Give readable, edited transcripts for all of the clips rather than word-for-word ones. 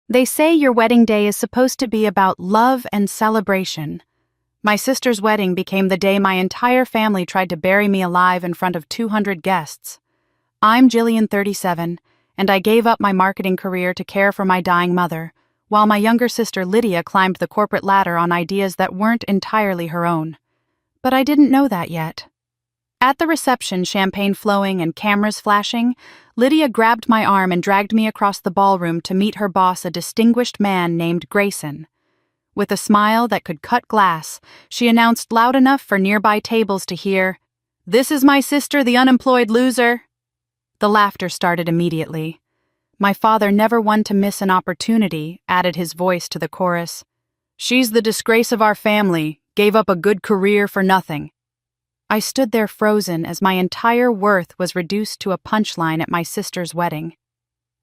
They say your wedding day is supposed to be about love and celebration. My sister's wedding became the day my entire family tried to bury me alive in front of 200 guests. I'm Jillian, 37, and I gave up my marketing career to care for my dying mother, while my younger sister Lydia climbed the corporate ladder on ideas that weren't entirely her own. But I didn't know that yet. At the reception, champagne flowing and cameras flashing, Lydia grabbed my arm and dragged me across the ballroom to meet her boss, a distinguished man named Grayson. With a smile that could cut glass, she announced loud enough for nearby tables to hear, "This is my sister, the unemployed loser." The laughter started immediately. My father, never one to miss an opportunity, added his voice to the chorus. "She's the disgrace of our family, gave up a good career for nothing." I stood there frozen as my entire worth was reduced to a punchline at my sister's wedding.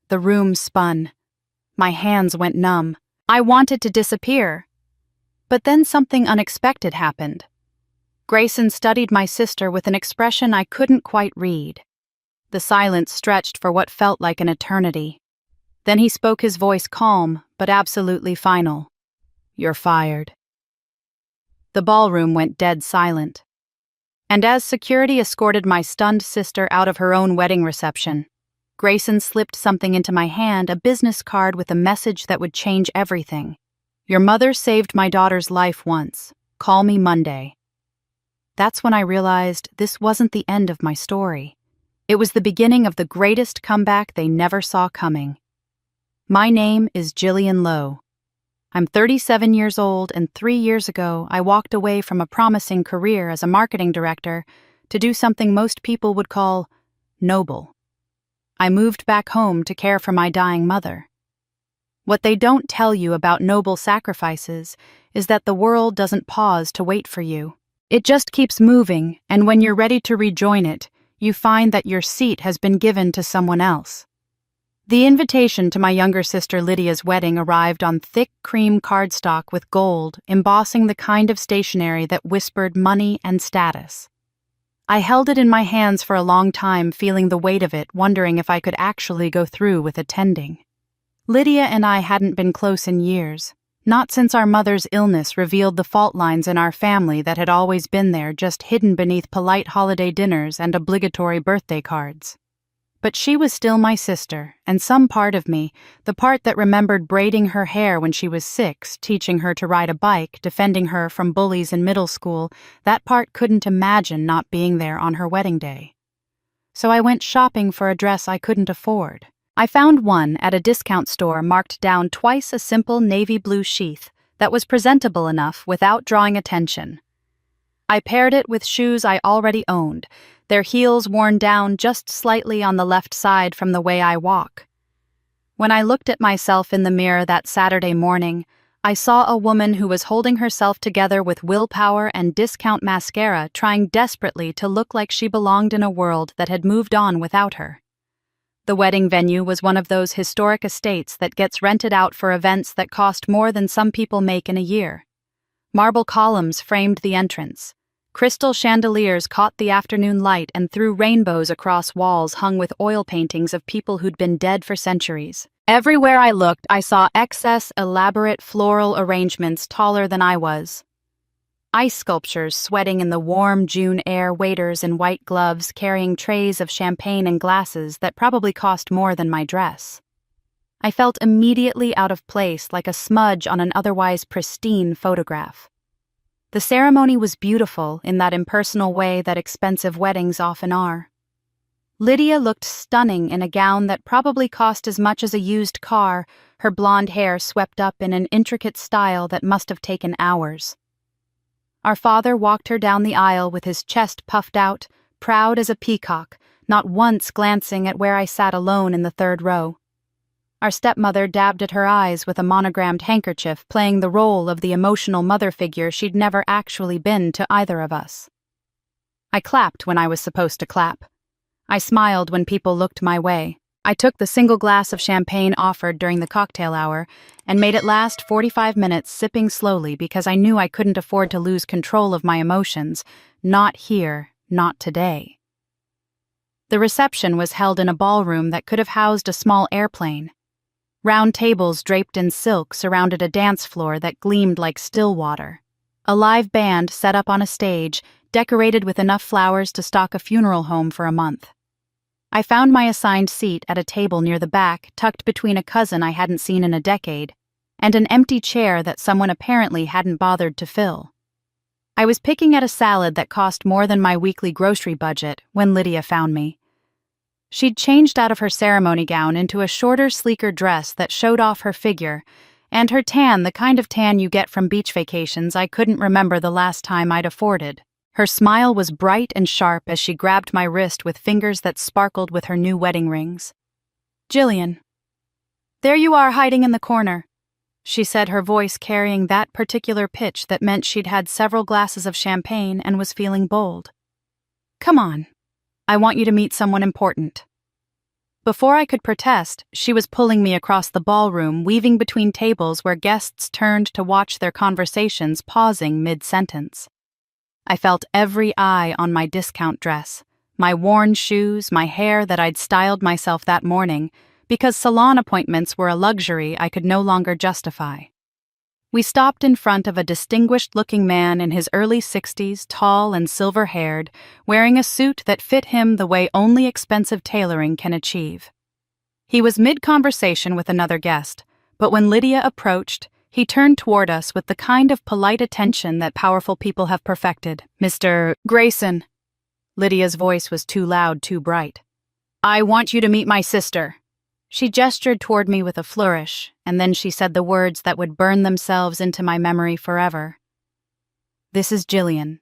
The room spun. My hands went numb. I wanted to disappear. But then something unexpected happened. Grayson studied my sister with an expression I couldn't quite read. The silence stretched for what felt like an eternity. Then he spoke, his voice calm, but absolutely final. "You're fired." The ballroom went dead silent. And as security escorted my stunned sister out of her own wedding reception, Grayson slipped something into my hand, a business card with a message that would change everything. "Your mother saved my daughter's life once. Call me Monday." That's when I realized this wasn't the end of my story. It was the beginning of the greatest comeback they never saw coming. My name is Jillian Lowe. I'm 37 years old, and 3 years ago, I walked away from a promising career as a marketing director to do something most people would call noble. I moved back home to care for my dying mother. What they don't tell you about noble sacrifices is that the world doesn't pause to wait for you. It just keeps moving, and when you're ready to rejoin it, you find that your seat has been given to someone else. The invitation to my younger sister Lydia's wedding arrived on thick cream cardstock with gold, embossing the kind of stationery that whispered money and status. I held it in my hands for a long time, feeling the weight of it, wondering if I could actually go through with attending. Lydia and I hadn't been close in years, not since our mother's illness revealed the fault lines in our family that had always been there, just hidden beneath polite holiday dinners and obligatory birthday cards. But she was still my sister, and some part of me, the part that remembered braiding her hair when she was 6, teaching her to ride a bike, defending her from bullies in middle school, that part couldn't imagine not being there on her wedding day. So I went shopping for a dress I couldn't afford. I found one at a discount store marked down twice a simple navy blue sheath that was presentable enough without drawing attention. I paired it with shoes I already owned, their heels worn down just slightly on the left side from the way I walk. When I looked at myself in the mirror that Saturday morning, I saw a woman who was holding herself together with willpower and discount mascara, trying desperately to look like she belonged in a world that had moved on without her. The wedding venue was one of those historic estates that gets rented out for events that cost more than some people make in a year. Marble columns framed the entrance. Crystal chandeliers caught the afternoon light and threw rainbows across walls hung with oil paintings of people who'd been dead for centuries. Everywhere I looked, I saw excess, elaborate floral arrangements taller than I was. Ice sculptures sweating in the warm June air, waiters in white gloves carrying trays of champagne and glasses that probably cost more than my dress. I felt immediately out of place, like a smudge on an otherwise pristine photograph. The ceremony was beautiful in that impersonal way that expensive weddings often are. Lydia looked stunning in a gown that probably cost as much as a used car, her blonde hair swept up in an intricate style that must have taken hours. Our father walked her down the aisle with his chest puffed out, proud as a peacock, not once glancing at where I sat alone in the third row. Our stepmother dabbed at her eyes with a monogrammed handkerchief, playing the role of the emotional mother figure she'd never actually been to either of us. I clapped when I was supposed to clap. I smiled when people looked my way. I took the single glass of champagne offered during the cocktail hour and made it last 45 minutes, sipping slowly because I knew I couldn't afford to lose control of my emotions. Not here, not today. The reception was held in a ballroom that could have housed a small airplane. Round tables draped in silk surrounded a dance floor that gleamed like still water. A live band set up on a stage, decorated with enough flowers to stock a funeral home for a month. I found my assigned seat at a table near the back, tucked between a cousin I hadn't seen in a decade, and an empty chair that someone apparently hadn't bothered to fill. I was picking at a salad that cost more than my weekly grocery budget when Lydia found me. She'd changed out of her ceremony gown into a shorter, sleeker dress that showed off her figure, and her tan, the kind of tan you get from beach vacations I couldn't remember the last time I'd afforded. Her smile was bright and sharp as she grabbed my wrist with fingers that sparkled with her new wedding rings. "Jillian. There you are hiding in the corner," she said, her voice carrying that particular pitch that meant she'd had several glasses of champagne and was feeling bold. "Come on. I want you to meet someone important." Before I could protest, she was pulling me across the ballroom, weaving between tables where guests turned to watch their conversations, pausing mid-sentence. I felt every eye on my discount dress, my worn shoes, my hair that I'd styled myself that morning, because salon appointments were a luxury I could no longer justify. We stopped in front of a distinguished-looking man in his early 60s, tall and silver-haired, wearing a suit that fit him the way only expensive tailoring can achieve. He was mid-conversation with another guest, but when Lydia approached, he turned toward us with the kind of polite attention that powerful people have perfected. "Mr. Grayson." Lydia's voice was too loud, too bright. "I want you to meet my sister." She gestured toward me with a flourish, and then she said the words that would burn themselves into my memory forever. "This is Jillian,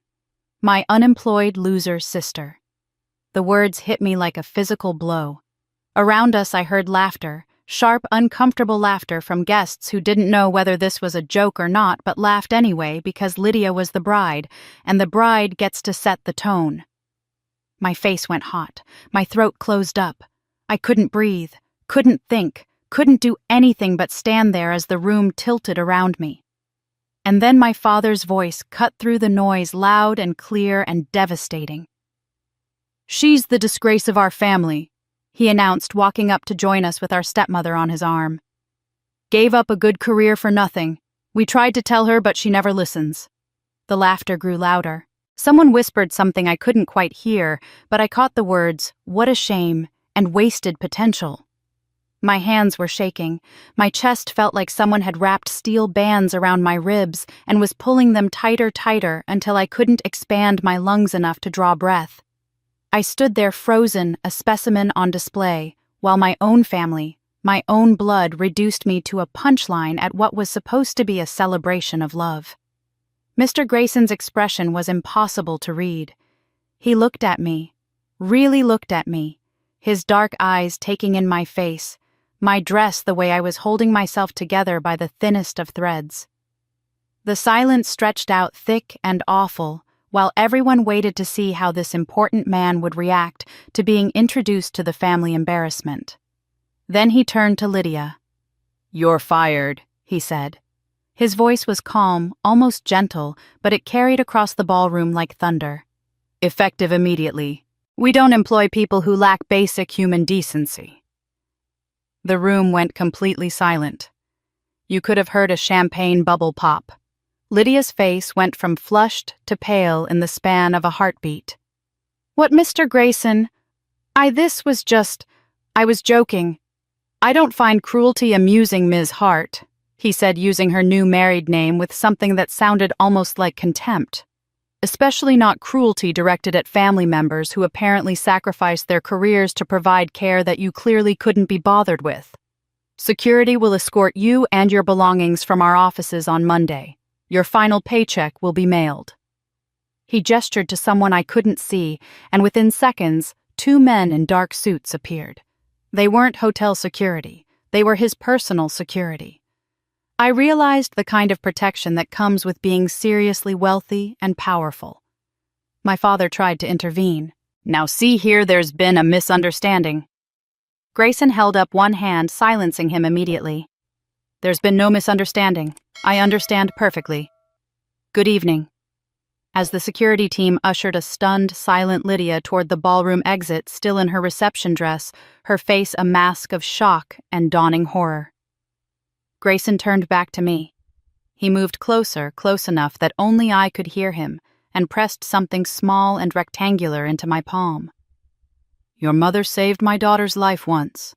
my unemployed loser sister." The words hit me like a physical blow. Around us I heard laughter, sharp, uncomfortable laughter from guests who didn't know whether this was a joke or not but laughed anyway because Lydia was the bride, and the bride gets to set the tone. My face went hot, my throat closed up. I couldn't breathe. Couldn't think, couldn't do anything but stand there as the room tilted around me. And then my father's voice cut through the noise, loud and clear and devastating. "She's the disgrace of our family," he announced, walking up to join us with our stepmother on his arm. "Gave up a good career for nothing. We tried to tell her, but she never listens." The laughter grew louder. Someone whispered something I couldn't quite hear, but I caught the words, "What a shame," and "wasted potential." My hands were shaking. My chest felt like someone had wrapped steel bands around my ribs and was pulling them tighter until I couldn't expand my lungs enough to draw breath. I stood there frozen, a specimen on display, while my own family, my own blood reduced me to a punchline at what was supposed to be a celebration of love. Mr. Grayson's expression was impossible to read. He looked at me, really looked at me, his dark eyes taking in my face, my dress the way I was holding myself together by the thinnest of threads. The silence stretched out thick and awful, while everyone waited to see how this important man would react to being introduced to the family embarrassment. Then he turned to Lydia. "You're fired," he said. His voice was calm, almost gentle, but it carried across the ballroom like thunder. "Effective immediately. We don't employ people who lack basic human decency." The room went completely silent. You could have heard a champagne bubble pop. Lydia's face went from flushed to pale in the span of a heartbeat. "What, Mr. Grayson? I was joking. I don't find cruelty amusing, Ms. Hart," he said, using her new married name with something that sounded almost like contempt. "Especially not cruelty directed at family members who apparently sacrificed their careers to provide care that you clearly couldn't be bothered with. Security will escort you and your belongings from our offices on Monday. Your final paycheck will be mailed." He gestured to someone I couldn't see, and within seconds, 2 men in dark suits appeared. They weren't hotel security. They were his personal security. I realized the kind of protection that comes with being seriously wealthy and powerful. My father tried to intervene. "Now see here, there's been a misunderstanding." Grayson held up one hand, silencing him immediately. "There's been no misunderstanding. I understand perfectly. Good evening." As the security team ushered a stunned, silent Lydia toward the ballroom exit, still in her reception dress, her face a mask of shock and dawning horror. Grayson turned back to me. He moved closer, close enough that only I could hear him, and pressed something small and rectangular into my palm. "Your mother saved my daughter's life once,"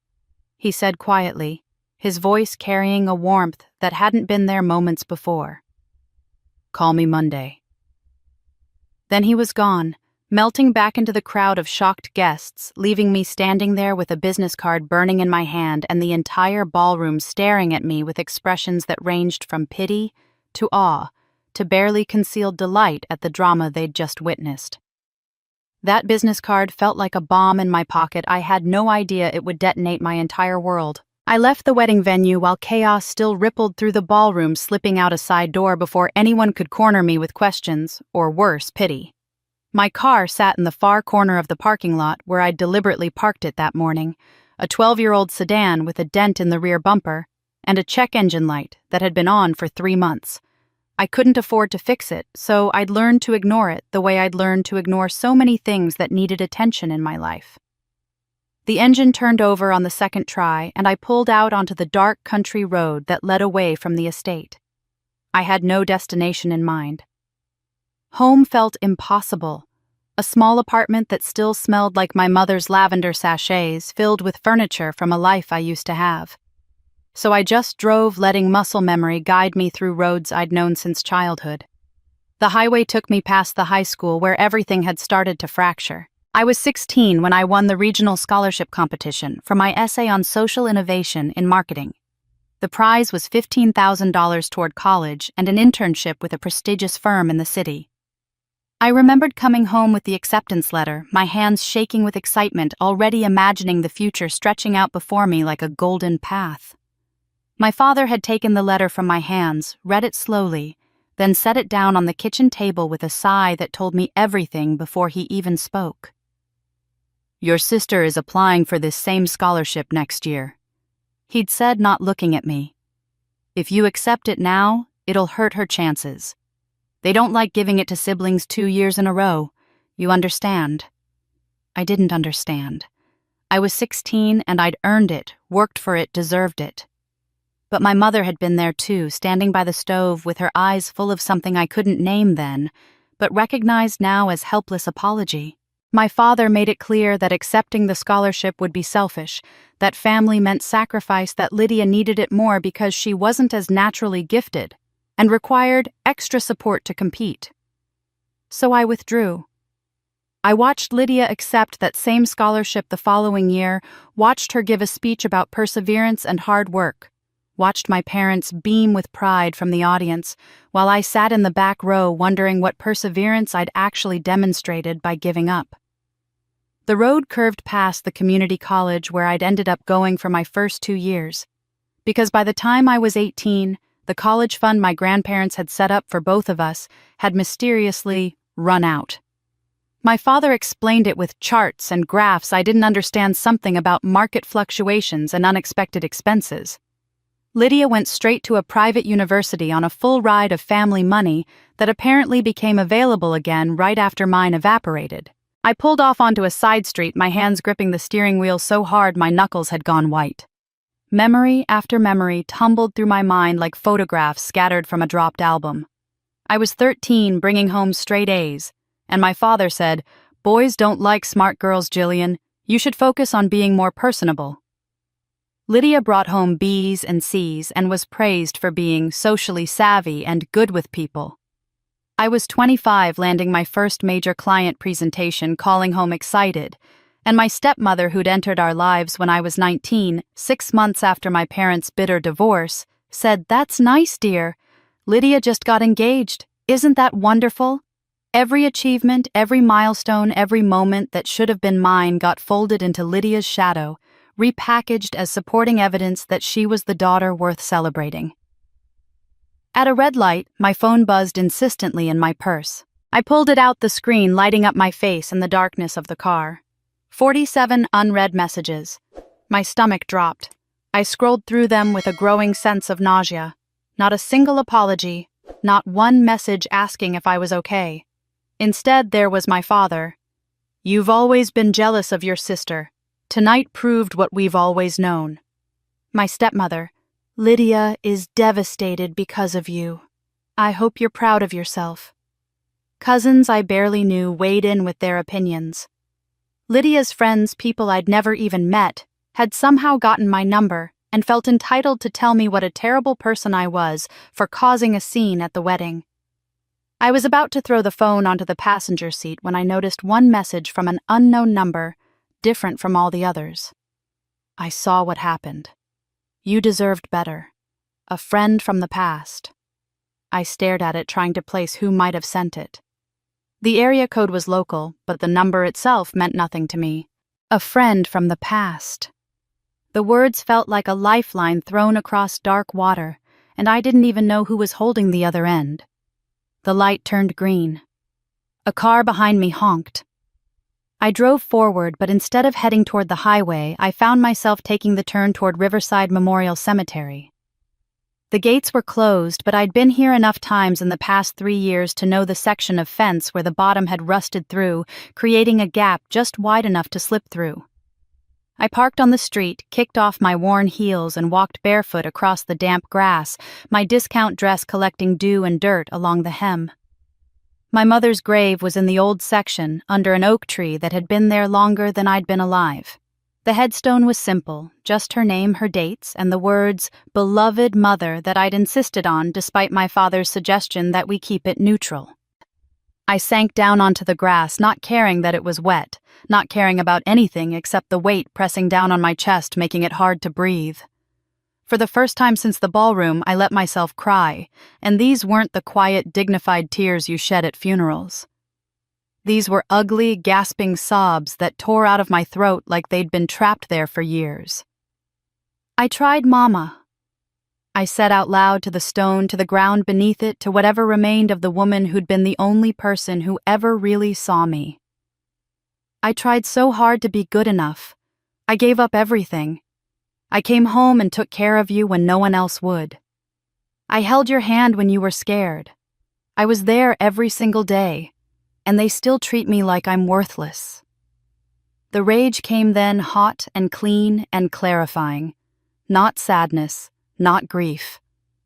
he said quietly, his voice carrying a warmth that hadn't been there moments before. "Call me Monday." Then he was gone, melting back into the crowd of shocked guests, leaving me standing there with a business card burning in my hand and the entire ballroom staring at me with expressions that ranged from pity to awe to barely concealed delight at the drama they'd just witnessed. That business card felt like a bomb in my pocket. I had no idea it would detonate my entire world. I left the wedding venue while chaos still rippled through the ballroom, slipping out a side door before anyone could corner me with questions, or worse, pity. My car sat in the far corner of the parking lot where I'd deliberately parked it that morning, a 12-year-old sedan with a dent in the rear bumper and a check engine light that had been on for 3 months. I couldn't afford to fix it, so I'd learned to ignore it the way I'd learned to ignore so many things that needed attention in my life. The engine turned over on the second try, and I pulled out onto the dark country road that led away from the estate. I had no destination in mind. Home felt impossible. A small apartment that still smelled like my mother's lavender sachets, filled with furniture from a life I used to have. So I just drove, letting muscle memory guide me through roads I'd known since childhood. The highway took me past the high school where everything had started to fracture. I was 16 when I won the regional scholarship competition for my essay on social innovation in marketing. The prize was $15,000 toward college and an internship with a prestigious firm in the city. I remembered coming home with the acceptance letter, my hands shaking with excitement, already imagining the future stretching out before me like a golden path. My father had taken the letter from my hands, read it slowly, then set it down on the kitchen table with a sigh that told me everything before he even spoke. "Your sister is applying for this same scholarship next year," he'd said, not looking at me. "If you accept it now, it'll hurt her chances. They don't like giving it to siblings 2 years in a row. You understand?" I didn't understand. I was 16 and I'd earned it, worked for it, deserved it. But my mother had been there too, standing by the stove with her eyes full of something I couldn't name then, but recognized now as helpless apology. My father made it clear that accepting the scholarship would be selfish, that family meant sacrifice, that Lydia needed it more because she wasn't as naturally gifted and required extra support to compete. So I withdrew. I watched Lydia accept that same scholarship the following year, watched her give a speech about perseverance and hard work, watched my parents beam with pride from the audience, while I sat in the back row wondering what perseverance I'd actually demonstrated by giving up. The road curved past the community college where I'd ended up going for my first 2 years, because by the time I was 18, the college fund my grandparents had set up for both of us had mysteriously run out. My father explained it with charts and graphs. I didn't understand something about market fluctuations and unexpected expenses. Lydia went straight to a private university on a full ride of family money that apparently became available again right after mine evaporated. I pulled off onto a side street, my hands gripping the steering wheel so hard my knuckles had gone white. Memory after memory tumbled through my mind like photographs scattered from a dropped album. I was 13, bringing home straight A's, and my father said, "Boys don't like smart girls, Jillian. You should focus on being more personable." Lydia brought home B's and C's and was praised for being socially savvy and good with people. I was 25, landing my first major client presentation, calling home excited, and my stepmother, who'd entered our lives when I was 19, 6 months after my parents' bitter divorce, said, "That's nice, dear. Lydia just got engaged. Isn't that wonderful?" Every achievement, every milestone, every moment that should have been mine got folded into Lydia's shadow, repackaged as supporting evidence that she was the daughter worth celebrating. At a red light, my phone buzzed insistently in my purse. I pulled it out, the screen lighting up my face in the darkness of the car. 47 unread messages. My stomach dropped. I scrolled through them with a growing sense of nausea. Not a single apology, not one message asking if I was okay. Instead, there was my father. "You've always been jealous of your sister. Tonight proved what we've always known." My stepmother. Lydia is devastated because of you. I hope you're proud of yourself. Cousins I barely knew weighed in with their opinions. Lydia's friends, people I'd never even met, had somehow gotten my number and felt entitled to tell me what a terrible person I was for causing a scene at the wedding. I was about to throw the phone onto the passenger seat when I noticed one message from an unknown number, different from all the others. I saw what happened. You deserved better. A friend from the past. I stared at it, trying to place who might have sent it. The area code was local, but the number itself meant nothing to me. A friend from the past. The words felt like a lifeline thrown across dark water, and I didn't even know who was holding the other end. The light turned green. A car behind me honked. I drove forward, but instead of heading toward the highway, I found myself taking the turn toward Riverside Memorial Cemetery. The gates were closed, but I'd been here enough times in the past 3 years to know the section of fence where the bottom had rusted through, creating a gap just wide enough to slip through. I parked on the street, kicked off my worn heels, and walked barefoot across the damp grass, my discount dress collecting dew and dirt along the hem. My mother's grave was in the old section, under an oak tree that had been there longer than I'd been alive. The headstone was simple, just her name, her dates, and the words, "Beloved Mother," that I'd insisted on despite my father's suggestion that we keep it neutral. I sank down onto the grass, not caring that it was wet, not caring about anything except the weight pressing down on my chest, making it hard to breathe. For the first time since the ballroom, I let myself cry, and these weren't the quiet, dignified tears you shed at funerals. These were ugly, gasping sobs that tore out of my throat like they'd been trapped there for years. I tried Mama. I said out loud to the stone, to the ground beneath it, to whatever remained of the woman who'd been the only person who ever really saw me. I tried so hard to be good enough. I gave up everything. I came home and took care of you when no one else would. I held your hand when you were scared. I was there every single day, and they still treat me like I'm worthless. The rage came then, hot and clean and clarifying. Not sadness, not grief.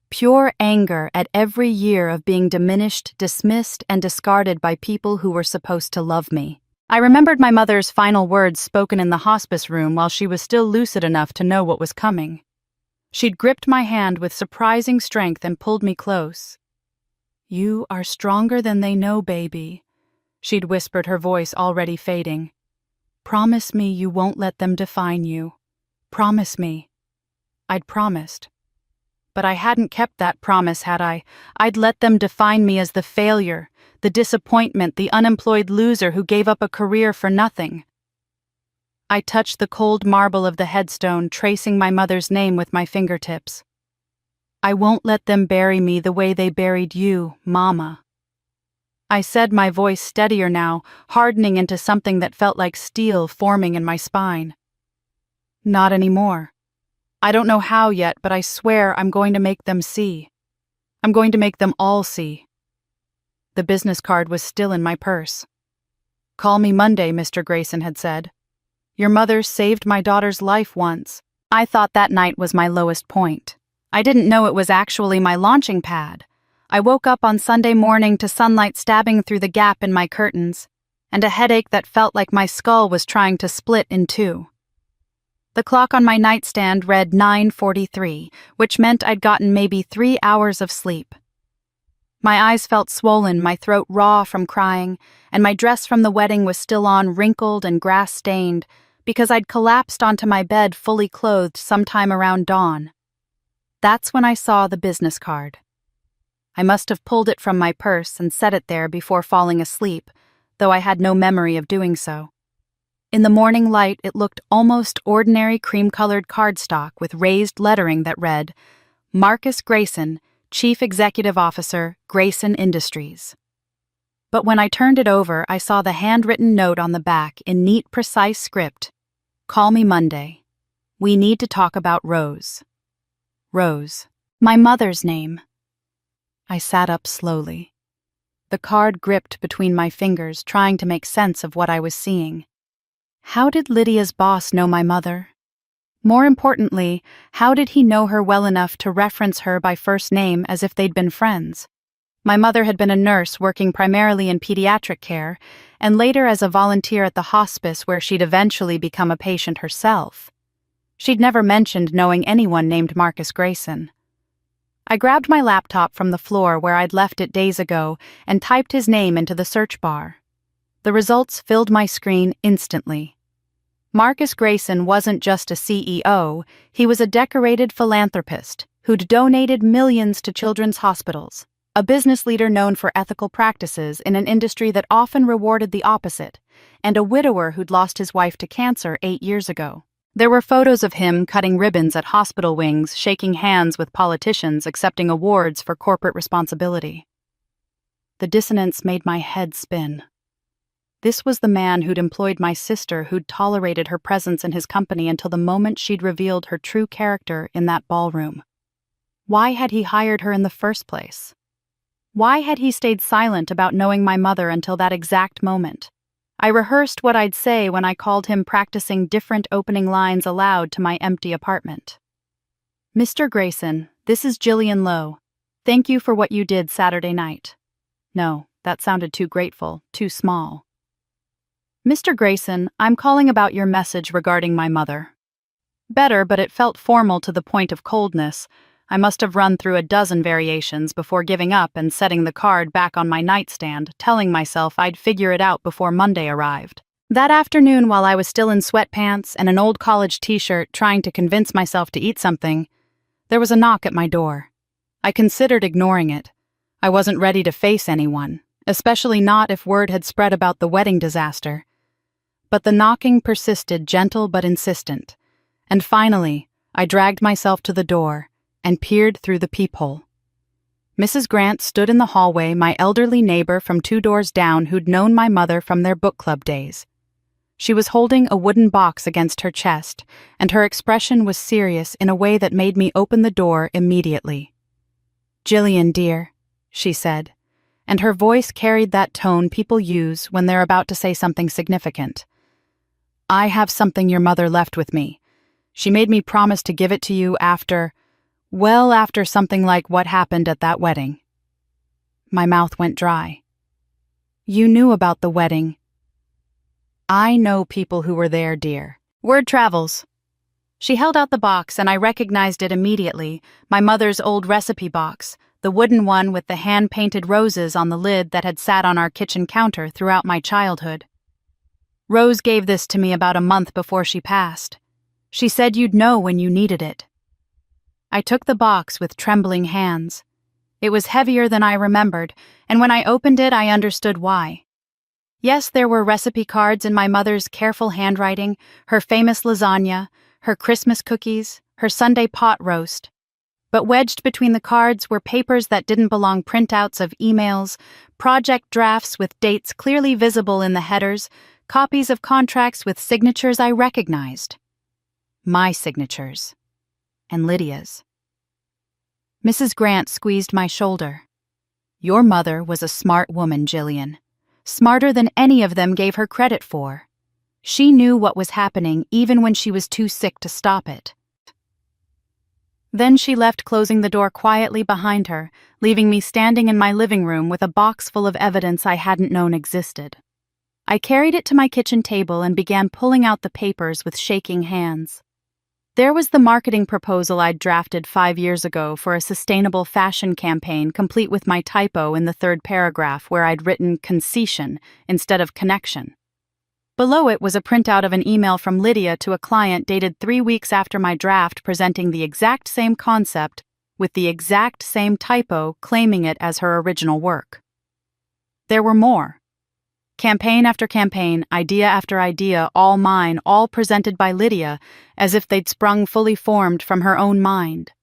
Pure anger at every year of being diminished, dismissed, and discarded by people who were supposed to love me. I remembered my mother's final words spoken in the hospice room while she was still lucid enough to know what was coming. She'd gripped my hand with surprising strength and pulled me close. "You are stronger than they know, baby," she'd whispered, her voice already fading. "Promise me you won't let them define you. Promise me." I'd promised. But I hadn't kept that promise, had I? I'd let them define me as the failure, the disappointment, the unemployed loser who gave up a career for nothing. I touched the cold marble of the headstone, tracing my mother's name with my fingertips. "I won't let them bury me the way they buried you, Mama." I said, my voice steadier now, hardening into something that felt like steel forming in my spine. "Not anymore. I don't know how yet, but I swear I'm going to make them see. I'm going to make them all see." The business card was still in my purse. "Call me Monday," Mr. Grayson had said. "Your mother saved my daughter's life once." I thought that night was my lowest point. I didn't know it was actually my launching pad. I woke up on Sunday morning to sunlight stabbing through the gap in my curtains, and a headache that felt like my skull was trying to split in two. The clock on my nightstand read 9:43, which meant I'd gotten maybe 3 hours of sleep. My eyes felt swollen, my throat raw from crying, and my dress from the wedding was still on, wrinkled and grass-stained, because I'd collapsed onto my bed fully clothed sometime around dawn. That's when I saw the business card. I must have pulled it from my purse and set it there before falling asleep, though I had no memory of doing so. In the morning light, it looked almost ordinary cream-colored cardstock with raised lettering that read, "Marcus Grayson, Chief Executive Officer, Grayson Industries." But when I turned it over, I saw the handwritten note on the back in neat, precise script. "Call me Monday. We need to talk about Rose." Rose. My mother's name. I sat up slowly. The card gripped between my fingers, trying to make sense of what I was seeing. How did Lydia's boss know my mother? More importantly, how did he know her well enough to reference her by first name as if they'd been friends? My mother had been a nurse working primarily in pediatric care, and later as a volunteer at the hospice where she'd eventually become a patient herself. She'd never mentioned knowing anyone named Marcus Grayson. I grabbed my laptop from the floor where I'd left it days ago and typed his name into the search bar. The results filled my screen instantly. Marcus Grayson wasn't just a CEO, he was a decorated philanthropist who'd donated millions to children's hospitals, a business leader known for ethical practices in an industry that often rewarded the opposite, and a widower who'd lost his wife to cancer 8 years ago. There were photos of him cutting ribbons at hospital wings, shaking hands with politicians, accepting awards for corporate responsibility. The dissonance made my head spin. This was the man who'd employed my sister, who'd tolerated her presence in his company until the moment she'd revealed her true character in that ballroom. Why had he hired her in the first place? Why had he stayed silent about knowing my mother until that exact moment? I rehearsed what I'd say when I called him, practicing different opening lines aloud to my empty apartment. "Mr. Grayson, this is Jillian Lowe. Thank you for what you did Saturday night." No, that sounded too grateful, too small. "Mr. Grayson, I'm calling about your message regarding my mother." Better, but it felt formal to the point of coldness. I must have run through a dozen variations before giving up and setting the card back on my nightstand, telling myself I'd figure it out before Monday arrived. That afternoon, while I was still in sweatpants and an old college t-shirt trying to convince myself to eat something, there was a knock at my door. I considered ignoring it. I wasn't ready to face anyone, especially not if word had spread about the wedding disaster. But the knocking persisted, gentle but insistent, and finally, I dragged myself to the door and peered through the peephole. Mrs. Grant stood in the hallway, my elderly neighbor from 2 doors down who'd known my mother from their book club days. She was holding a wooden box against her chest, and her expression was serious in a way that made me open the door immediately. "Jillian, dear," she said, and her voice carried that tone people use when they're about to say something significant. "I have something your mother left with me. She made me promise to give it to you after something like what happened at that wedding." My mouth went dry. "You knew about the wedding." "I know people who were there, dear. Word travels." She held out the box and I recognized it immediately, my mother's old recipe box, the wooden one with the hand-painted roses on the lid that had sat on our kitchen counter throughout my childhood. "Rose gave this to me about a month before she passed. She said you'd know when you needed it." I took the box with trembling hands. It was heavier than I remembered, and when I opened it, I understood why. Yes, there were recipe cards in my mother's careful handwriting, her famous lasagna, her Christmas cookies, her Sunday pot roast. But wedged between the cards were papers that didn't belong, printouts of emails, project drafts with dates clearly visible in the headers, copies of contracts with signatures I recognized. My signatures. And Lydia's. Mrs. Grant squeezed my shoulder. "Your mother was a smart woman, Jillian. Smarter than any of them gave her credit for. She knew what was happening even when she was too sick to stop it." Then she left, closing the door quietly behind her, leaving me standing in my living room with a box full of evidence I hadn't known existed. I carried it to my kitchen table and began pulling out the papers with shaking hands. There was the marketing proposal I'd drafted 5 years ago for a sustainable fashion campaign, complete with my typo in the 3rd paragraph where I'd written concession instead of connection. Below it was a printout of an email from Lydia to a client dated 3 weeks after my draft, presenting the exact same concept with the exact same typo, claiming it as her original work. There were more. Campaign after campaign, idea after idea, all mine, all presented by Lydia, as if they'd sprung fully formed from her own mind.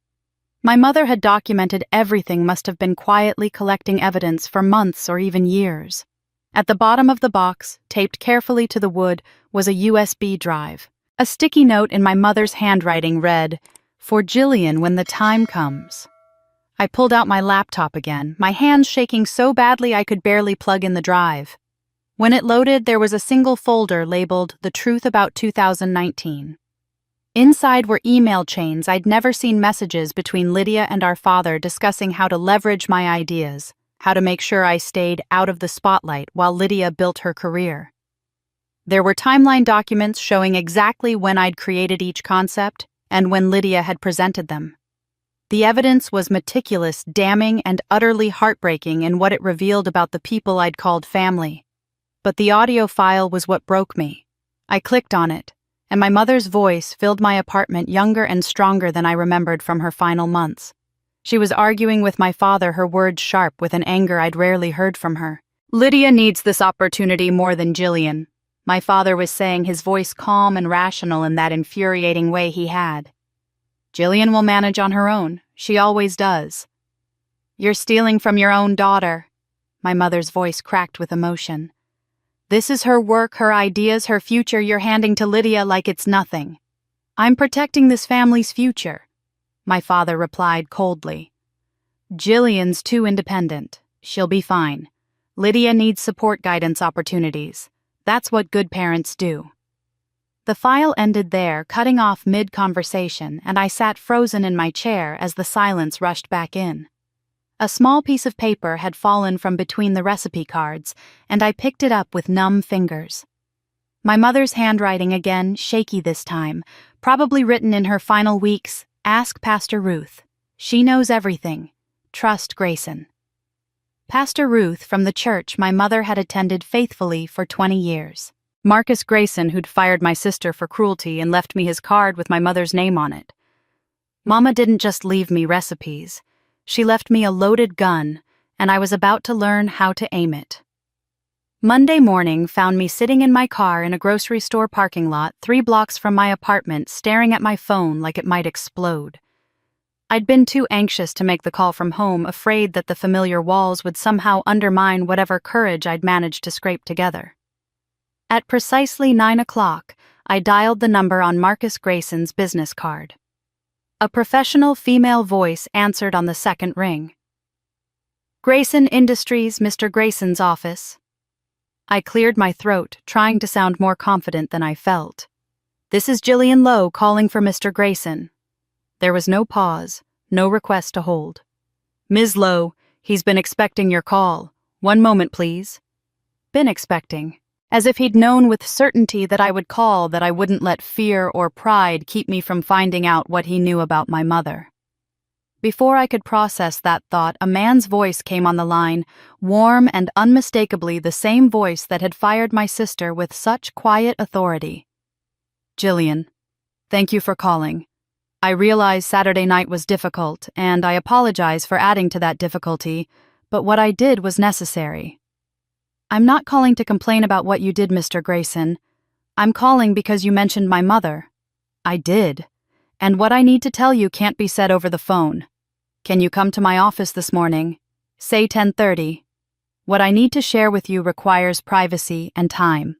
My mother had documented everything, must have been quietly collecting evidence for months or even years. At the bottom of the box, taped carefully to the wood, was a USB drive. A sticky note in my mother's handwriting read, "For Jillian when the time comes." I pulled out my laptop again, my hands shaking so badly I could barely plug in the drive. When it loaded, there was a single folder labeled "The Truth About 2019." Inside were email chains. I'd never seen messages between Lydia and our father discussing how to leverage my ideas, how to make sure I stayed out of the spotlight while Lydia built her career. There were timeline documents showing exactly when I'd created each concept and when Lydia had presented them. The evidence was meticulous, damning, and utterly heartbreaking in what it revealed about the people I'd called family. But the audio file was what broke me. I clicked on it, and my mother's voice filled my apartment, younger and stronger than I remembered from her final months. She was arguing with my father, her words sharp with an anger I'd rarely heard from her. "Lydia needs this opportunity more than Jillian," my father was saying, his voice calm and rational in that infuriating way he had. "Jillian will manage on her own. She always does." "You're stealing from your own daughter." My mother's voice cracked with emotion. "This is her work, her ideas, her future you're handing to Lydia like it's nothing." "I'm protecting this family's future," my father replied coldly. "Jillian's too independent. She'll be fine. Lydia needs support, guidance, opportunities. That's what good parents do." The file ended there, cutting off mid-conversation, and I sat frozen in my chair as the silence rushed back in. A small piece of paper had fallen from between the recipe cards, and I picked it up with numb fingers. My mother's handwriting again, shaky this time, probably written in her final weeks. "Ask Pastor Ruth. She knows everything. Trust Grayson." Pastor Ruth from the church my mother had attended faithfully for 20 years. Marcus Grayson, who'd fired my sister for cruelty and left me his card with my mother's name on it. Mama didn't just leave me recipes. She left me a loaded gun, and I was about to learn how to aim it. Monday morning found me sitting in my car in a grocery store parking lot 3 blocks from my apartment, staring at my phone like it might explode. I'd been too anxious to make the call from home, afraid that the familiar walls would somehow undermine whatever courage I'd managed to scrape together. At precisely 9 o'clock, I dialed the number on Marcus Grayson's business card. A professional female voice answered on the second ring. "Grayson Industries, Mr. Grayson's office." I cleared my throat, trying to sound more confident than I felt. "This is Jillian Lowe calling for Mr. Grayson." There was no pause, no request to hold. "Ms. Lowe, he's been expecting your call. 1 moment, please." Been expecting. As if he'd known with certainty that I would call, that I wouldn't let fear or pride keep me from finding out what he knew about my mother. Before I could process that thought, a man's voice came on the line, warm and unmistakably the same voice that had fired my sister with such quiet authority. "Jillian, thank you for calling. I realize Saturday night was difficult, and I apologize for adding to that difficulty, but what I did was necessary. I'm not calling to complain about what you did, Mr. Grayson. I'm calling because you mentioned my mother. I did. And what I need to tell you can't be said over the phone. Can you come to my office this morning? Say 10:30. What I need to share with you requires privacy and time."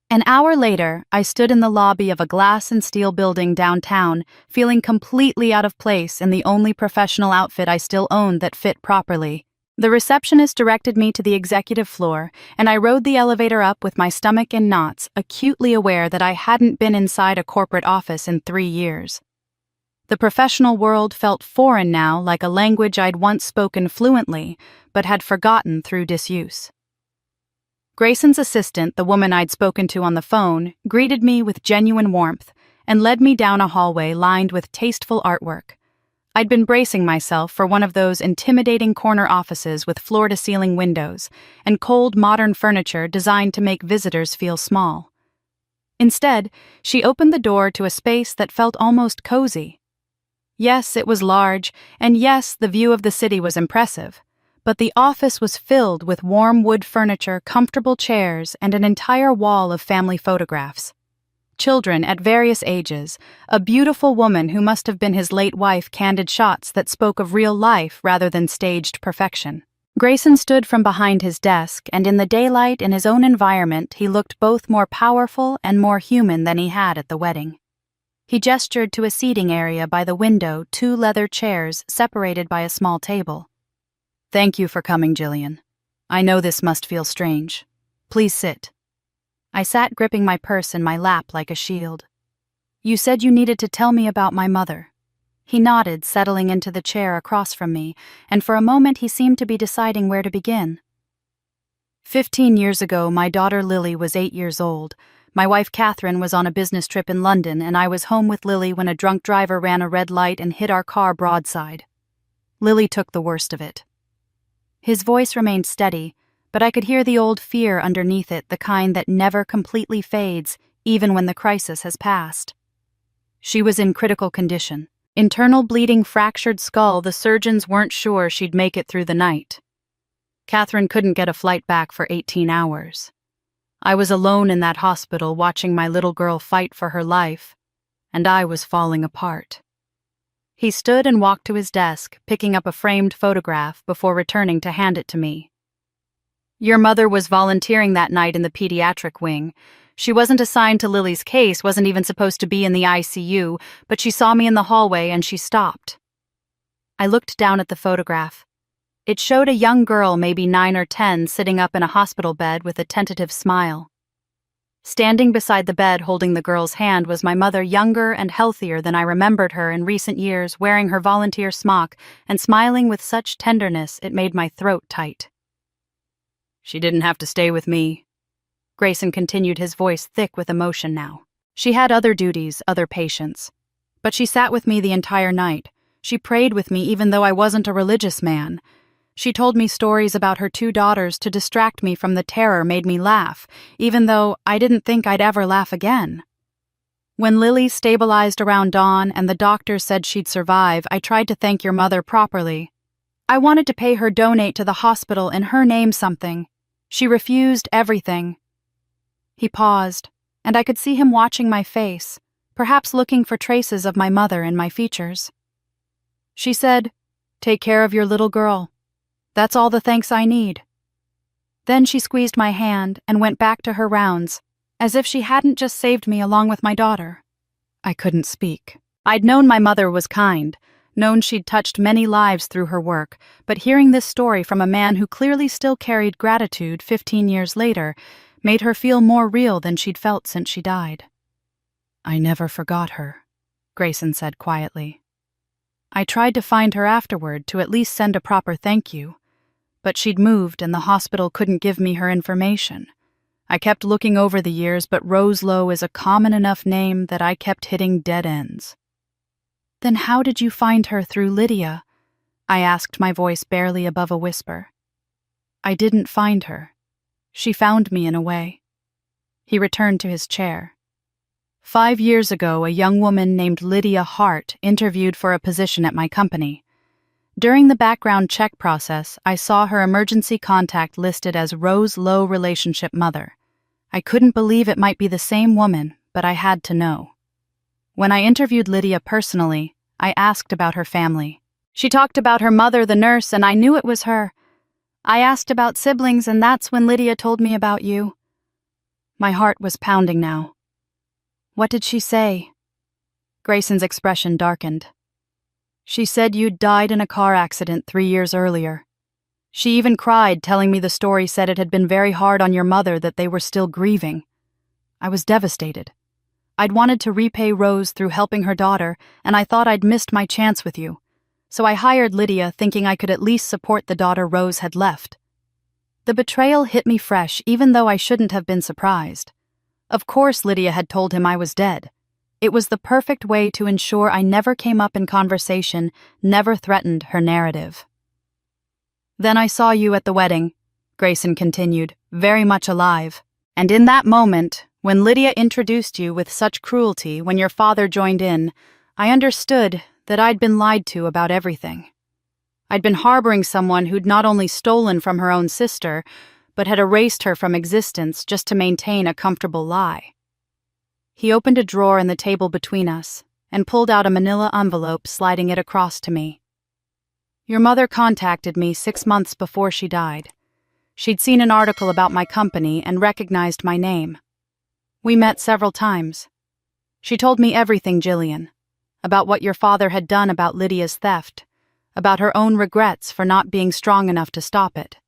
An hour later, I stood in the lobby of a glass and steel building downtown, feeling completely out of place in the only professional outfit I still owned that fit properly. The receptionist directed me to the executive floor, and I rode the elevator up with my stomach in knots, acutely aware that I hadn't been inside a corporate office in 3 years. The professional world felt foreign now, like a language I'd once spoken fluently, but had forgotten through disuse. Grayson's assistant, the woman I'd spoken to on the phone, greeted me with genuine warmth and led me down a hallway lined with tasteful artwork. I'd been bracing myself for one of those intimidating corner offices with floor-to-ceiling windows and cold modern furniture designed to make visitors feel small. Instead, she opened the door to a space that felt almost cozy. Yes, it was large, and yes, the view of the city was impressive, but the office was filled with warm wood furniture, comfortable chairs, and an entire wall of family photographs. Children at various ages, a beautiful woman who must have been his late wife, candid shots that spoke of real life rather than staged perfection. Grayson stood from behind his desk, and in the daylight in his own environment he looked both more powerful and more human than he had at the wedding. He gestured to a seating area by the window, 2 leather chairs separated by a small table. "Thank you for coming, Jillian. I know this must feel strange. Please sit." I sat gripping my purse in my lap like a shield. You said you needed to tell me about my mother. He nodded, settling into the chair across from me, and for a moment he seemed to be deciding where to begin. 15 years ago, my daughter Lily was 8 years old. My wife Catherine was on a business trip in London, and I was home with Lily when a drunk driver ran a red light and hit our car broadside. Lily took the worst of it. His voice remained steady, but I could hear the old fear underneath it, the kind that never completely fades, even when the crisis has passed. She was in critical condition. Internal bleeding, fractured skull. The surgeons weren't sure she'd make it through the night. Catherine couldn't get a flight back for 18 hours. I was alone in that hospital watching my little girl fight for her life, and I was falling apart. He stood and walked to his desk, picking up a framed photograph before returning to hand it to me. Your mother was volunteering that night in the pediatric wing. She wasn't assigned to Lily's case, wasn't even supposed to be in the ICU, but she saw me in the hallway and she stopped. I looked down at the photograph. It showed a young girl, maybe 9 or 10, sitting up in a hospital bed with a tentative smile. Standing beside the bed holding the girl's hand was my mother, younger and healthier than I remembered her in recent years, wearing her volunteer smock and smiling with such tenderness it made my throat tight. She didn't have to stay with me. Grayson continued, his voice thick with emotion now. She had other duties, other patients. But she sat with me the entire night. She prayed with me even though I wasn't a religious man. She told me stories about her 2 daughters to distract me from the terror, made me laugh, even though I didn't think I'd ever laugh again. When Lily stabilized around dawn and the doctors said she'd survive, I tried to thank your mother properly. I wanted to pay her, donate to the hospital in her name something. She refused everything. He paused, and I could see him watching my face, perhaps looking for traces of my mother in my features. She said, "Take care of your little girl. That's all the thanks I need." Then she squeezed my hand and went back to her rounds, as if she hadn't just saved me along with my daughter. I couldn't speak. I'd known my mother was kind, known she'd touched many lives through her work, but hearing this story from a man who clearly still carried gratitude 15 years later made her feel more real than she'd felt since she died. "I never forgot her," Grayson said quietly. "I tried to find her afterward to at least send a proper thank you, but she'd moved and the hospital couldn't give me her information. I kept looking over the years, but Rose Lowe is a common enough name that I kept hitting dead ends." "Then how did you find her through Lydia?" I asked, my voice barely above a whisper. "I didn't find her. She found me in a way." He returned to his chair. 5 years ago, a young woman named Lydia Hart interviewed for a position at my company. During the background check process, I saw her emergency contact listed as Rose Lowe relationship mother. I couldn't believe it might be the same woman, but I had to know. When I interviewed Lydia personally, I asked about her family. She talked about her mother, the nurse, and I knew it was her. I asked about siblings, and that's when Lydia told me about you. My heart was pounding now. "What did she say?" Grayson's expression darkened. "She said you'd died in a car accident 3 years earlier. She even cried, telling me the story said it had been very hard on your mother, that they were still grieving. I was devastated. I'd wanted to repay Rose through helping her daughter, and I thought I'd missed my chance with you. So I hired Lydia, thinking I could at least support the daughter Rose had left." The betrayal hit me fresh, even though I shouldn't have been surprised. Of course Lydia had told him I was dead. It was the perfect way to ensure I never came up in conversation, never threatened her narrative. "Then I saw you at the wedding," Grayson continued, very much alive. "And in that moment, when Lydia introduced you with such cruelty, when your father joined in, I understood that I'd been lied to about everything. I'd been harboring someone who'd not only stolen from her own sister, but had erased her from existence just to maintain a comfortable lie." He opened a drawer in the table between us and pulled out a manila envelope, sliding it across to me. "Your mother contacted me 6 months before she died. She'd seen an article about my company and recognized my name. We met several times. She told me everything, Jillian, about what your father had done about Lydia's theft, about her own regrets for not being strong enough to stop it.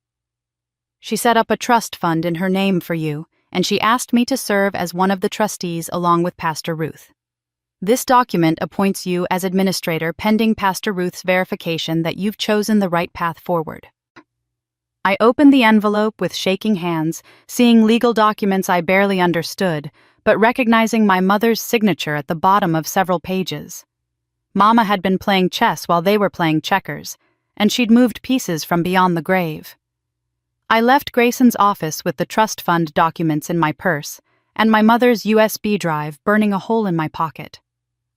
She set up a trust fund in her name for you, and she asked me to serve as one of the trustees along with Pastor Ruth. This document appoints you as administrator pending Pastor Ruth's verification that you've chosen the right path forward. I opened the envelope with shaking hands, seeing legal documents I barely understood, but recognizing my mother's signature at the bottom of several pages. Mama had been playing chess while they were playing checkers, and she'd moved pieces from beyond the grave. I left Grayson's office with the trust fund documents in my purse, and my mother's USB drive burning a hole in my pocket.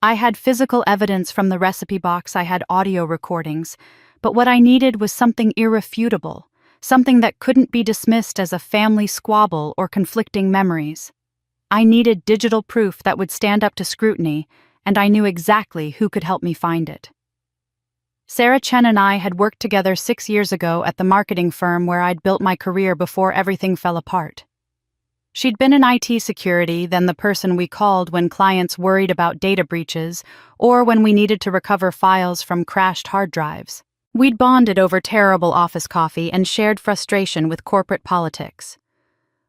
I had physical evidence from the recipe box, I had audio recordings, but what I needed was something irrefutable, something that couldn't be dismissed as a family squabble or conflicting memories. I needed digital proof that would stand up to scrutiny, and I knew exactly who could help me find it. Sarah Chen and I had worked together 6 years ago at the marketing firm where I'd built my career before everything fell apart. She'd been in IT security, then the person we called when clients worried about data breaches or when we needed to recover files from crashed hard drives. We'd bonded over terrible office coffee and shared frustration with corporate politics.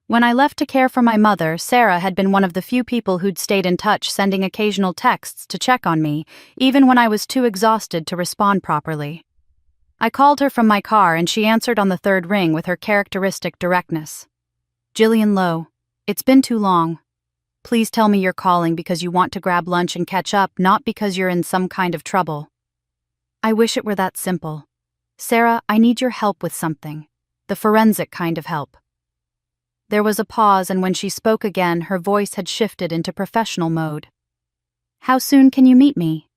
When I left to care for my mother, Sarah had been one of the few people who'd stayed in touch, sending occasional texts to check on me, even when I was too exhausted to respond properly. I called her from my car and she answered on the third ring with her characteristic directness. "Jillian Lowe, it's been too long. Please tell me you're calling because you want to grab lunch and catch up, not because you're in some kind of trouble." I wish it were that simple. "Sarah, I need your help with something. The forensic kind of help." There was a pause, and when she spoke again, her voice had shifted into professional mode. "How soon can you meet me?"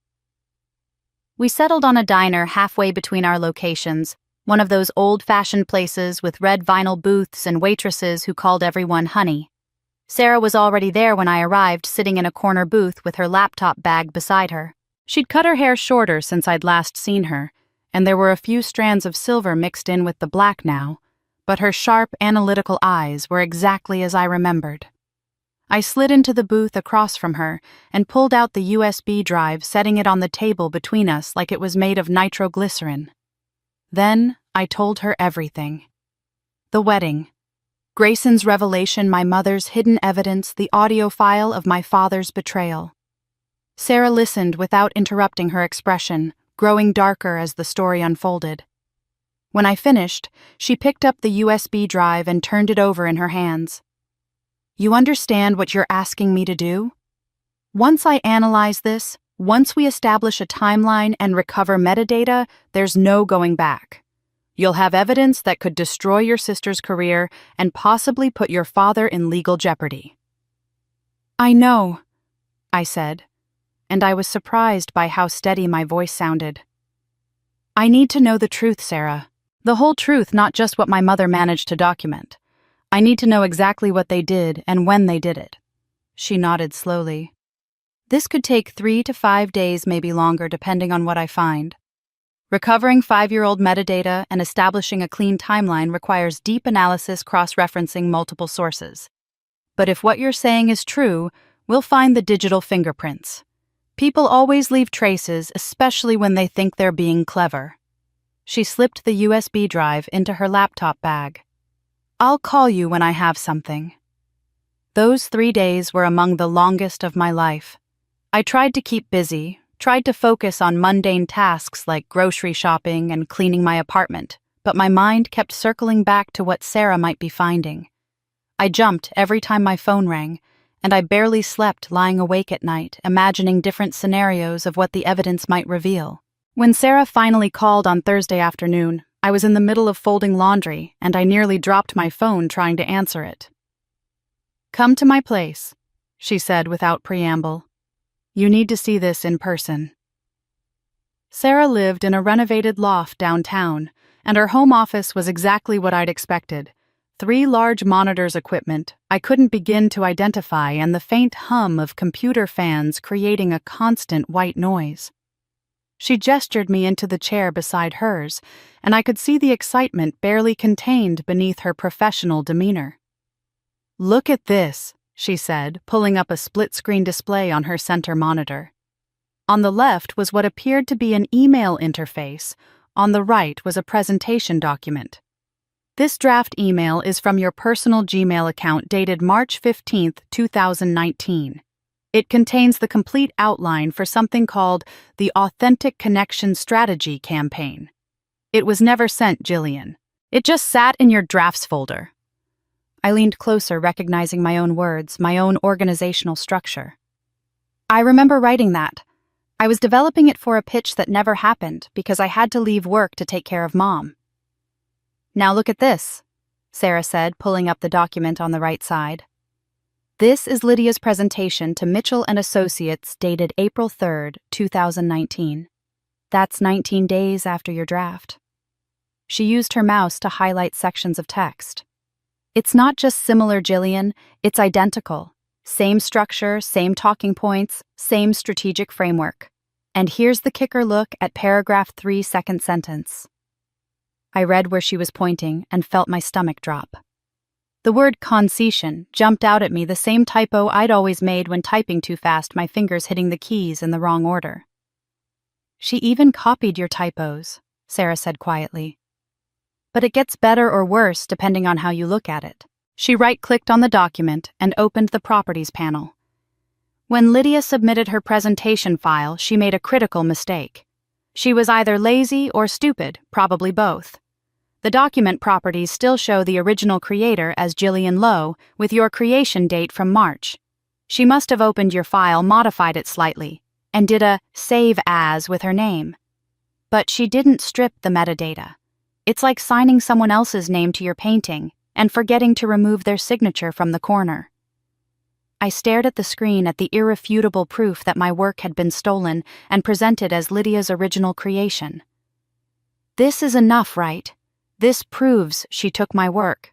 We settled on a diner halfway between our locations, one of those old-fashioned places with red vinyl booths and waitresses who called everyone honey. Sarah was already there when I arrived, sitting in a corner booth with her laptop bag beside her. She'd cut her hair shorter since I'd last seen her, and there were a few strands of silver mixed in with the black now, but her sharp, analytical eyes were exactly as I remembered. I slid into the booth across from her and pulled out the USB drive, setting it on the table between us like it was made of nitroglycerin. Then I told her everything. The wedding, Grayson's revelation, my mother's hidden evidence, the audio file of my father's betrayal. Sarah listened without interrupting her expression, growing darker as the story unfolded. When I finished, she picked up the USB drive and turned it over in her hands. "You understand what you're asking me to do? Once I analyze this, once we establish a timeline and recover metadata, there's no going back. You'll have evidence that could destroy your sister's career and possibly put your father in legal jeopardy." "I know," I said, and I was surprised by how steady my voice sounded. "I need to know the truth, Sarah. The whole truth, not just what my mother managed to document. I need to know exactly what they did and when they did it." She nodded slowly. "This could take 3 to 5 days, maybe longer, depending on what I find. Recovering 5-year-old metadata and establishing a clean timeline requires deep analysis, cross-referencing multiple sources. But if what you're saying is true, we'll find the digital fingerprints. People always leave traces, especially when they think they're being clever." She slipped the USB drive into her laptop bag. "I'll call you when I have something." Those 3 days were among the longest of my life. I tried to keep busy, tried to focus on mundane tasks like grocery shopping and cleaning my apartment, but my mind kept circling back to what Sarah might be finding. I jumped every time my phone rang, and I barely slept, lying awake at night, imagining different scenarios of what the evidence might reveal. When Sarah finally called on Thursday afternoon, I was in the middle of folding laundry, and I nearly dropped my phone trying to answer it. "Come to my place," she said without preamble. "You need to see this in person." Sarah lived in a renovated loft downtown, and her home office was exactly what I'd expected. 3 large monitors, equipment I couldn't begin to identify, and the faint hum of computer fans creating a constant white noise. She gestured me into the chair beside hers, and I could see the excitement barely contained beneath her professional demeanor. "Look at this," she said, pulling up a split-screen display on her center monitor. On the left was what appeared to be an email interface. On the right was a presentation document. "This draft email is from your personal Gmail account dated March 15, 2019. It contains the complete outline for something called the Authentic Connection Strategy campaign. It was never sent, Jillian. It just sat in your drafts folder. I leaned closer, recognizing my own words, my own organizational structure. I remember writing that. I was developing it for a pitch that never happened because I had to leave work to take care of Mom. Now look at this, Sarah said, pulling up the document on the right side. This is Lydia's presentation to Mitchell and Associates dated April 3rd, 2019. That's 19 days after your draft. She used her mouse to highlight sections of text. It's not just similar, Jillian, it's identical. Same structure, same talking points, same strategic framework. And here's the kicker look at paragraph 3, second sentence. I read where she was pointing and felt my stomach drop. The word concession jumped out at me, the same typo I'd always made when typing too fast, my fingers hitting the keys in the wrong order. She even copied your typos, Sarah said quietly. But it gets better or worse depending on how you look at it. She right-clicked on the document and opened the Properties panel. When Lydia submitted her presentation file, she made a critical mistake. She was either lazy or stupid, probably both. The document properties still show the original creator as Jillian Lowe, with your creation date from March. She must have opened your file, modified it slightly, and did a save as with her name. But she didn't strip the metadata. It's like signing someone else's name to your painting and forgetting to remove their signature from the corner. I stared at the screen at the irrefutable proof that my work had been stolen and presented as Lydia's original creation. This is enough, right? This proves she took my work.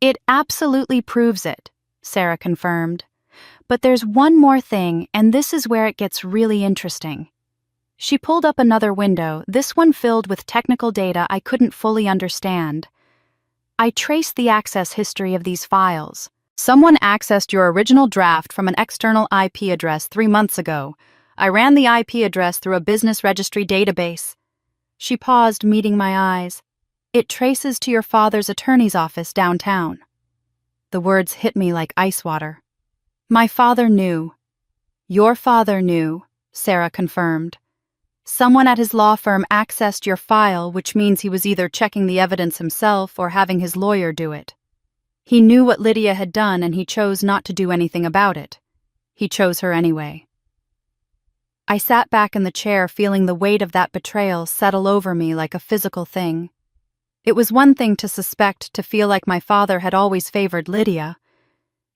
It absolutely proves it, Sarah confirmed. But there's one more thing, and this is where it gets really interesting. She pulled up another window, this one filled with technical data I couldn't fully understand. I traced the access history of these files. Someone accessed your original draft from an external IP address 3 months ago. I ran the IP address through a business registry database. She paused, meeting my eyes. It traces to your father's attorney's office downtown. The words hit me like ice water. My father knew. Your father knew, Sarah confirmed. Someone at his law firm accessed your file, which means he was either checking the evidence himself or having his lawyer do it. He knew what Lydia had done and he chose not to do anything about it. He chose her anyway. I sat back in the chair, feeling the weight of that betrayal settle over me like a physical thing. It was one thing to suspect, to feel like my father had always favored Lydia.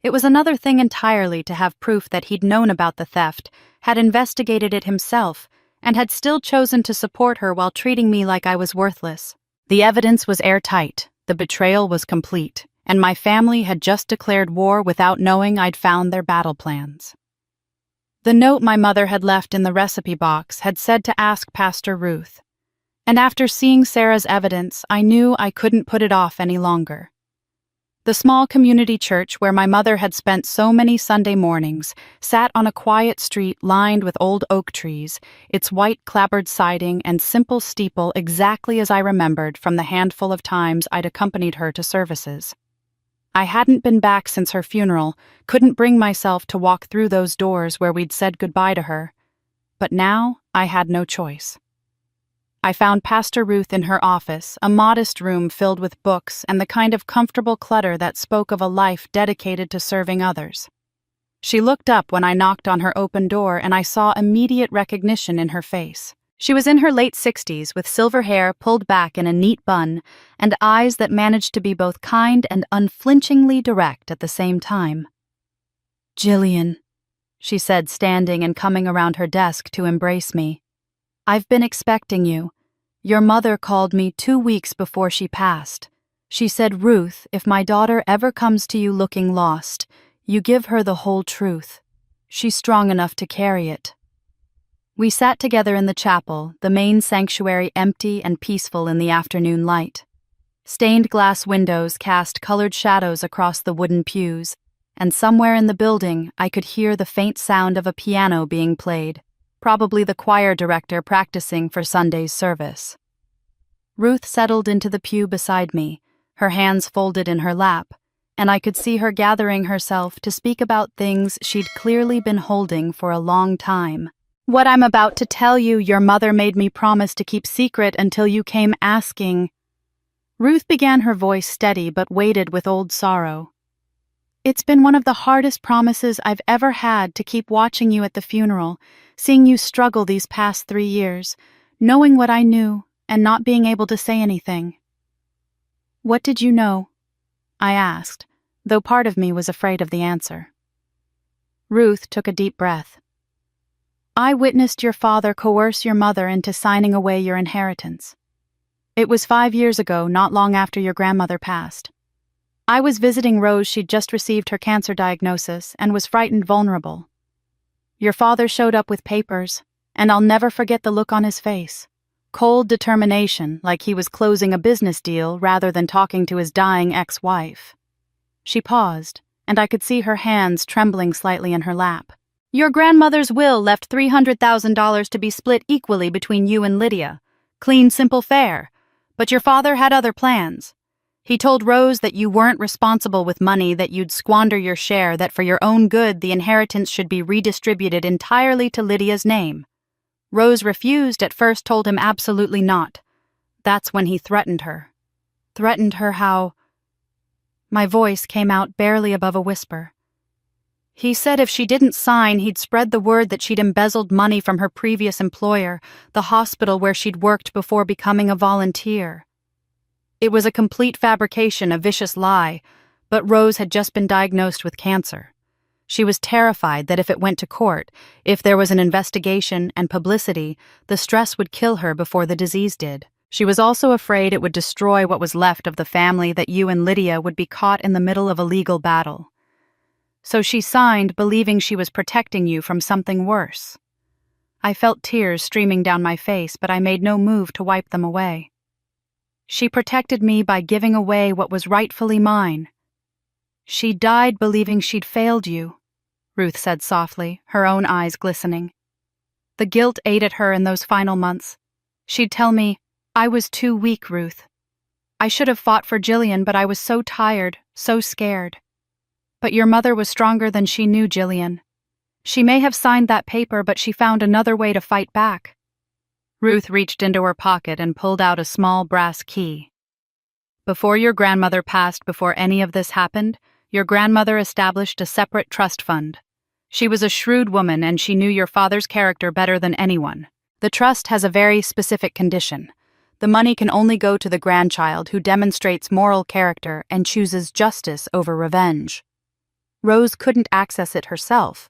It was another thing entirely to have proof that he'd known about the theft, had investigated it himself, and had still chosen to support her while treating me like I was worthless. The evidence was airtight, the betrayal was complete, and my family had just declared war without knowing I'd found their battle plans. The note my mother had left in the recipe box had said to ask Pastor Ruth, and after seeing Sarah's evidence, I knew I couldn't put it off any longer. The small community church where my mother had spent so many Sunday mornings sat on a quiet street lined with old oak trees, its white clapboard siding and simple steeple exactly as I remembered from the handful of times I'd accompanied her to services. I hadn't been back since her funeral, couldn't bring myself to walk through those doors where we'd said goodbye to her. But now I had no choice. I found Pastor Ruth in her office, a modest room filled with books and the kind of comfortable clutter that spoke of a life dedicated to serving others. She looked up when I knocked on her open door, and I saw immediate recognition in her face. She was in her late 60s, with silver hair pulled back in a neat bun, and eyes that managed to be both kind and unflinchingly direct at the same time. "Jillian," she said, standing and coming around her desk to embrace me. "I've been expecting you. Your mother called me 2 weeks before she passed. She said, 'Ruth, if my daughter ever comes to you looking lost, you give her the whole truth. She's strong enough to carry it.'" We sat together in the chapel, the main sanctuary empty and peaceful in the afternoon light. Stained glass windows cast colored shadows across the wooden pews, and somewhere in the building I could hear the faint sound of a piano being played, probably the choir director practicing for Sunday's service. Ruth settled into the pew beside me, her hands folded in her lap, and I could see her gathering herself to speak about things she'd clearly been holding for a long time. "What I'm about to tell you, your mother made me promise to keep secret until you came asking." Ruth began, her voice steady but weighted with old sorrow. "It's been one of the hardest promises I've ever had, to keep watching you at the funeral, seeing you struggle these past 3 years, knowing what I knew and not being able to say anything." "What did you know?" I asked, though part of me was afraid of the answer. Ruth took a deep breath. "I witnessed your father coerce your mother into signing away your inheritance. It was 5 years ago, not long after your grandmother passed. I was visiting Rose. She'd just received her cancer diagnosis and was frightened vulnerable. Your father showed up with papers, and I'll never forget the look on his face. Cold determination, like he was closing a business deal rather than talking to his dying ex-wife." She paused, and I could see her hands trembling slightly in her lap. "Your grandmother's will left $300,000 to be split equally between you and Lydia. Clean, simple fare. But your father had other plans. He told Rose that you weren't responsible with money, that you'd squander your share, that for your own good the inheritance should be redistributed entirely to Lydia's name. Rose refused, at first told him absolutely not. That's when he threatened her. Threatened her how—" My voice came out barely above a whisper. "He said if she didn't sign, he'd spread the word that she'd embezzled money from her previous employer, the hospital where she'd worked before becoming a volunteer. It was a complete fabrication, a vicious lie, but Rose had just been diagnosed with cancer. She was terrified that if it went to court, if there was an investigation and publicity, the stress would kill her before the disease did. She was also afraid it would destroy what was left of the family, that you and Lydia would be caught in the middle of a legal battle. So she signed, believing she was protecting you from something worse." I felt tears streaming down my face, but I made no move to wipe them away. "She protected me by giving away what was rightfully mine. She died believing she'd failed you," Ruth said softly, her own eyes glistening. "The guilt ate at her in those final months. She'd tell me, 'I was too weak, Ruth. I should have fought for Jillian, but I was so tired, so scared.' But your mother was stronger than she knew, Jillian. She may have signed that paper, but she found another way to fight back." Ruth reached into her pocket and pulled out a small brass key. "Before your grandmother passed, before any of this happened, your grandmother established a separate trust fund. She was a shrewd woman, and she knew your father's character better than anyone. The trust has a very specific condition. The money can only go to the grandchild who demonstrates moral character and chooses justice over revenge. Rose couldn't access it herself,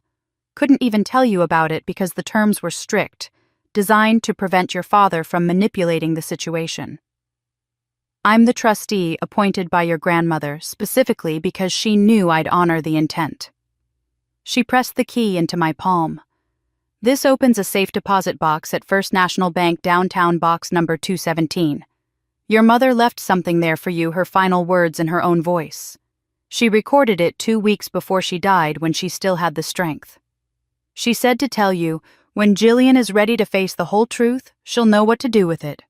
couldn't even tell you about it because the terms were strict, designed to prevent your father from manipulating the situation. I'm the trustee appointed by your grandmother specifically because she knew I'd honor the intent." She pressed the key into my palm. "This opens a safe deposit box at First National Bank, downtown, box number 217. Your mother left something there for you, her final words in her own voice. She recorded it 2 weeks before she died, when she still had the strength. She said to tell you, when Jillian is ready to face the whole truth, she'll know what to do with it."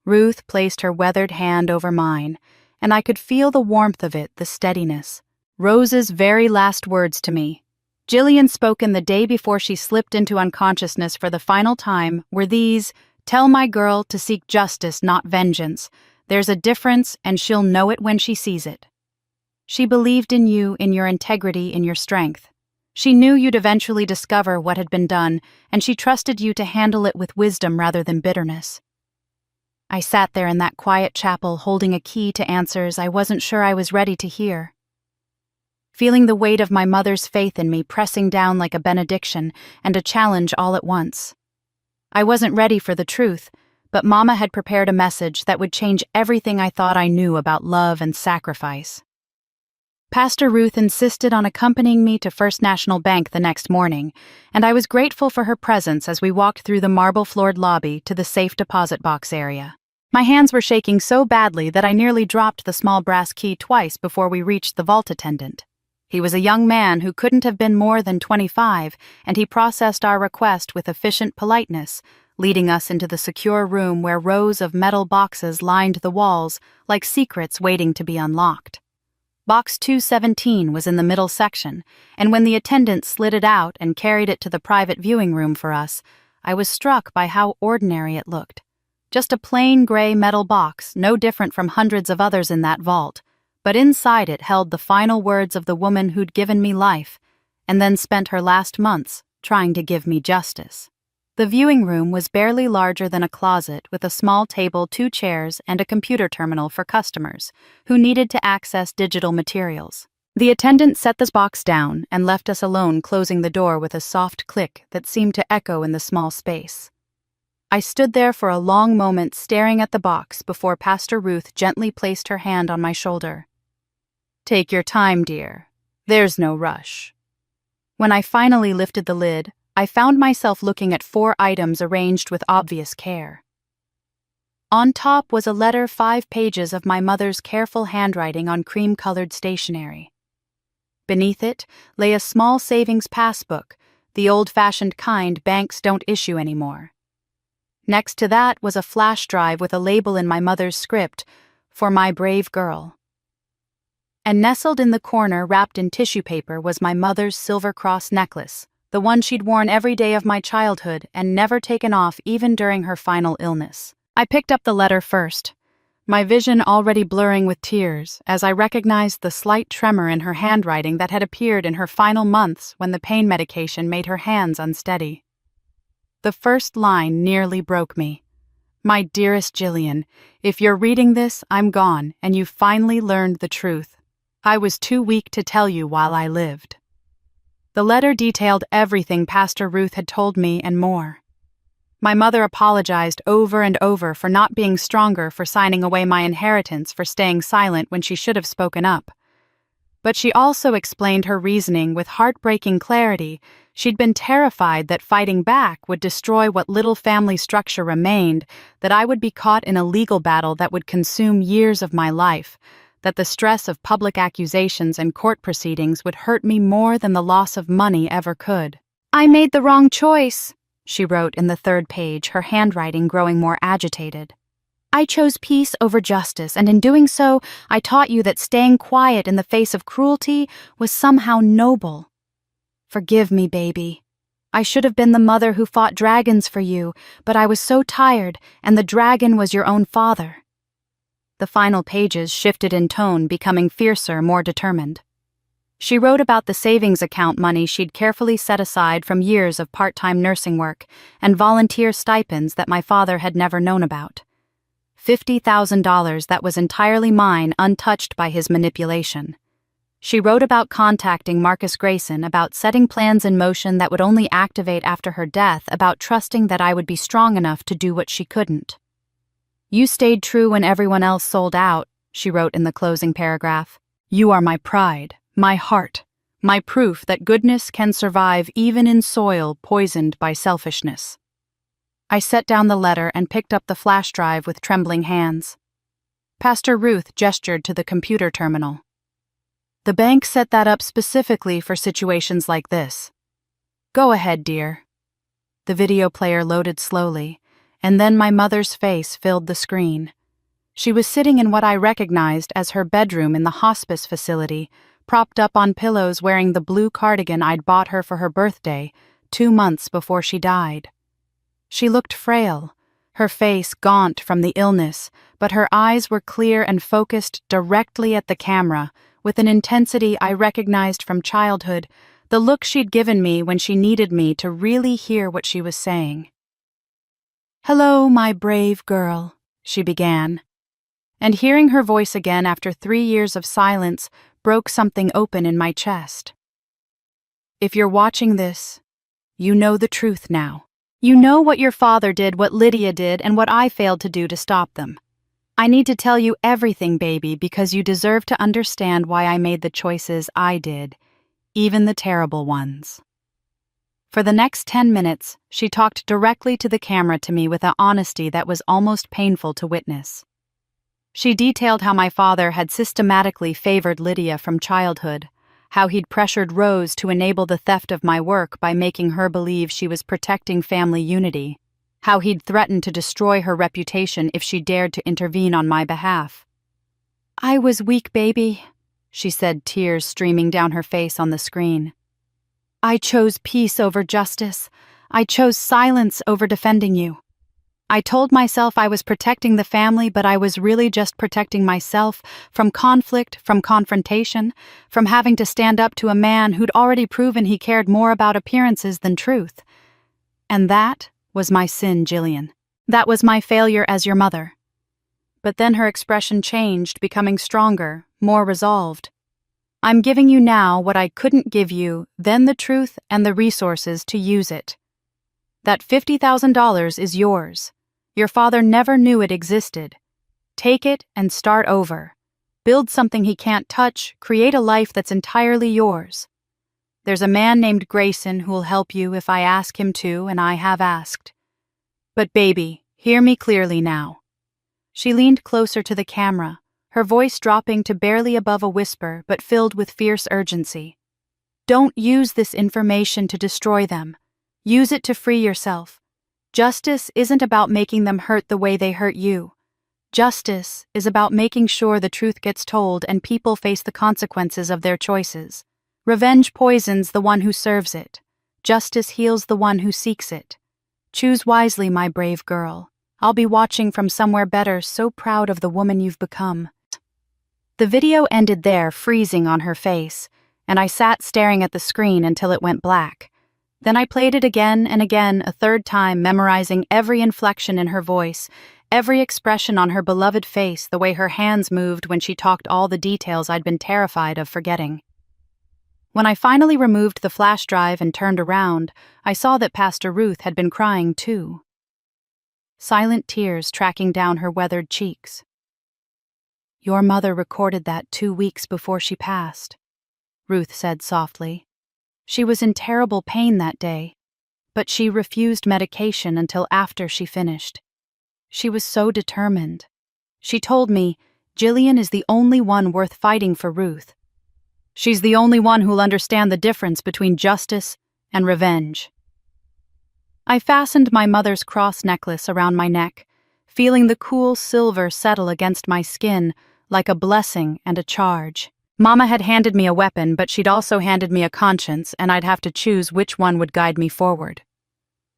Ruth placed her weathered hand over mine, and I could feel the warmth of it, the steadiness. Rose's very last words to me, Jillian spoken the day before she slipped into unconsciousness for the final time, were these: "Tell my girl to seek justice, not vengeance. There's a difference, and she'll know it when she sees it." She believed in you, in your integrity, in your strength. She knew you'd eventually discover what had been done, and she trusted you to handle it with wisdom rather than bitterness. I sat there in that quiet chapel, holding a key to answers I wasn't sure I was ready to hear. Feeling the weight of my mother's faith in me pressing down like a benediction and a challenge all at once. I wasn't ready for the truth, but Mama had prepared a message that would change everything I thought I knew about love and sacrifice. Pastor Ruth insisted on accompanying me to First National Bank the next morning, and I was grateful for her presence as we walked through the marble-floored lobby to the safe deposit box area. My hands were shaking so badly that I nearly dropped the small brass key twice before we reached the vault attendant. He was a young man who couldn't have been more than 25, and he processed our request with efficient politeness, leading us into the secure room where rows of metal boxes lined the walls like secrets waiting to be unlocked. Box 217 was in the middle section, and when the attendant slid it out and carried it to the private viewing room for us, I was struck by how ordinary it looked. Just a plain gray metal box, no different from hundreds of others in that vault, but inside it held the final words of the woman who'd given me life, and then spent her last months trying to give me justice. The viewing room was barely larger than a closet with a small table, 2 chairs, and a computer terminal for customers who needed to access digital materials. The attendant set this box down and left us alone, closing the door with a soft click that seemed to echo in the small space. I stood there for a long moment staring at the box before Pastor Ruth gently placed her hand on my shoulder. "Take your time, dear. There's no rush." When I finally lifted the lid, I found myself looking at 4 items arranged with obvious care. On top was a letter 5 pages of my mother's careful handwriting on cream-colored stationery. Beneath it lay a small savings passbook, the old-fashioned kind banks don't issue anymore. Next to that was a flash drive with a label in my mother's script, "For my brave girl." And nestled in the corner, wrapped in tissue paper, was my mother's silver cross necklace, the one she'd worn every day of my childhood and never taken off even during her final illness. I picked up the letter first, my vision already blurring with tears as I recognized the slight tremor in her handwriting that had appeared in her final months when the pain medication made her hands unsteady. The first line nearly broke me. "My dearest Jillian, if you're reading this, I'm gone, and you've finally learned the truth. I was too weak to tell you while I lived." The letter detailed everything Pastor Ruth had told me and more. My mother apologized over and over for not being stronger, for signing away my inheritance, for staying silent when she should have spoken up. But she also explained her reasoning with heartbreaking clarity. She'd been terrified that fighting back would destroy what little family structure remained, that I would be caught in a legal battle that would consume years of my life, that the stress of public accusations and court proceedings would hurt me more than the loss of money ever could. "I made the wrong choice," she wrote in the 3rd page, her handwriting growing more agitated. "I chose peace over justice, and in doing so, I taught you that staying quiet in the face of cruelty was somehow noble. Forgive me, baby. I should have been the mother who fought dragons for you, but I was so tired, and the dragon was your own father." The final pages shifted in tone, becoming fiercer, more determined. She wrote about the savings account money she'd carefully set aside from years of part-time nursing work and volunteer stipends that my father had never known about. $50,000 that was entirely mine, untouched by his manipulation. She wrote about contacting Marcus Grayson, about setting plans in motion that would only activate after her death, about trusting that I would be strong enough to do what she couldn't. "You stayed true when everyone else sold out," she wrote in the closing paragraph. "You are my pride, my heart, my proof that goodness can survive even in soil poisoned by selfishness." I set down the letter and picked up the flash drive with trembling hands. Pastor Ruth gestured to the computer terminal. "The bank set that up specifically for situations like this. Go ahead, dear." The video player loaded slowly, and then my mother's face filled the screen. She was sitting in what I recognized as her bedroom in the hospice facility, propped up on pillows, wearing the blue cardigan I'd bought her for her birthday, 2 months before she died. She looked frail, her face gaunt from the illness, but her eyes were clear and focused directly at the camera, with an intensity I recognized from childhood, the look she'd given me when she needed me to really hear what she was saying. "Hello, my brave girl," she began. And hearing her voice again after 3 years of silence broke something open in my chest. "If you're watching this, you know the truth now. You know what your father did, what Lydia did, and what I failed to do to stop them. I need to tell you everything, baby, because you deserve to understand why I made the choices I did, even the terrible ones." For the next 10 minutes, she talked directly to the camera to me with an honesty that was almost painful to witness. She detailed how my father had systematically favored Lydia from childhood, how he'd pressured Rose to enable the theft of my work by making her believe she was protecting family unity, how he'd threatened to destroy her reputation if she dared to intervene on my behalf. "I was weak, baby. she said, tears streaming down her face on the screen. "I chose peace over justice. I chose silence over defending you. I told myself I was protecting the family, but I was really just protecting myself from conflict, from confrontation, from having to stand up to a man who'd already proven he cared more about appearances than truth. And that was my sin, Jillian. That was my failure as your mother." But then her expression changed, becoming stronger, more resolved. "I'm giving you now what I couldn't give you, then the truth and the resources to use it. That $50,000 is yours. Your father never knew it existed. Take it and start over. Build something he can't touch, create a life that's entirely yours. There's a man named Grayson who'll help you if I ask him to, and I have asked. But baby, hear me clearly now." She leaned closer to the camera, her voice dropping to barely above a whisper but filled with fierce urgency. "Don't use this information to destroy them. Use it to free yourself. Justice isn't about making them hurt the way they hurt you. Justice is about making sure the truth gets told and people face the consequences of their choices. Revenge poisons the one who serves it. Justice heals the one who seeks it. Choose wisely, my brave girl. I'll be watching from somewhere better, so proud of the woman you've become." The video ended there, freezing on her face, and I sat staring at the screen until it went black. Then I played it again and again, a third time, memorizing every inflection in her voice, every expression on her beloved face, the way her hands moved when she talked all the details I'd been terrified of forgetting. When I finally removed the flash drive and turned around, I saw that Pastor Ruth had been crying too. Silent tears tracking down her weathered cheeks. "Your mother recorded that 2 weeks before she passed," Ruth said softly. "She was in terrible pain that day, but she refused medication until after she finished. She was so determined. She told me, Jillian is the only one worth fighting for Ruth. She's the only one who'll understand the difference between justice and revenge." I fastened my mother's cross necklace around my neck, feeling the cool silver settle against my skin like a blessing and a charge. Mama had handed me a weapon, but she'd also handed me a conscience, and I'd have to choose which one would guide me forward.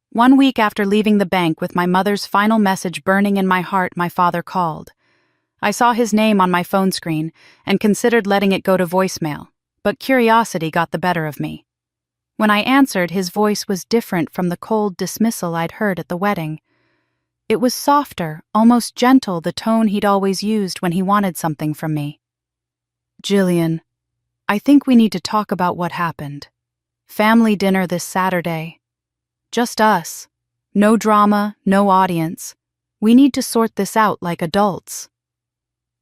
1 week after leaving the bank with my mother's final message burning in my heart, my father called. I saw his name on my phone screen and considered letting it go to voicemail, but curiosity got the better of me. When I answered, his voice was different from the cold dismissal I'd heard at the wedding. It was softer, almost gentle, the tone he'd always used when he wanted something from me. "Jillian, I think we need to talk about what happened. Family dinner this Saturday. Just us. No drama, no audience. We need to sort this out like adults."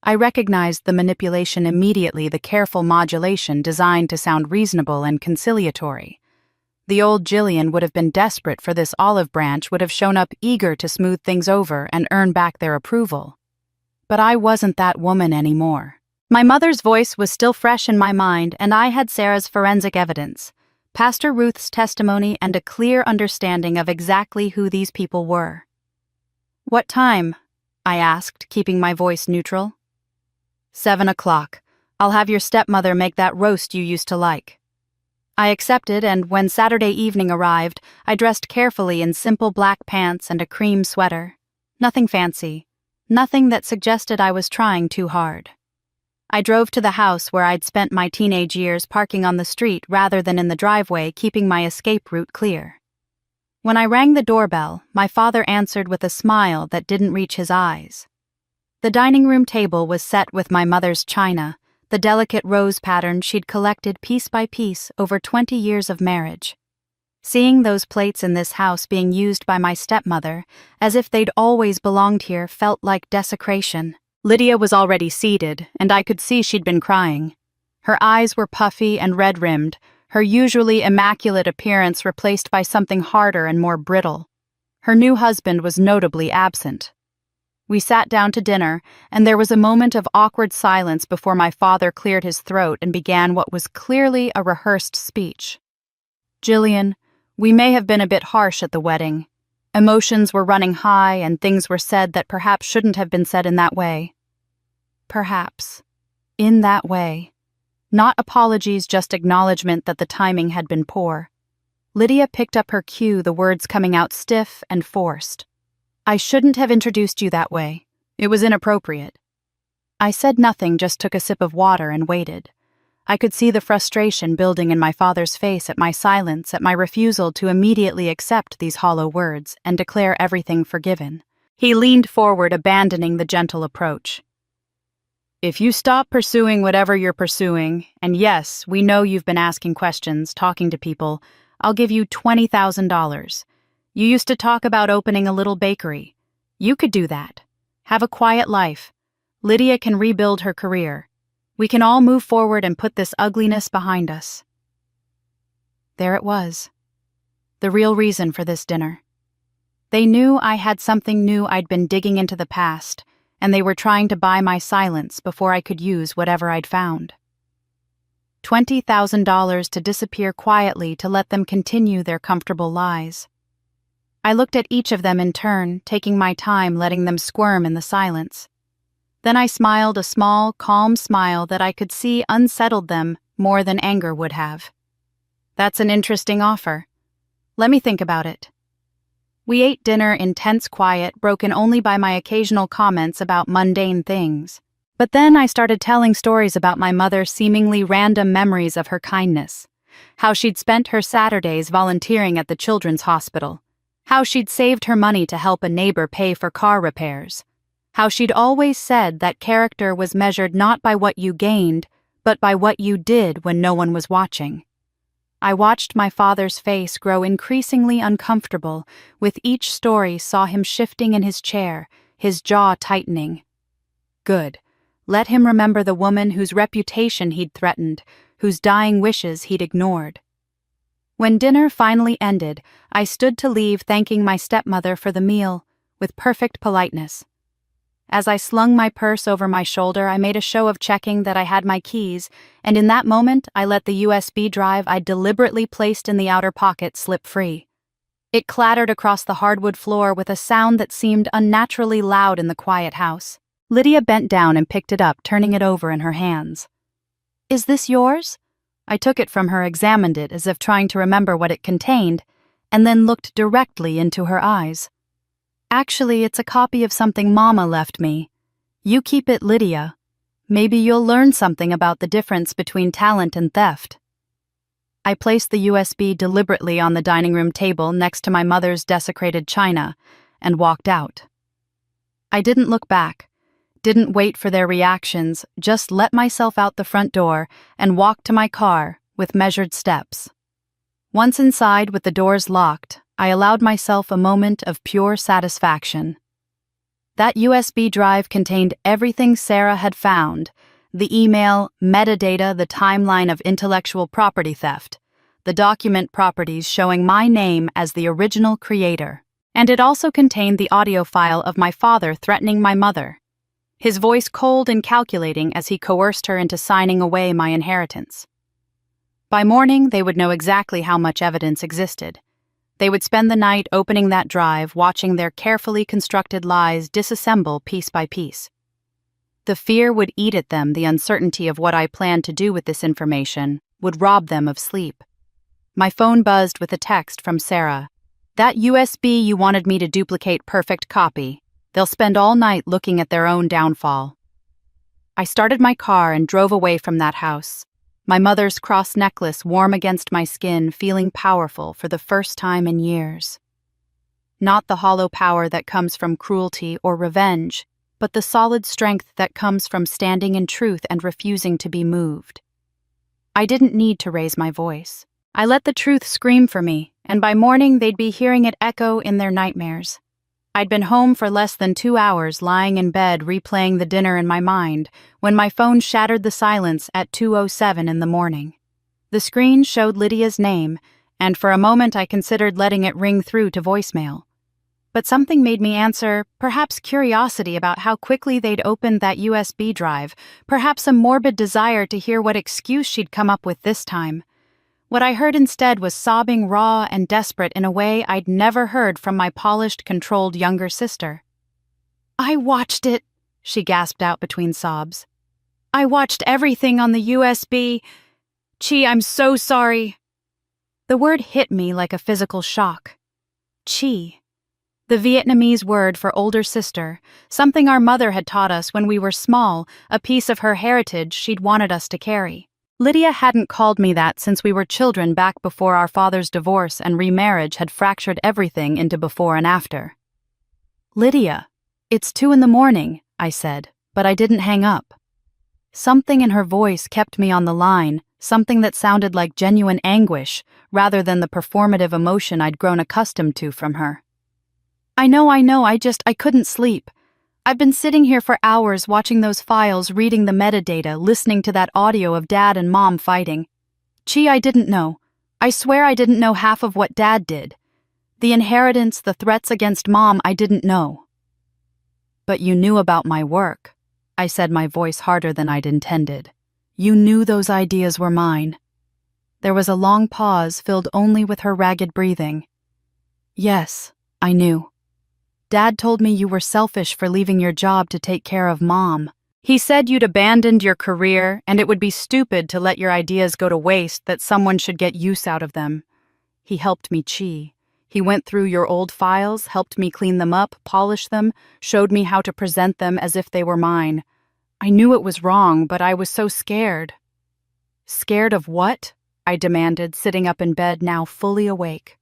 I recognized the manipulation immediately, the careful modulation designed to sound reasonable and conciliatory. The old Jillian would have been desperate for this olive branch, would have shown up eager to smooth things over and earn back their approval. But I wasn't that woman anymore. My mother's voice was still fresh in my mind, and I had Sarah's forensic evidence, Pastor Ruth's testimony, and a clear understanding of exactly who these people were. "What time?" I asked, keeping my voice neutral. 7 o'clock. I'll have your stepmother make that roast you used to like." I accepted, and when Saturday evening arrived, I dressed carefully in simple black pants and a cream sweater. Nothing fancy. Nothing that suggested I was trying too hard. I drove to the house where I'd spent my teenage years, parking on the street rather than in the driveway, keeping my escape route clear. When I rang the doorbell, my father answered with a smile that didn't reach his eyes. The dining room table was set with my mother's china, the delicate rose pattern she'd collected piece by piece over 20 years of marriage. Seeing those plates in this house being used by my stepmother, as if they'd always belonged here, felt like desecration. Lydia was already seated, and I could see she'd been crying. Her eyes were puffy and red-rimmed, her usually immaculate appearance replaced by something harder and more brittle. Her new husband was notably absent. We sat down to dinner, and there was a moment of awkward silence before my father cleared his throat and began what was clearly a rehearsed speech. "Jillian, we may have been a bit harsh at the wedding. Emotions were running high, and things were said that perhaps shouldn't have been said in that way. Perhaps. In that way. Not apologies, just acknowledgement that the timing had been poor. Lydia picked up her cue, the words coming out stiff and forced. "I shouldn't have introduced you that way. It was inappropriate." I said nothing, just took a sip of water and waited. I could see the frustration building in my father's face at my silence, at my refusal to immediately accept these hollow words and declare everything forgiven. He leaned forward, abandoning the gentle approach. "If you stop pursuing whatever you're pursuing, and yes, we know you've been asking questions, talking to people, I'll give you $20,000. You used to talk about opening a little bakery. You could do that. Have a quiet life. Lydia can rebuild her career. We can all move forward and put this ugliness behind us." There it was. The real reason for this dinner. They knew I had something new. I'd been digging into the past, and they were trying to buy my silence before I could use whatever I'd found. $20,000 to disappear quietly, to let them continue their comfortable lies. I looked at each of them in turn, taking my time, letting them squirm in the silence. Then I smiled, a small, calm smile that I could see unsettled them more than anger would have. "That's an interesting offer. Let me think about it." We ate dinner in tense quiet, broken only by my occasional comments about mundane things. But then I started telling stories about my mother, seemingly random memories of her kindness. How she'd spent her Saturdays volunteering at the children's hospital. How she'd saved her money to help a neighbor pay for car repairs. How she'd always said that character was measured not by what you gained, but by what you did when no one was watching. I watched my father's face grow increasingly uncomfortable. With each story, saw him shifting in his chair, his jaw tightening. Good. Let him remember the woman whose reputation he'd threatened, whose dying wishes he'd ignored. When dinner finally ended, I stood to leave, thanking my stepmother for the meal, with perfect politeness. As I slung my purse over my shoulder, I made a show of checking that I had my keys, and in that moment I let the USB drive I'd deliberately placed in the outer pocket slip free. It clattered across the hardwood floor with a sound that seemed unnaturally loud in the quiet house. Lydia bent down and picked it up, turning it over in her hands. "Is this yours?" I took it from her, examined it as if trying to remember what it contained, and then looked directly into her eyes. "Actually, it's a copy of something Mama left me. You keep it, Lydia. Maybe you'll learn something about the difference between talent and theft." I placed the USB deliberately on the dining room table next to my mother's desecrated china and walked out. I didn't look back, didn't wait for their reactions, just let myself out the front door and walked to my car with measured steps. Once inside, with the doors locked, I allowed myself a moment of pure satisfaction. That USB drive contained everything Sarah had found: the email, metadata, the timeline of intellectual property theft, the document properties showing my name as the original creator. And it also contained the audio file of my father threatening my mother, his voice cold and calculating as he coerced her into signing away my inheritance. By morning, they would know exactly how much evidence existed. They would spend the night opening that drive, watching their carefully constructed lies disassemble piece by piece. The fear would eat at them, the uncertainty of what I planned to do with this information would rob them of sleep. My phone buzzed with a text from Sarah. "That USB you wanted me to duplicate, perfect copy. They'll spend all night looking at their own downfall." I started my car and drove away from that house. My mother's cross necklace warm against my skin, feeling powerful for the first time in years. Not the hollow power that comes from cruelty or revenge, but the solid strength that comes from standing in truth and refusing to be moved. I didn't need to raise my voice. I let the truth scream for me, and by morning they'd be hearing it echo in their nightmares. I'd been home for less than 2 hours, lying in bed replaying the dinner in my mind, when my phone shattered the silence at 2:07 in the morning. The screen showed Lydia's name, and for a moment I considered letting it ring through to voicemail. But something made me answer, perhaps curiosity about how quickly they'd opened that USB drive, perhaps a morbid desire to hear what excuse she'd come up with this time. What I heard instead was sobbing, raw and desperate in a way I'd never heard from my polished, controlled younger sister. "I watched it," she gasped out between sobs. I watched everything on the USB. Chi, I'm so sorry. The word hit me like a physical shock. Chi. The Vietnamese word for older sister, something our mother had taught us when we were small, a piece of her heritage she'd wanted us to carry. Lydia hadn't called me that since we were children back before our father's divorce and remarriage had fractured everything into before and after. Lydia, it's 2 a.m, I said, but I didn't hang up. Something in her voice kept me on the line, something that sounded like genuine anguish rather than the performative emotion I'd grown accustomed to from her. I know, I couldn't sleep. I've been sitting here for hours watching those files, reading the metadata, listening to that audio of Dad and Mom fighting. Chi, I didn't know. I swear I didn't know half of what Dad did. The inheritance, the threats against Mom, I didn't know. But you knew about my work, I said, my voice harder than I'd intended. You knew those ideas were mine. There was a long pause filled only with her ragged breathing. Yes, I knew. Dad told me you were selfish for leaving your job to take care of Mom. He said you'd abandoned your career and it would be stupid to let your ideas go to waste, that someone should get use out of them. He helped me, Chi. He went through your old files, helped me clean them up, polish them, showed me how to present them as if they were mine. I knew it was wrong, but I was so scared. Scared of what? I demanded, sitting up in bed, now fully awake.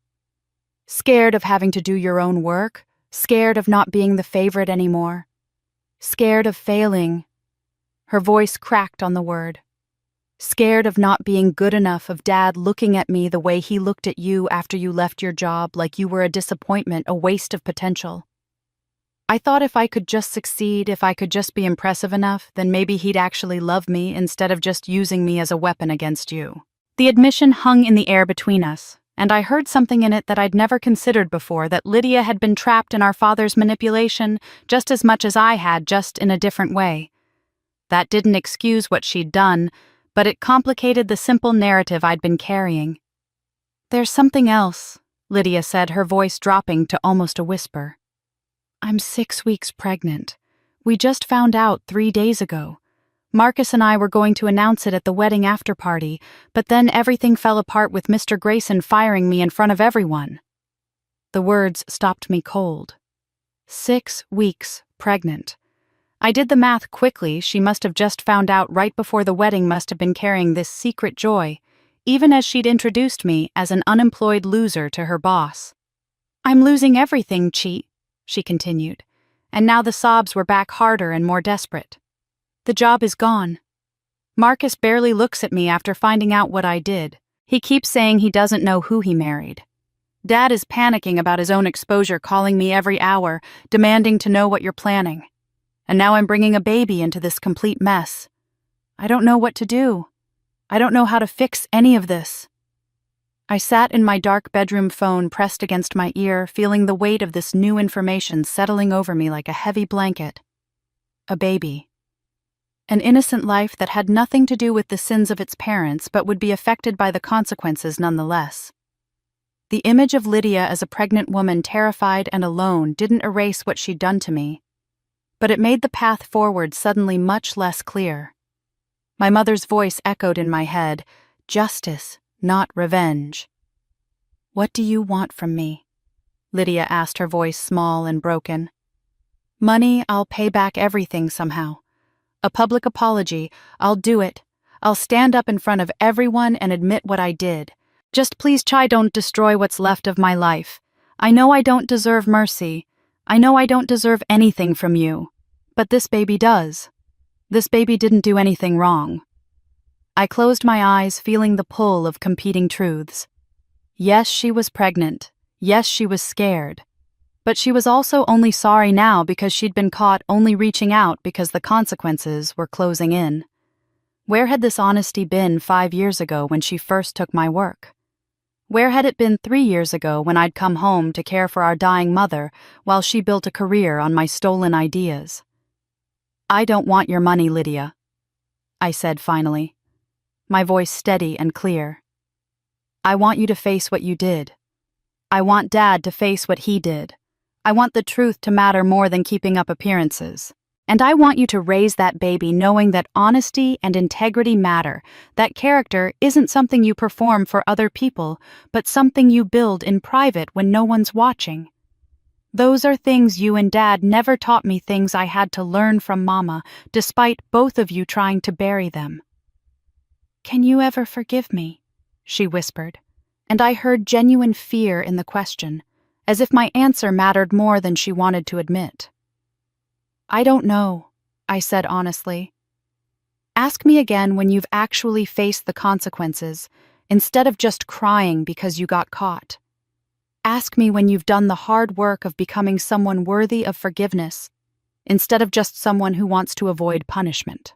Scared of having to do your own work? Scared of not being the favorite anymore. Scared of failing. Her voice cracked on the word. Scared of not being good enough, of Dad looking at me the way he looked at you after you left your job, like you were a disappointment, a waste of potential. I thought if I could just succeed, if I could just be impressive enough, then maybe he'd actually love me instead of just using me as a weapon against you. The admission hung in the air between us, and I heard something in it that I'd never considered before, that Lydia had been trapped in our father's manipulation just as much as I had, just in a different way. That didn't excuse what she'd done, but it complicated the simple narrative I'd been carrying. There's something else, Lydia said, her voice dropping to almost a whisper. I'm 6 weeks pregnant. We just found out 3 days ago. Marcus and I were going to announce it at the wedding after party, but then everything fell apart with Mr. Grayson firing me in front of everyone. The words stopped me cold. 6 weeks pregnant. I did the math quickly. She must have just found out right before the wedding, must have been carrying this secret joy, even as she'd introduced me as an unemployed loser to her boss. I'm losing everything, Chi, she continued, and now the sobs were back harder and more desperate. The job is gone. Marcus barely looks at me after finding out what I did. He keeps saying he doesn't know who he married. Dad is panicking about his own exposure, calling me every hour, demanding to know what you're planning. And now I'm bringing a baby into this complete mess. I don't know what to do. I don't know how to fix any of this. I sat in my dark bedroom, phone pressed against my ear, feeling the weight of this new information settling over me like a heavy blanket. A baby. An innocent life that had nothing to do with the sins of its parents, but would be affected by the consequences nonetheless. The image of Lydia as a pregnant woman, terrified and alone, didn't erase what she'd done to me, but it made the path forward suddenly much less clear. My mother's voice echoed in my head, justice, not revenge. What do you want from me? Lydia asked, her voice small and broken. Money, I'll pay back everything somehow. A public apology, I'll do it. I'll stand up in front of everyone and admit what I did. Just please, Chai, don't destroy what's left of my life. I know I don't deserve mercy. I know I don't deserve anything from you. But this baby does. This baby didn't do anything wrong. I closed my eyes, feeling the pull of competing truths. Yes, she was pregnant. Yes, she was scared. But she was also only sorry now because she'd been caught only reaching out because the consequences were closing in. Where had this honesty been 5 years ago when she first took my work? Where had it been 3 years ago when I'd come home to care for our dying mother while she built a career on my stolen ideas? I don't want your money, Lydia, I said finally, my voice steady and clear. I want you to face what you did. I want Dad to face what he did. I want the truth to matter more than keeping up appearances. And I want you to raise that baby knowing that honesty and integrity matter, that character isn't something you perform for other people, but something you build in private when no one's watching. Those are things you and Dad never taught me, things I had to learn from Mama, despite both of you trying to bury them. "Can you ever forgive me?" she whispered, and I heard genuine fear in the question, as if my answer mattered more than she wanted to admit. "I don't know," I said honestly. "Ask me again when you've actually faced the consequences, instead of just crying because you got caught. Ask me when you've done the hard work of becoming someone worthy of forgiveness, instead of just someone who wants to avoid punishment."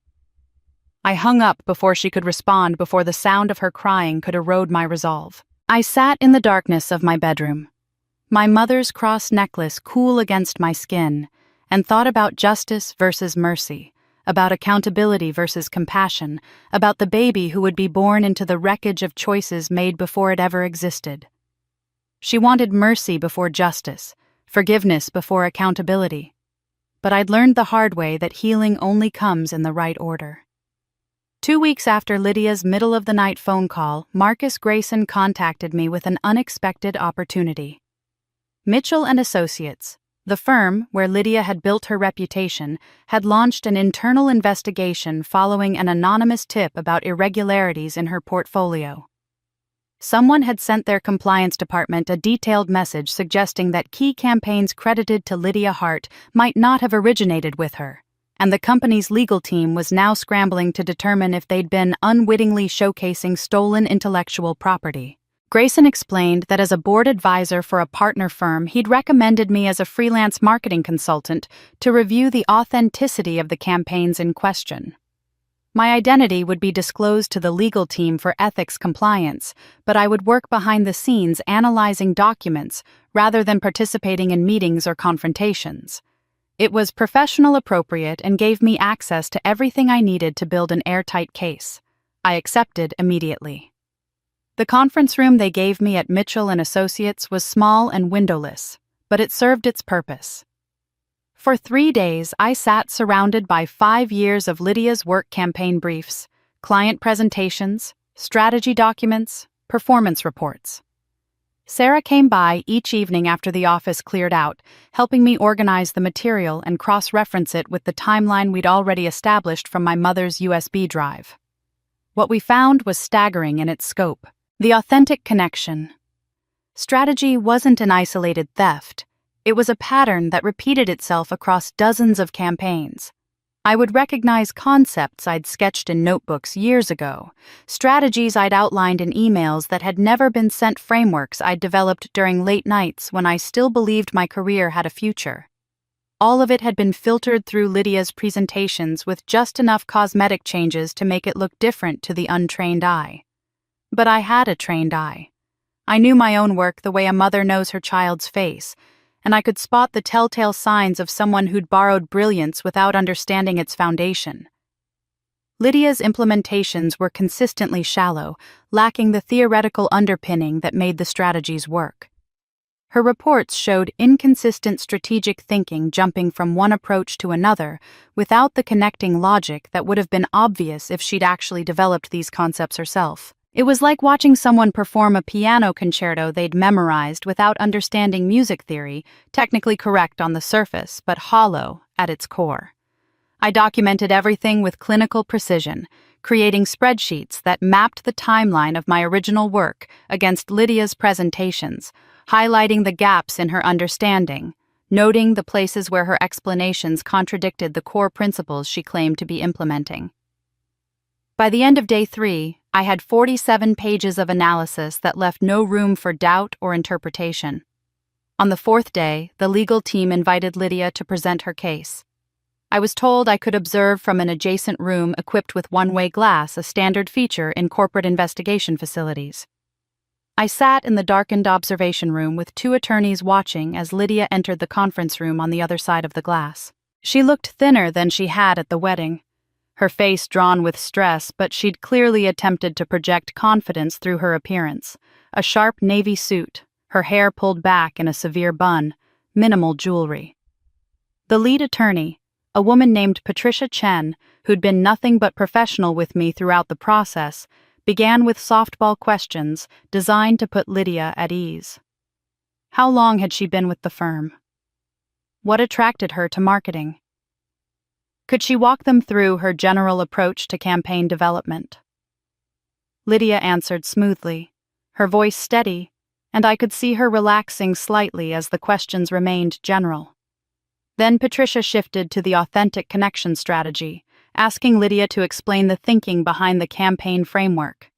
I hung up before she could respond, before the sound of her crying could erode my resolve. I sat in the darkness of my bedroom, my mother's cross necklace cool against my skin, and thought about justice versus mercy, about accountability versus compassion, about the baby who would be born into the wreckage of choices made before it ever existed. She wanted mercy before justice, forgiveness before accountability. But I'd learned the hard way that healing only comes in the right order. 2 weeks after Lydia's middle-of-the-night phone call, Marcus Grayson contacted me with an unexpected opportunity. Mitchell & Associates, the firm where Lydia had built her reputation, had launched an internal investigation following an anonymous tip about irregularities in her portfolio. Someone had sent their compliance department a detailed message suggesting that key campaigns credited to Lydia Hart might not have originated with her, and the company's legal team was now scrambling to determine if they'd been unwittingly showcasing stolen intellectual property. Grayson explained that as a board advisor for a partner firm, he'd recommended me as a freelance marketing consultant to review the authenticity of the campaigns in question. My identity would be disclosed to the legal team for ethics compliance, but I would work behind the scenes analyzing documents rather than participating in meetings or confrontations. It was professional appropriate and gave me access to everything I needed to build an airtight case. I accepted immediately. The conference room they gave me at Mitchell & Associates was small and windowless, but it served its purpose. For 3 days, I sat surrounded by 5 years of Lydia's work campaign briefs, client presentations, strategy documents, performance reports. Sarah came by each evening after the office cleared out, helping me organize the material and cross-reference it with the timeline we'd already established from my mother's USB drive. What we found was staggering in its scope. The authentic connection. Strategy wasn't an isolated theft. It was a pattern that repeated itself across dozens of campaigns. I would recognize concepts I'd sketched in notebooks years ago, strategies I'd outlined in emails that had never been sent, frameworks I'd developed during late nights when I still believed my career had a future. All of it had been filtered through Lydia's presentations with just enough cosmetic changes to make it look different to the untrained eye. But I had a trained eye. I knew my own work the way a mother knows her child's face, and I could spot the telltale signs of someone who'd borrowed brilliance without understanding its foundation. Lydia's implementations were consistently shallow, lacking the theoretical underpinning that made the strategies work. Her reports showed inconsistent strategic thinking, jumping from one approach to another without the connecting logic that would have been obvious if she'd actually developed these concepts herself. It was like watching someone perform a piano concerto they'd memorized without understanding music theory, technically correct on the surface, but hollow at its core. I documented everything with clinical precision, creating spreadsheets that mapped the timeline of my original work against Lydia's presentations, highlighting the gaps in her understanding, noting the places where her explanations contradicted the core principles she claimed to be implementing. By the end of day 3, I had 47 pages of analysis that left no room for doubt or interpretation. On the 4th day, the legal team invited Lydia to present her case. I was told I could observe from an adjacent room equipped with one-way glass, a standard feature in corporate investigation facilities. I sat in the darkened observation room with 2 attorneys watching as Lydia entered the conference room on the other side of the glass. She looked thinner than she had at the wedding, her face drawn with stress, but she'd clearly attempted to project confidence through her appearance. A sharp navy suit, her hair pulled back in a severe bun, minimal jewelry. The lead attorney, A woman named Patricia Chen, who'd been nothing but professional with me throughout the process, began with softball questions designed to put Lydia at ease. How long had she been with the firm? What attracted her to marketing? Could she walk them through her general approach to campaign development? Lydia answered smoothly, her voice steady, and I could see her relaxing slightly as the questions remained general. Then Patricia shifted to the authentic connection strategy, asking Lydia to explain the thinking behind the campaign framework.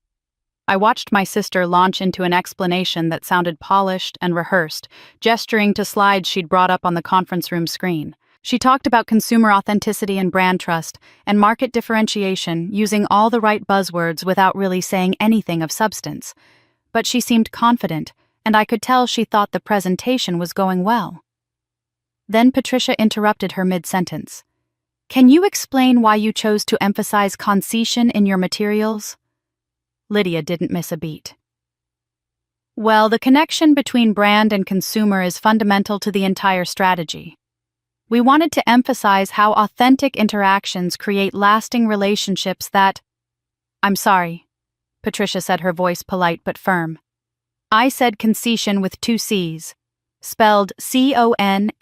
I watched my sister launch into an explanation that sounded polished and rehearsed, gesturing to slides she'd brought up on the conference room screen. She talked about consumer authenticity and brand trust, and market differentiation, using all the right buzzwords without really saying anything of substance. But she seemed confident, and I could tell she thought the presentation was going well. Then Patricia interrupted her mid-sentence. Can you explain why you chose to emphasize concession in your materials? Lydia didn't miss a beat. Well, the connection between brand and consumer is fundamental to the entire strategy. We wanted to emphasize how authentic interactions create lasting relationships that— I'm sorry, Patricia said, her voice polite but firm. I said concession with 2 C's, spelled C-O-N-N-C-E-T-I-O-N.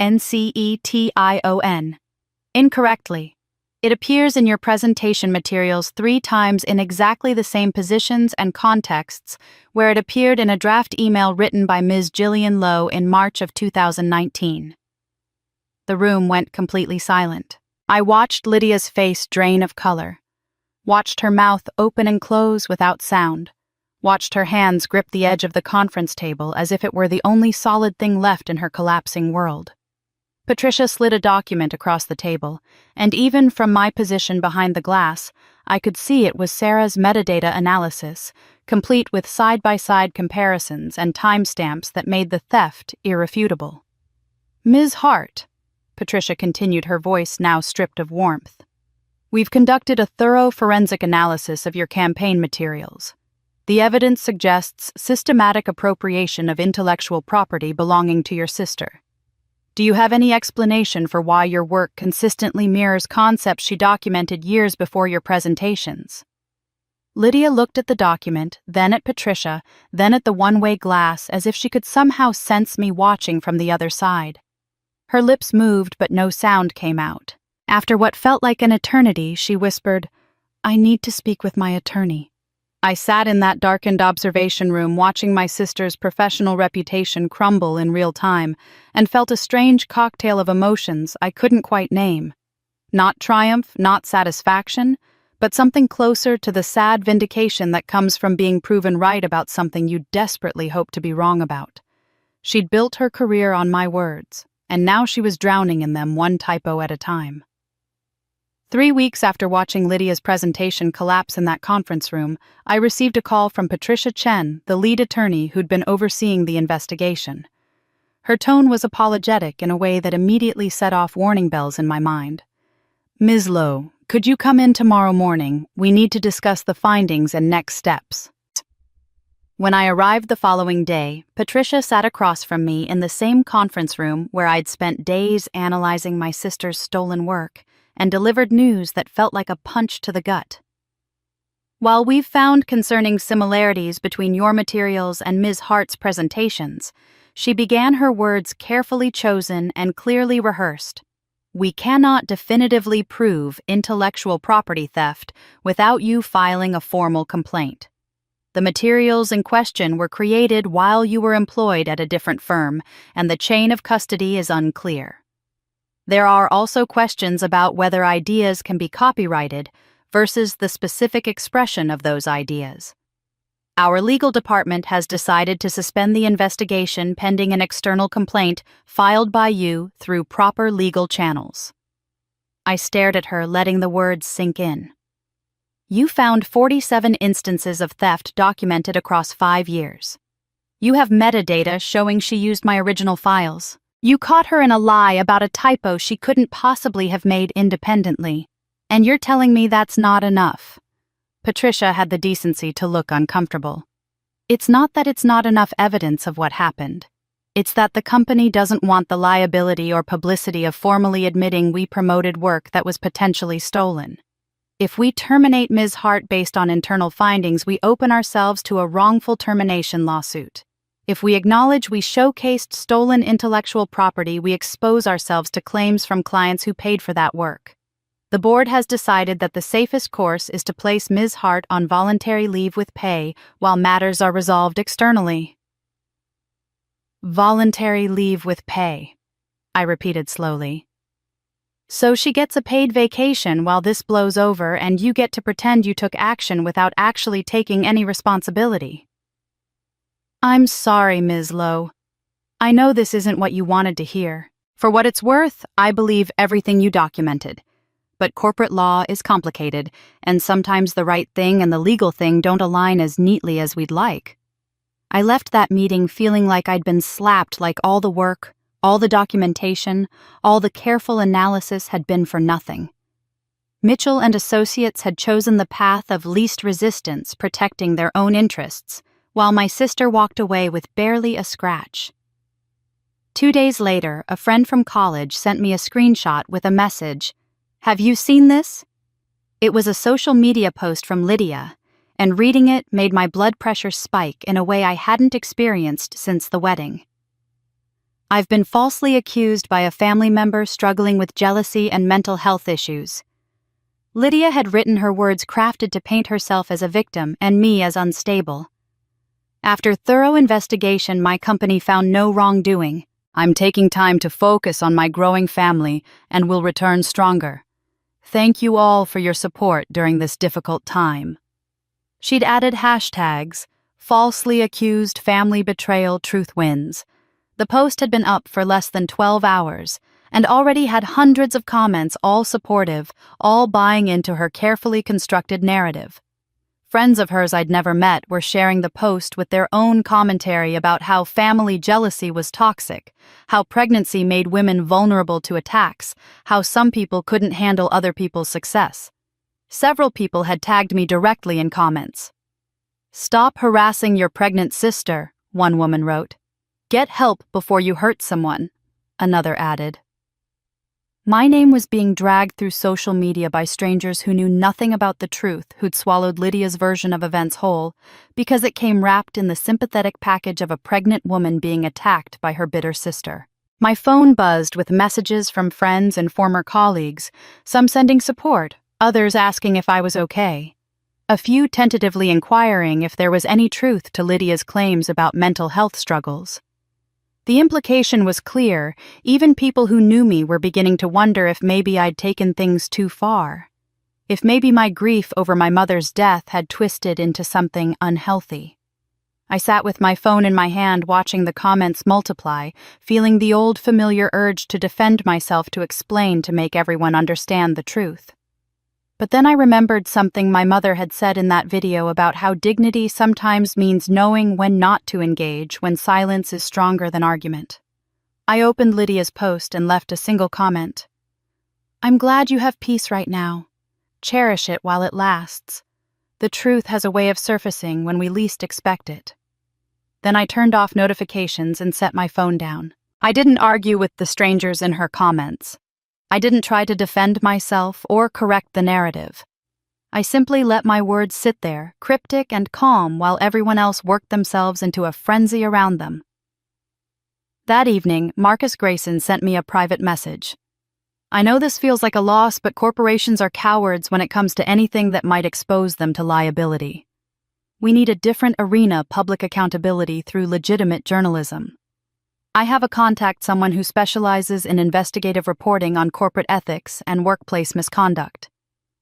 Incorrectly. It appears in your presentation materials 3 times in exactly the same positions and contexts where it appeared in a draft email written by Ms. Gillian Lowe in March of 2019. The room went completely silent. I watched Lydia's face drain of color, watched her mouth open and close without sound, watched her hands grip the edge of the conference table as if it were the only solid thing left in her collapsing world. Patricia slid a document across the table, and even from my position behind the glass, I could see it was Sarah's metadata analysis, complete with side-by-side comparisons and timestamps that made the theft irrefutable. Ms. Hart, Patricia continued, her voice now stripped of warmth, we've conducted a thorough forensic analysis of your campaign materials. The evidence suggests systematic appropriation of intellectual property belonging to your sister. Do you have any explanation for why your work consistently mirrors concepts she documented years before your presentations? Lydia looked at the document, then at Patricia, then at the one-way glass as if she could somehow sense me watching from the other side. Her lips moved, but no sound came out. After what felt like an eternity, she whispered, I need to speak with my attorney. I sat in that darkened observation room watching my sister's professional reputation crumble in real time and felt a strange cocktail of emotions I couldn't quite name. Not triumph, not satisfaction, but something closer to the sad vindication that comes from being proven right about something you desperately hope to be wrong about. She'd built her career on my words, and now she was drowning in them one typo at a time. 3 weeks after watching Lydia's presentation collapse in that conference room, I received a call from Patricia Chen, the lead attorney who'd been overseeing the investigation. Her tone was apologetic in a way that immediately set off warning bells in my mind. Ms. Lowe, could you come in tomorrow morning? We need to discuss the findings and next steps. When I arrived the following day, Patricia sat across from me in the same conference room where I'd spent days analyzing my sister's stolen work, and delivered news that felt like a punch to the gut. While we've found concerning similarities between your materials and Ms. Hart's presentations, she began her words carefully chosen and clearly rehearsed. We cannot definitively prove intellectual property theft without you filing a formal complaint. The materials in question were created while you were employed at a different firm, and the chain of custody is unclear. There are also questions about whether ideas can be copyrighted versus the specific expression of those ideas. Our legal department has decided to suspend the investigation pending an external complaint filed by you through proper legal channels. I stared at her, letting the words sink in. You found 47 instances of theft documented across 5 years. You have metadata showing she used my original files. You caught her in a lie about a typo she couldn't possibly have made independently, and you're telling me that's not enough. Patricia had the decency to look uncomfortable. It's not that it's not enough evidence of what happened. It's that the company doesn't want the liability or publicity of formally admitting we promoted work that was potentially stolen. If we terminate Ms. Hart based on internal findings, we open ourselves to a wrongful termination lawsuit. If we acknowledge we showcased stolen intellectual property, we expose ourselves to claims from clients who paid for that work. The board has decided that the safest course is to place Ms. Hart on voluntary leave with pay while matters are resolved externally. Voluntary leave with pay, I repeated slowly. So she gets a paid vacation while this blows over, and you get to pretend you took action without actually taking any responsibility. I'm sorry, Ms. Lowe. I know this isn't what you wanted to hear. For what it's worth, I believe everything you documented. But corporate law is complicated, and sometimes the right thing and the legal thing don't align as neatly as we'd like. I left that meeting feeling like I'd been slapped, like all the work, all the documentation, all the careful analysis had been for nothing. Mitchell and Associates had chosen the path of least resistance, protecting their own interests, while my sister walked away with barely a scratch. 2 days later, a friend from college sent me a screenshot with a message, "Have you seen this?" It was a social media post from Lydia, and reading it made my blood pressure spike in a way I hadn't experienced since the wedding. I've been falsely accused by a family member struggling with jealousy and mental health issues. Lydia had written her words crafted to paint herself as a victim and me as unstable. After thorough investigation, my company found no wrongdoing. I'm taking time to focus on my growing family and will return stronger. Thank you all for your support during this difficult time. She'd added hashtags, falsely accused, family betrayal, truth wins. The post had been up for less than 12 hours and already had hundreds of comments, all supportive, all buying into her carefully constructed narrative. Friends of hers I'd never met were sharing the post with their own commentary about how family jealousy was toxic, how pregnancy made women vulnerable to attacks, how some people couldn't handle other people's success. Several people had tagged me directly in comments. "Stop harassing your pregnant sister," one woman wrote. "Get help before you hurt someone," another added. My name was being dragged through social media by strangers who knew nothing about the truth, who'd swallowed Lydia's version of events whole, because it came wrapped in the sympathetic package of a pregnant woman being attacked by her bitter sister. My phone buzzed with messages from friends and former colleagues, some sending support, others asking if I was okay. A few tentatively inquiring if there was any truth to Lydia's claims about mental health struggles. The implication was clear. Even people who knew me were beginning to wonder if maybe I'd taken things too far. If maybe my grief over my mother's death had twisted into something unhealthy. I sat with my phone in my hand watching the comments multiply, feeling the old familiar urge to defend myself, to explain, to make everyone understand the truth. But then I remembered something my mother had said in that video about how dignity sometimes means knowing when not to engage, when silence is stronger than argument. I opened Lydia's post and left a single comment. "I'm glad you have peace right now. Cherish it while it lasts. The truth has a way of surfacing when we least expect it." Then I turned off notifications and set my phone down. I didn't argue with the strangers in her comments. I didn't try to defend myself or correct the narrative. I simply let my words sit there, cryptic and calm, while everyone else worked themselves into a frenzy around them. That evening, Marcus Grayson sent me a private message. "I know this feels like a loss, but corporations are cowards when it comes to anything that might expose them to liability. We need a different arena, public accountability through legitimate journalism. I have a contact, someone who specializes in investigative reporting on corporate ethics and workplace misconduct.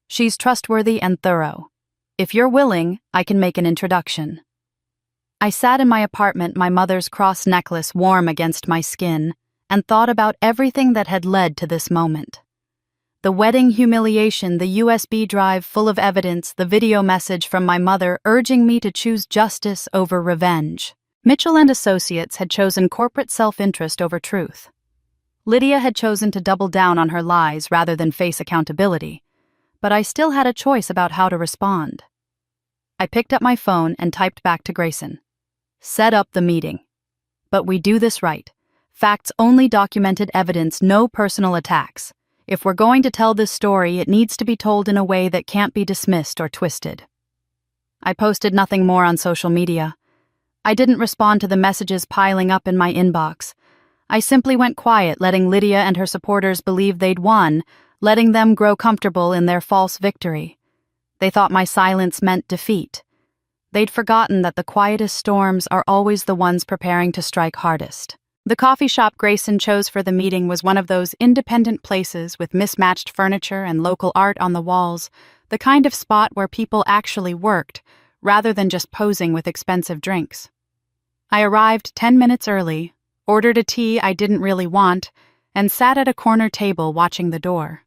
She's trustworthy and thorough. If you're willing, I can make an introduction." I sat in my apartment, my mother's cross necklace warm against my skin, and thought about everything that had led to this moment. The wedding humiliation, the USB drive full of evidence, the video message from my mother urging me to choose justice over revenge. Mitchell and Associates had chosen corporate self-interest over truth. Lydia had chosen to double down on her lies rather than face accountability, but I still had a choice about how to respond. I picked up my phone and typed back to Grayson. "Set up the meeting." But we do this right. Facts only, documented evidence, no personal attacks. If we're going to tell this story, it needs to be told in a way that can't be dismissed or twisted. I posted nothing more on social media. I didn't respond to the messages piling up in my inbox. I simply went quiet, letting Lydia and her supporters believe they'd won, letting them grow comfortable in their false victory. They thought my silence meant defeat. They'd forgotten that the quietest storms are always the ones preparing to strike hardest. The coffee shop Grayson chose for the meeting was one of those independent places with mismatched furniture and local art on the walls, the kind of spot where people actually worked, rather than just posing with expensive drinks. I arrived 10 minutes early, ordered a tea I didn't really want, and sat at a corner table watching the door.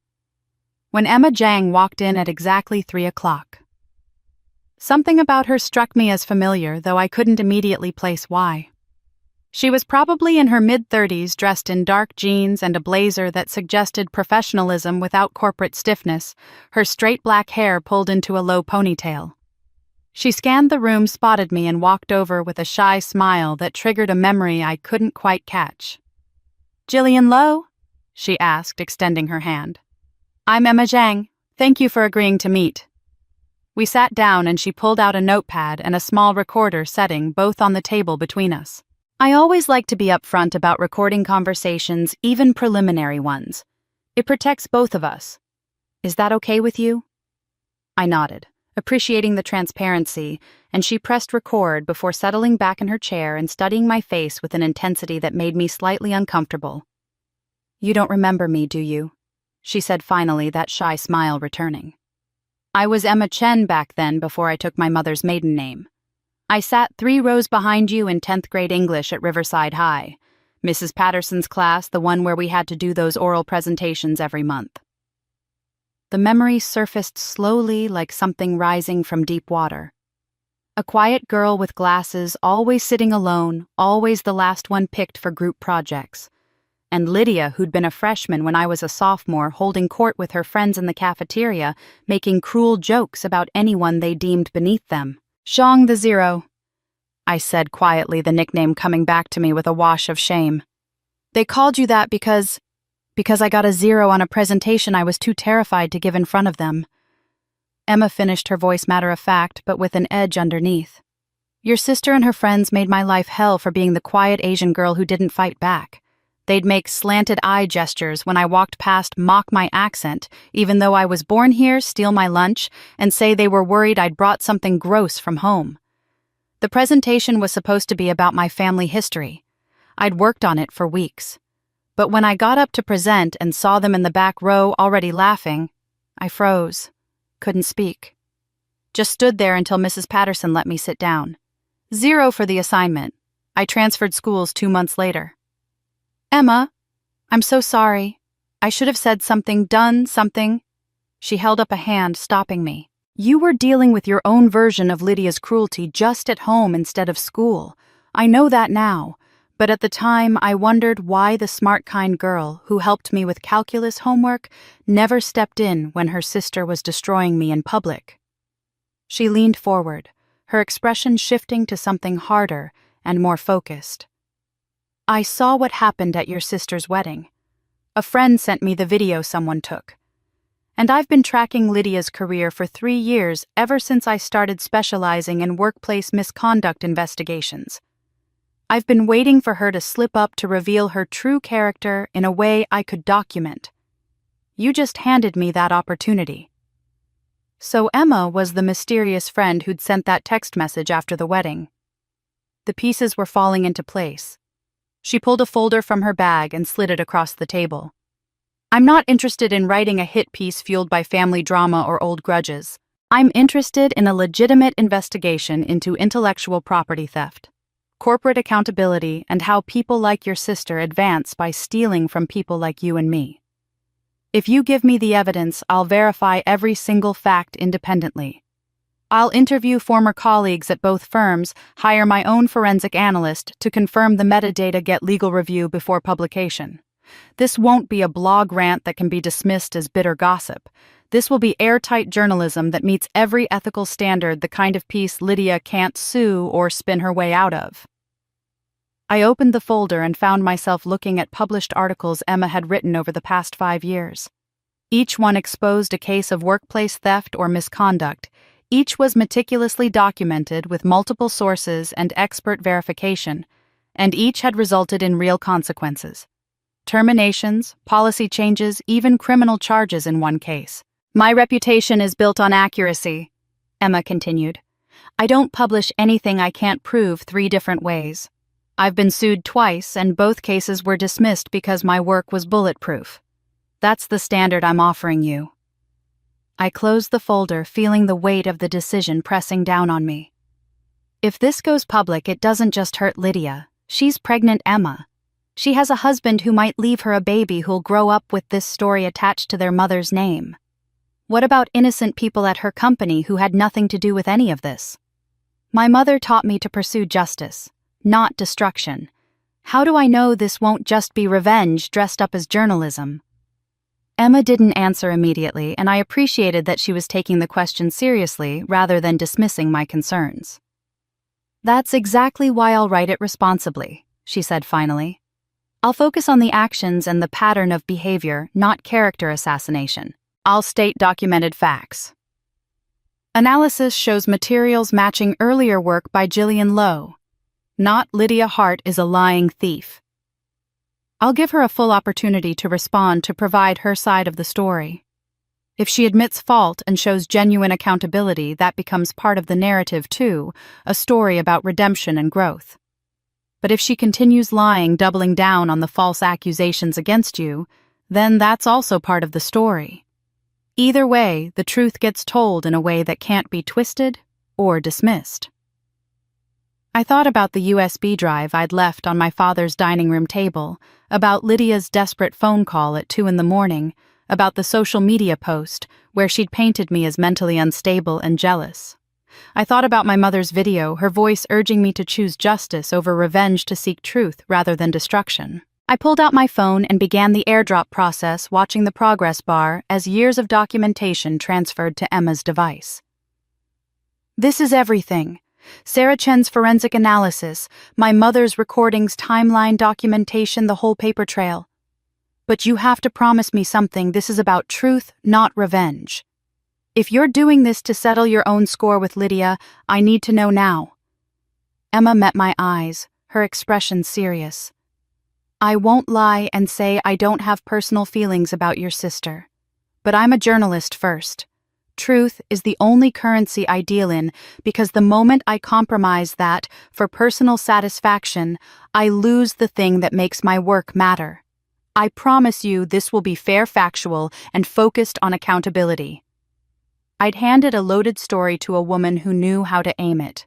When Emma Jang walked in at exactly 3 o'clock. Something about her struck me as familiar, though I couldn't immediately place why. She was probably in her mid-30s, dressed in dark jeans and a blazer that suggested professionalism without corporate stiffness, her straight black hair pulled into a low ponytail. She scanned the room, spotted me, and walked over with a shy smile that triggered a memory I couldn't quite catch. "Jillian Lowe?" she asked, extending her hand. "I'm Emma Jang. Thank you for agreeing to meet." We sat down and she pulled out a notepad and a small recorder setting, both on the table between us. I always like to be upfront about recording conversations, even preliminary ones. It protects both of us. Is that okay with you? I nodded, appreciating the transparency, and she pressed record before settling back in her chair and studying my face with an intensity that made me slightly uncomfortable. "You don't remember me, do you?" she said finally, that shy smile returning. I was Emma Chen back then, before I took my mother's maiden name. I sat 3 rows behind you in 10th grade English at Riverside High, Mrs. Patterson's class, the one where we had to do those oral presentations every month. The memory surfaced slowly, like something rising from deep water. A quiet girl with glasses, always sitting alone, always the last one picked for group projects. And Lydia, who'd been a freshman when I was a sophomore, holding court with her friends in the cafeteria, making cruel jokes about anyone they deemed beneath them. "Zhang the Zero," I said quietly, the nickname coming back to me with a wash of shame. "They called you that because I got a 0 on a presentation I was too terrified to give in front of them." Emma finished, her voice matter-of-fact, but with an edge underneath. "Your sister and her friends made my life hell for being the quiet Asian girl who didn't fight back. They'd make slanted eye gestures when I walked past, mock my accent, even though I was born here, steal my lunch, and say they were worried I'd brought something gross from home. The presentation was supposed to be about my family history. I'd worked on it for weeks. But when I got up to present and saw them in the back row already laughing, I froze, couldn't speak. Just stood there until Mrs. Patterson let me sit down. 0 for the assignment. I transferred schools 2 months later. "Emma, I'm so sorry. I should have said something, done something." She held up a hand, stopping me. "You were dealing with your own version of Lydia's cruelty just at home instead of school. I know that now, but at the time I wondered why the smart, kind girl who helped me with calculus homework never stepped in when her sister was destroying me in public." She leaned forward, her expression shifting to something harder and more focused. "I saw what happened at your sister's wedding. A friend sent me the video someone took. And I've been tracking Lydia's career for 3 years, ever since I started specializing in workplace misconduct investigations. I've been waiting for her to slip up to reveal her true character in a way I could document. You just handed me that opportunity." So Emma was the mysterious friend who'd sent that text message after the wedding. The pieces were falling into place. She pulled a folder from her bag and slid it across the table. "I'm not interested in writing a hit piece fueled by family drama or old grudges. I'm interested in a legitimate investigation into intellectual property theft, corporate accountability, and how people like your sister advance by stealing from people like you and me. If you give me the evidence, I'll verify every single fact independently. I'll interview former colleagues at both firms, hire my own forensic analyst to confirm the metadata, get legal review before publication. This won't be a blog rant that can be dismissed as bitter gossip. This will be airtight journalism that meets every ethical standard, the kind of piece Lydia can't sue or spin her way out of." I opened the folder and found myself looking at published articles Emma had written over the past 5 years. Each one exposed a case of workplace theft or misconduct. Each was meticulously documented with multiple sources and expert verification, and each had resulted in real consequences. Terminations, policy changes, even criminal charges in one case. "My reputation is built on accuracy," Emma continued. "I don't publish anything I can't prove 3 different ways. I've been sued twice, and both cases were dismissed because my work was bulletproof. That's the standard I'm offering you." I closed the folder, feeling the weight of the decision pressing down on me. If this goes public, it doesn't just hurt Lydia. She's pregnant Emma. She has a husband who might leave her a baby who'll grow up with this story attached to their mother's name. What about innocent people at her company who had nothing to do with any of this? My mother taught me to pursue justice, not destruction. How do I know this won't just be revenge dressed up as journalism? Emma didn't answer immediately, and I appreciated that she was taking the question seriously rather than dismissing my concerns. "That's exactly why I'll write it responsibly," she said finally. "I'll focus on the actions and the pattern of behavior, not character assassination. I'll state documented facts. Analysis shows materials matching earlier work by Gillian Lowe. Not Lydia Hart is a lying thief. I'll give her a full opportunity to respond to provide her side of the story. If she admits fault and shows genuine accountability, that becomes part of the narrative too, a story about redemption and growth. But if she continues lying, doubling down on the false accusations against you, then that's also part of the story. Either way, the truth gets told in a way that can't be twisted or dismissed." I thought about the USB drive I'd left on my father's dining room table, about Lydia's desperate phone call at 2 a.m, about the social media post where she'd painted me as mentally unstable and jealous. I thought about my mother's video, her voice urging me to choose justice over revenge, to seek truth rather than destruction. I pulled out my phone and began the airdrop process, watching the progress bar as years of documentation transferred to Emma's device. "This is everything. Sarah Chen's forensic analysis, my mother's recordings, timeline, documentation, the whole paper trail. But you have to promise me something. This is about truth, not revenge. If you're doing this to settle your own score with Lydia, I need to know now." Emma met my eyes, her expression serious. "I won't lie and say I don't have personal feelings about your sister. But I'm a journalist first. Truth is the only currency I deal in, because the moment I compromise that for personal satisfaction, I lose the thing that makes my work matter. I promise you this will be fair, factual, and focused on accountability." I'd handed a loaded story to a woman who knew how to aim it.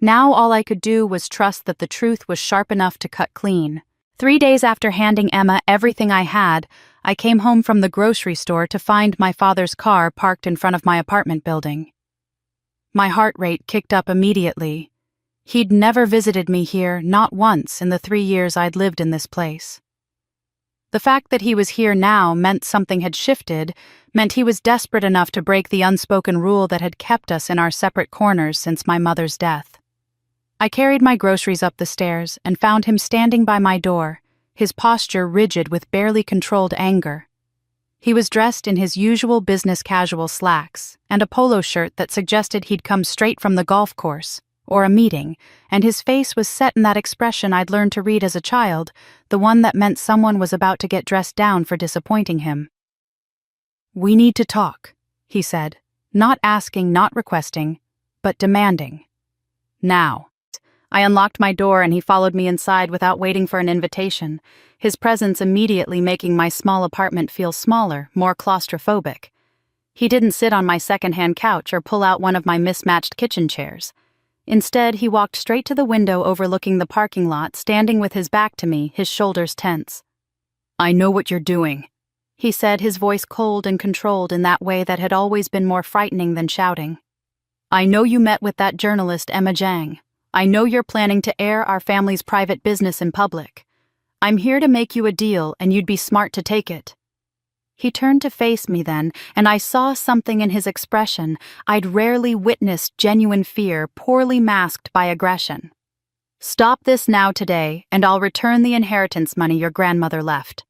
Now all I could do was trust that the truth was sharp enough to cut clean. 3 days after handing Emma everything I had, I came home from the grocery store to find my father's car parked in front of my apartment building. My heart rate kicked up immediately. He'd never visited me here, not once in the 3 years I'd lived in this place. The fact that he was here now meant something had shifted, meant he was desperate enough to break the unspoken rule that had kept us in our separate corners since my mother's death. I carried my groceries up the stairs and found him standing by my door, his posture rigid with barely controlled anger. He was dressed in his usual business casual slacks and a polo shirt that suggested he'd come straight from the golf course or a meeting, and his face was set in that expression I'd learned to read as a child, the one that meant someone was about to get dressed down for disappointing him. "We need to talk," he said, not asking, not requesting, but demanding. "Now." I unlocked my door and he followed me inside without waiting for an invitation, his presence immediately making my small apartment feel smaller, more claustrophobic. He didn't sit on my secondhand couch or pull out one of my mismatched kitchen chairs. Instead, he walked straight to the window overlooking the parking lot, standing with his back to me, his shoulders tense. "I know what you're doing," he said, his voice cold and controlled in that way that had always been more frightening than shouting. "I know you met with that journalist Emma Jang. I know you're planning to air our family's private business in public. I'm here to make you a deal, and you'd be smart to take it." He turned to face me then, and I saw something in his expression I'd rarely witnessed: genuine fear, poorly masked by aggression. Stop this now today, and I'll return the inheritance money your grandmother left.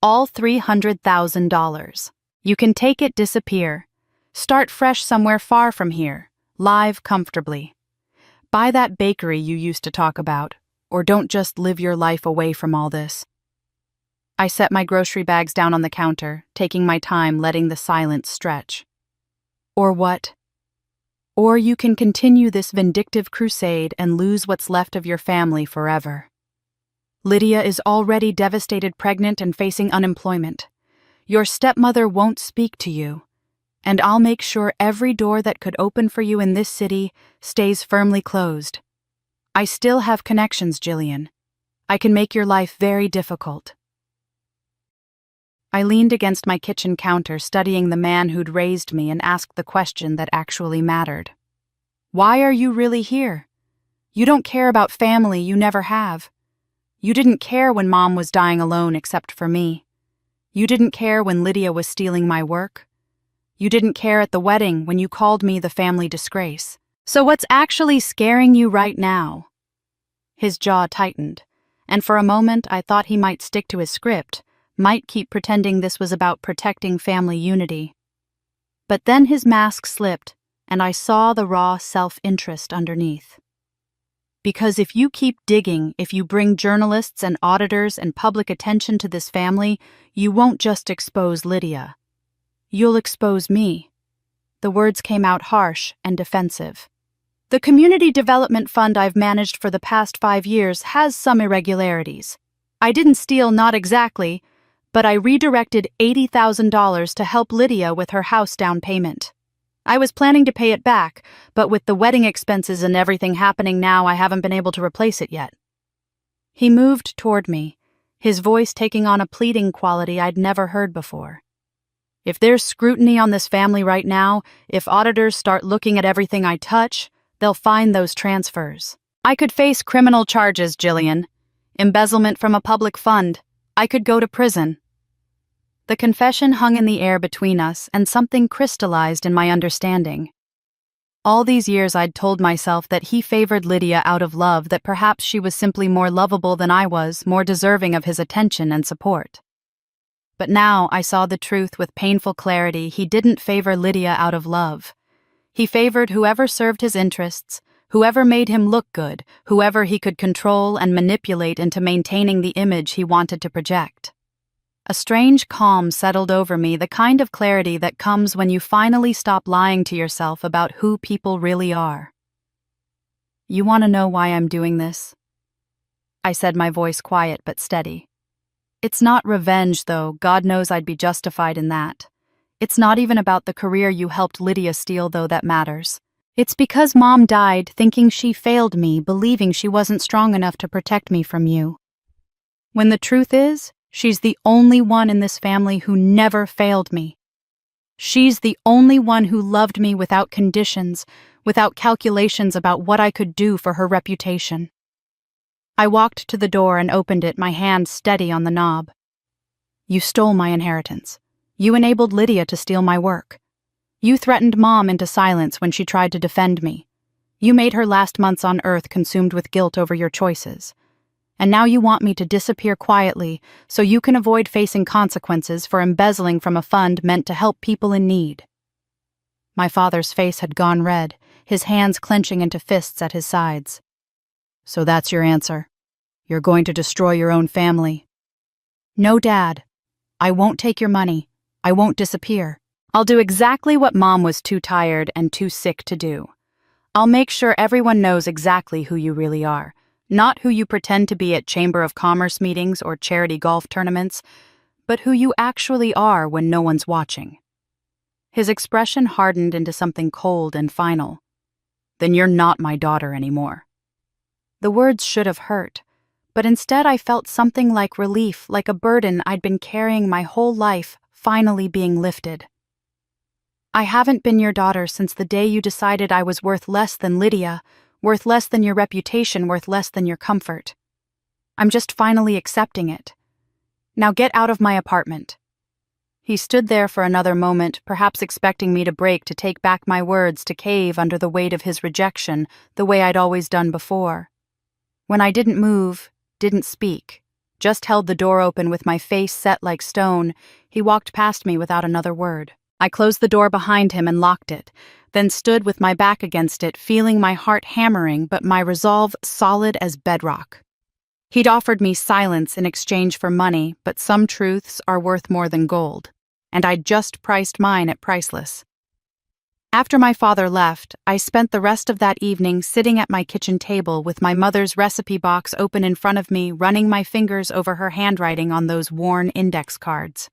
All $300,000. You can take it, disappear. Start fresh somewhere far from here. Live comfortably. Buy that bakery you used to talk about, or don't just live your life away from all this. I set my grocery bags down on the counter, taking my time, letting the silence stretch. Or what? Or you can continue this vindictive crusade and lose what's left of your family forever. Lydia is already devastated, pregnant, and facing unemployment. Your stepmother won't speak to you, and I'll make sure every door that could open for you in this city stays firmly closed. I still have connections, Jillian. I can make your life very difficult. I leaned against my kitchen counter, studying the man who'd raised me, and asked the question that actually mattered. Why are you really here? You don't care about family, you never have. You didn't care when Mom was dying alone except for me. You didn't care when Lydia was stealing my work. You didn't care at the wedding when you called me the family disgrace. So what's actually scaring you right now? His jaw tightened, and for a moment I thought he might stick to his script, might keep pretending this was about protecting family unity. But then his mask slipped, and I saw the raw self-interest underneath. Because if you keep digging, if you bring journalists and auditors and public attention to this family, you won't just expose Lydia. You'll expose me. The words came out harsh and defensive. The community development fund I've managed for the past 5 years has some irregularities. I didn't steal, not exactly, but I redirected $80,000 to help Lydia with her house down payment. I was planning to pay it back, but with the wedding expenses and everything happening now, I haven't been able to replace it yet. He moved toward me, his voice taking on a pleading quality I'd never heard before. If there's scrutiny on this family right now, if auditors start looking at everything I touch, they'll find those transfers. I could face criminal charges, Jillian. Embezzlement from a public fund. I could go to prison. The confession hung in the air between us, and something crystallized in my understanding. All these years I'd told myself that he favored Lydia out of love, that perhaps she was simply more lovable than I was, more deserving of his attention and support. But now I saw the truth with painful clarity. He didn't favor Lydia out of love. He favored whoever served his interests, whoever made him look good, whoever he could control and manipulate into maintaining the image he wanted to project. A strange calm settled over me, the kind of clarity that comes when you finally stop lying to yourself about who people really are. You want to know why I'm doing this? I said, my voice quiet but steady. It's not revenge, though. God knows I'd be justified in that. It's not even about the career you helped Lydia steal, though that matters. It's because Mom died thinking she failed me, believing she wasn't strong enough to protect me from you. When the truth is, she's the only one in this family who never failed me. She's the only one who loved me without conditions, without calculations about what I could do for her reputation. I walked to the door and opened it, my hand steady on the knob. You stole my inheritance. You enabled Lydia to steal my work. You threatened Mom into silence when she tried to defend me. You made her last months on Earth consumed with guilt over your choices. And now you want me to disappear quietly so you can avoid facing consequences for embezzling from a fund meant to help people in need. My father's face had gone red, his hands clenching into fists at his sides. So that's your answer? You're going to destroy your own family? No, Dad. I won't take your money. I won't disappear. I'll do exactly what Mom was too tired and too sick to do. I'll make sure everyone knows exactly who you really are. Not who you pretend to be at Chamber of Commerce meetings or charity golf tournaments, but who you actually are when no one's watching. His expression hardened into something cold and final. Then you're not my daughter anymore. The words should have hurt, but instead I felt something like relief, like a burden I'd been carrying my whole life finally being lifted. I haven't been your daughter since the day you decided I was worth less than Lydia, worth less than your reputation, worth less than your comfort. I'm just finally accepting it. Now get out of my apartment. He stood there for another moment, perhaps expecting me to break, to take back my words, to cave under the weight of his rejection, the way I'd always done before. When I didn't move, didn't speak, just held the door open with my face set like stone, he walked past me without another word. I closed the door behind him and locked it, then stood with my back against it, feeling my heart hammering but my resolve solid as bedrock. He'd offered me silence in exchange for money, but some truths are worth more than gold, and I'd just priced mine at priceless. After my father left, I spent the rest of that evening sitting at my kitchen table with my mother's recipe box open in front of me, running my fingers over her handwriting on those worn index cards.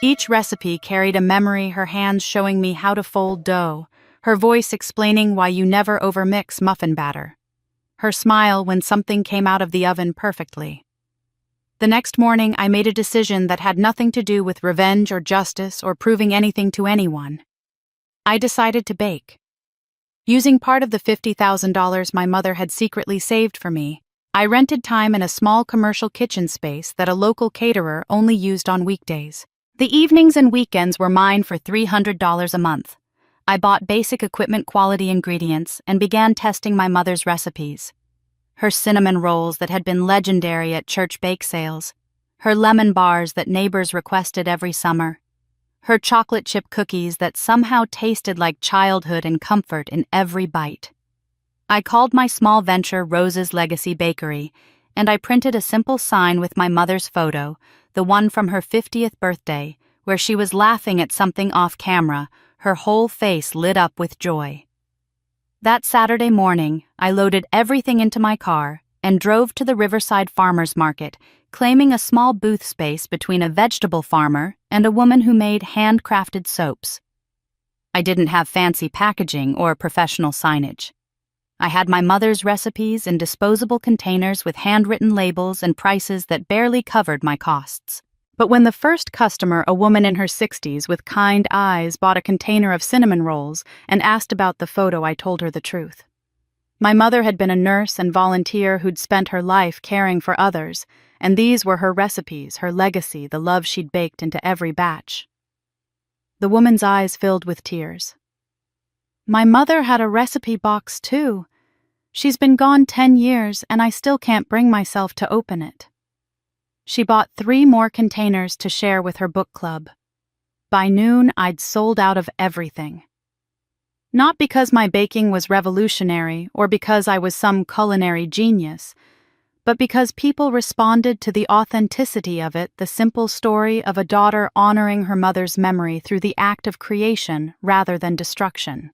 Each recipe carried a memory, her hands showing me how to fold dough, her voice explaining why you never overmix muffin batter, her smile when something came out of the oven perfectly. The next morning, I made a decision that had nothing to do with revenge or justice or proving anything to anyone. I decided to bake. Using part of the $50,000 my mother had secretly saved for me, I rented time in a small commercial kitchen space that a local caterer only used on weekdays. The evenings and weekends were mine for $300 a month. I bought basic equipment quality ingredients and began testing my mother's recipes. Her cinnamon rolls that had been legendary at church bake sales, her lemon bars that neighbors requested every summer, her chocolate chip cookies that somehow tasted like childhood and comfort in every bite. I called my small venture Rose's Legacy Bakery, and I printed a simple sign with my mother's photo, the one from her 50th birthday, where she was laughing at something off camera, her whole face lit up with joy. That Saturday morning, I loaded everything into my car and drove to the Riverside Farmers Market, claiming a small booth space between a vegetable farmer and a woman who made handcrafted soaps. I didn't have fancy packaging or professional signage. I had my mother's recipes in disposable containers with handwritten labels and prices that barely covered my costs. But when the first customer, a woman in her 60s with kind eyes, bought a container of cinnamon rolls and asked about the photo, I told her the truth. My mother had been a nurse and volunteer who'd spent her life caring for others, and these were her recipes, her legacy, the love she'd baked into every batch. The woman's eyes filled with tears. My mother had a recipe box, too. She's been gone 10 years, and I still can't bring myself to open it. She bought 3 more containers to share with her book club. By noon, I'd sold out of everything. Not because my baking was revolutionary or because I was some culinary genius, but because people responded to the authenticity of it, the simple story of a daughter honoring her mother's memory through the act of creation rather than destruction.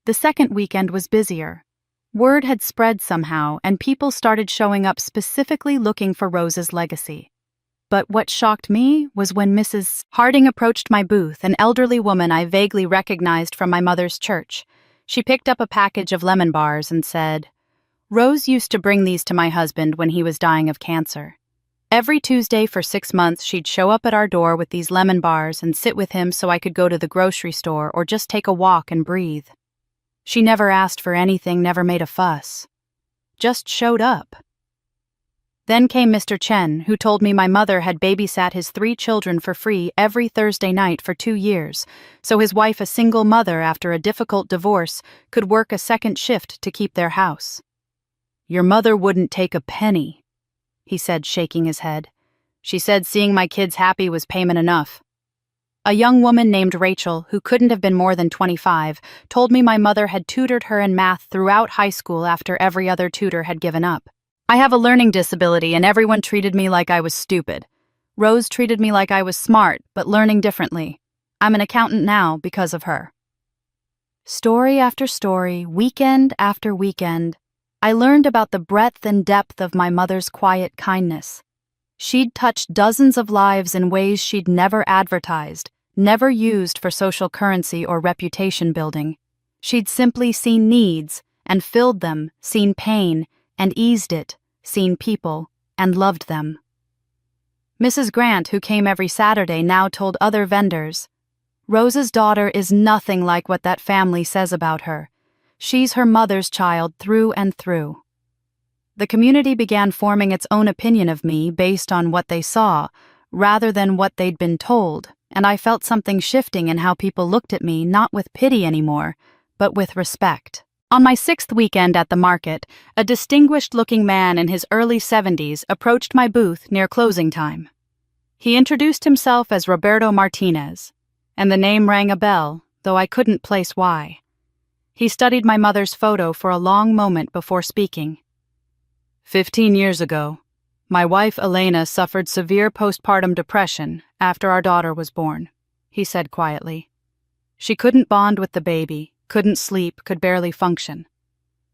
The second weekend was busier. Word had spread somehow, and people started showing up specifically looking for Rose's legacy. But what shocked me was when Mrs. Harding approached my booth, an elderly woman I vaguely recognized from my mother's church. She picked up a package of lemon bars and said, "Rose used to bring these to my husband when he was dying of cancer. Every Tuesday for 6 months, she'd show up at our door with these lemon bars and sit with him so I could go to the grocery store or just take a walk and breathe. She never asked for anything, never made a fuss. Just showed up." Then came Mr. Chen, who told me my mother had babysat his 3 children for free every Thursday night for 2 years, so his wife, a single mother after a difficult divorce, could work a second shift to keep their house. "Your mother wouldn't take a penny," he said, shaking his head. "She said seeing my kids happy was payment enough." A young woman named Rachel, who couldn't have been more than 25, told me my mother had tutored her in math throughout high school after every other tutor had given up. "I have a learning disability and everyone treated me like I was stupid. Rose treated me like I was smart, but learning differently. I'm an accountant now because of her." Story after story, weekend after weekend, I learned about the breadth and depth of my mother's quiet kindness. She'd touched dozens of lives in ways she'd never advertised, never used for social currency or reputation building. She'd simply seen needs and filled them, seen pain and eased it, seen people and loved them. Mrs. Grant, who came every Saturday, now told other vendors, "Rose's daughter is nothing like what that family says about her. She's her mother's child through and through." The community began forming its own opinion of me based on what they saw, rather than what they'd been told, and I felt something shifting in how people looked at me, not with pity anymore, but with respect. On my sixth weekend at the market, a distinguished-looking man in his early 70s approached my booth near closing time. He introduced himself as Roberto Martinez, and the name rang a bell, though I couldn't place why. He studied my mother's photo for a long moment before speaking. 15 years ago, my wife Elena suffered severe postpartum depression after our daughter was born, he said quietly. She couldn't bond with the baby, couldn't sleep, could barely function.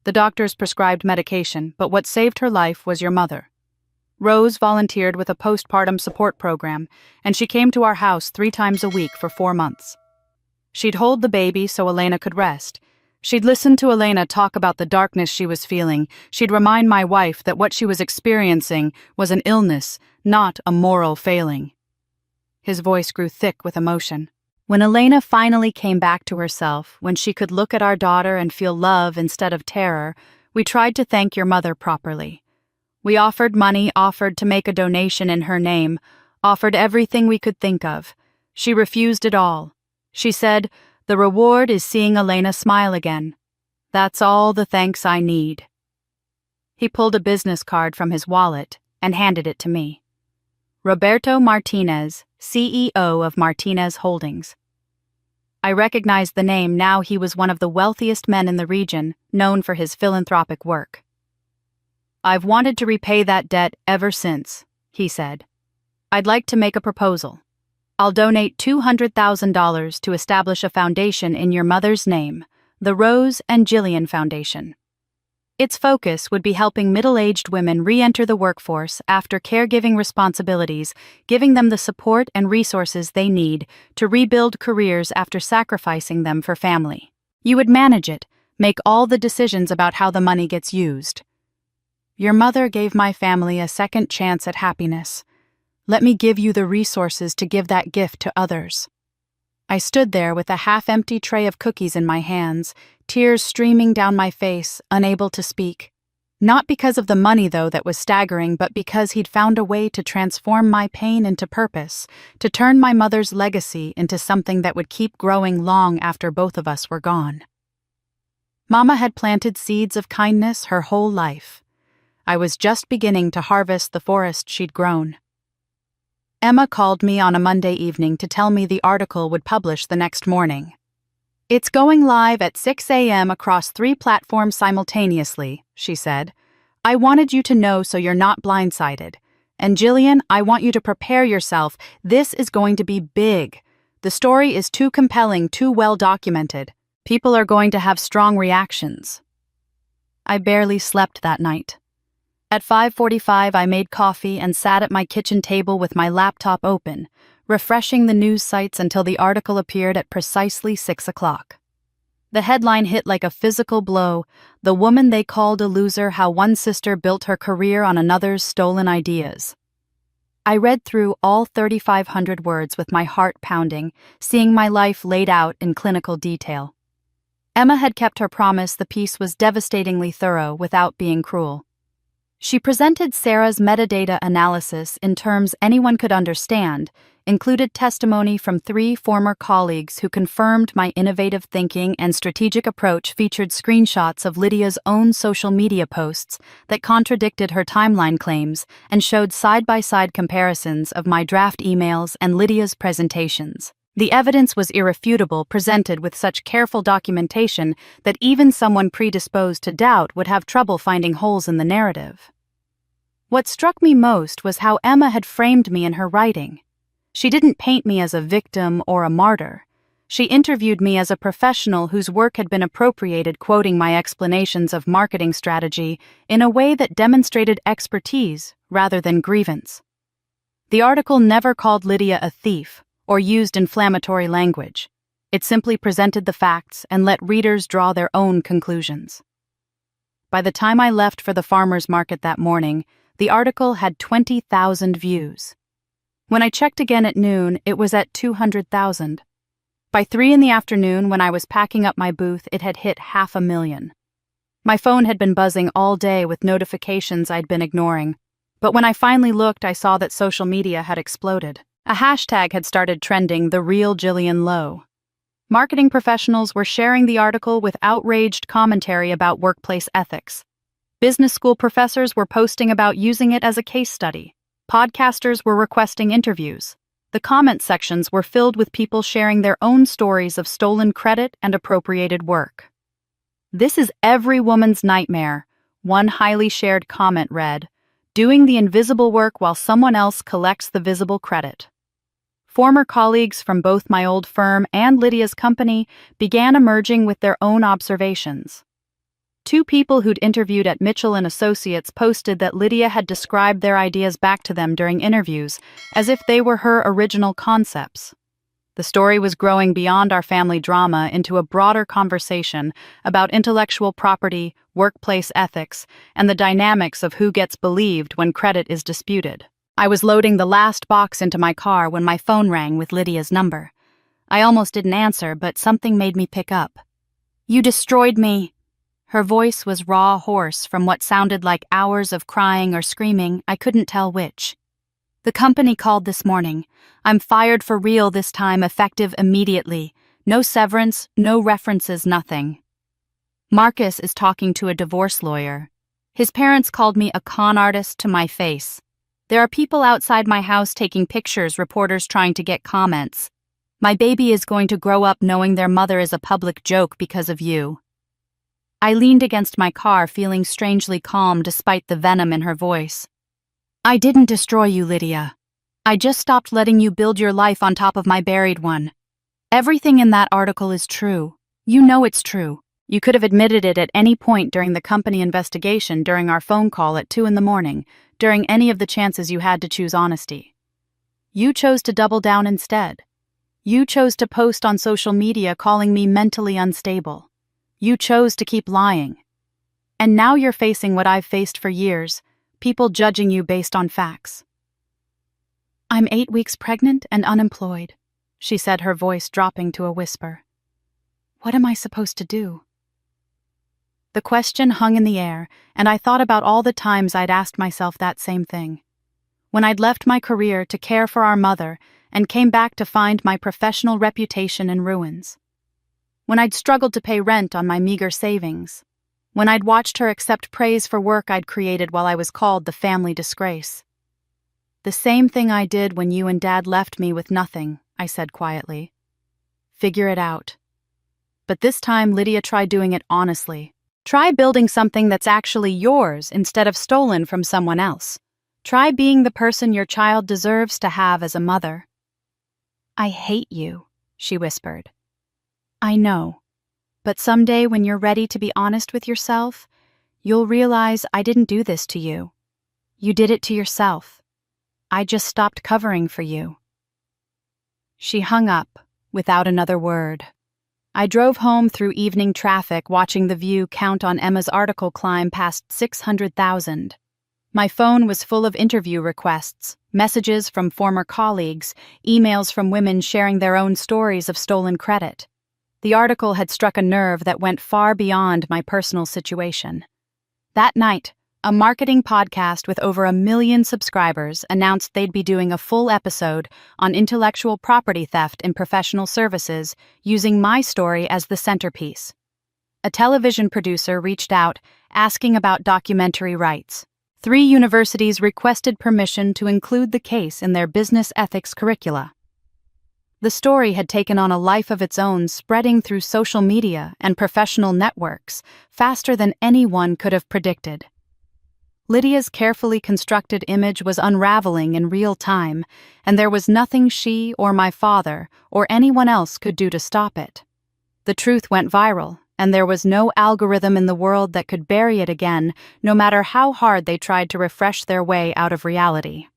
The doctors prescribed medication, but what saved her life was your mother. Rose volunteered with a postpartum support program, and she came to our house 3 times a week for 4 months. She'd hold the baby so Elena could rest. She'd listen to Elena talk about the darkness she was feeling. She'd remind my wife that what she was experiencing was an illness, not a moral failing. His voice grew thick with emotion. When Elena finally came back to herself, when she could look at our daughter and feel love instead of terror, we tried to thank your mother properly. We offered money, offered to make a donation in her name, offered everything we could think of. She refused it all. She said, "The reward is seeing Elena smile again. That's all the thanks I need." He pulled a business card from his wallet and handed it to me. Roberto Martinez, CEO of Martinez Holdings. I recognized the name. Now he was one of the wealthiest men in the region, known for his philanthropic work. "I've wanted to repay that debt ever since," he said. "I'd like to make a proposal. I'll donate $200,000 to establish a foundation in your mother's name, the Rose and Jillian Foundation. Its focus would be helping middle-aged women re-enter the workforce after caregiving responsibilities, giving them the support and resources they need to rebuild careers after sacrificing them for family. You would manage it, make all the decisions about how the money gets used. Your mother gave my family a second chance at happiness. Let me give you the resources to give that gift to others." I stood there with a half-empty tray of cookies in my hands, tears streaming down my face, unable to speak. Not because of the money, though, that was staggering, but because he'd found a way to transform my pain into purpose, to turn my mother's legacy into something that would keep growing long after both of us were gone. Mama had planted seeds of kindness her whole life. I was just beginning to harvest the forest she'd grown. Emma called me on a Monday evening to tell me the article would publish the next morning. "It's going live at 6 a.m. across 3 platforms simultaneously," she said. "I wanted you to know so you're not blindsided. And Jillian, I want you to prepare yourself. This is going to be big. The story is too compelling, too well documented. People are going to have strong reactions." I barely slept that night. At 5:45, I made coffee and sat at my kitchen table with my laptop open, refreshing the news sites until the article appeared at precisely 6 o'clock. The headline hit like a physical blow: "The woman they called a loser, how one sister built her career on another's stolen ideas." I read through all 3,500 words with my heart pounding, seeing my life laid out in clinical detail. Emma had kept her promise. The piece was devastatingly thorough without being cruel. She presented Sarah's metadata analysis in terms anyone could understand, included testimony from 3 former colleagues who confirmed my innovative thinking and strategic approach, featured screenshots of Lydia's own social media posts that contradicted her timeline claims, and showed side-by-side comparisons of my draft emails and Lydia's presentations. The evidence was irrefutable, presented with such careful documentation that even someone predisposed to doubt would have trouble finding holes in the narrative. What struck me most was how Emma had framed me in her writing. She didn't paint me as a victim or a martyr. She interviewed me as a professional whose work had been appropriated, quoting my explanations of marketing strategy in a way that demonstrated expertise rather than grievance. The article never called Lydia a thief or used inflammatory language. It simply presented the facts and let readers draw their own conclusions. By the time I left for the farmers' market that morning, the article had 20,000 views. When I checked again at noon, it was at 200,000. By 3 in the afternoon, when I was packing up my booth, it had hit 500,000. My phone had been buzzing all day with notifications I'd been ignoring, but when I finally looked, I saw that social media had exploded. A hashtag had started trending, "The Real Jillian Lowe." Marketing professionals were sharing the article with outraged commentary about workplace ethics. Business school professors were posting about using it as a case study. Podcasters were requesting interviews. The comment sections were filled with people sharing their own stories of stolen credit and appropriated work. "This is every woman's nightmare," one highly shared comment read, "doing the invisible work while someone else collects the visible credit." Former colleagues from both my old firm and Lydia's company began emerging with their own observations. Two people who'd interviewed at Mitchell & Associates posted that Lydia had described their ideas back to them during interviews as if they were her original concepts. The story was growing beyond our family drama into a broader conversation about intellectual property, workplace ethics, and the dynamics of who gets believed when credit is disputed. I was loading the last box into my car when my phone rang with Lydia's number. I almost didn't answer, but something made me pick up. "You destroyed me." Her voice was raw, hoarse, from what sounded like hours of crying or screaming, I couldn't tell which. "The company called this morning. I'm fired for real this time, effective immediately. No severance, no references, nothing." Marcus is talking to a divorce lawyer. His parents called me a con artist to my face. There are people outside my house taking pictures, reporters trying to get comments. My baby is going to grow up knowing their mother is a public joke because of you. I leaned against my car, feeling strangely calm despite the venom in her voice. "I didn't destroy you, Lydia. I just stopped letting you build your life on top of my buried one. Everything in that article is true. You know it's true. You could have admitted it at any point during the company investigation, during our phone call at 2 a.m, during any of the chances you had to choose honesty. You chose to double down instead. You chose to post on social media calling me mentally unstable. You chose to keep lying. And now you're facing what I've faced for years, people judging you based on facts." "I'm 8 weeks pregnant and unemployed," she said, her voice dropping to a whisper. "What am I supposed to do?" The question hung in the air, and I thought about all the times I'd asked myself that same thing. When I'd left my career to care for our mother and came back to find my professional reputation in ruins. When I'd struggled to pay rent on my meager savings. When I'd watched her accept praise for work I'd created while I was called the family disgrace. "The same thing I did when you and Dad left me with nothing," I said quietly. "Figure it out." But this time Lydia tried doing it honestly. Try building something that's actually yours instead of stolen from someone else. Try being the person your child deserves to have as a mother. "I hate you," she whispered. "I know, but someday when you're ready to be honest with yourself, you'll realize I didn't do this to you. You did it to yourself. I just stopped covering for you." She hung up without another word. I drove home through evening traffic, watching the view count on Emma's article climb past 600,000. My phone was full of interview requests, messages from former colleagues, emails from women sharing their own stories of stolen credit. The article had struck a nerve that went far beyond my personal situation. That night, a marketing podcast with over 1 million subscribers announced they'd be doing a full episode on intellectual property theft in professional services, using my story as the centerpiece. A television producer reached out, asking about documentary rights. 3 universities requested permission to include the case in their business ethics curricula. The story had taken on a life of its own, spreading through social media and professional networks faster than anyone could have predicted. Lydia's carefully constructed image was unraveling in real time, and there was nothing she or my father or anyone else could do to stop it. The truth went viral, and there was no algorithm in the world that could bury it again, no matter how hard they tried to refresh their way out of reality.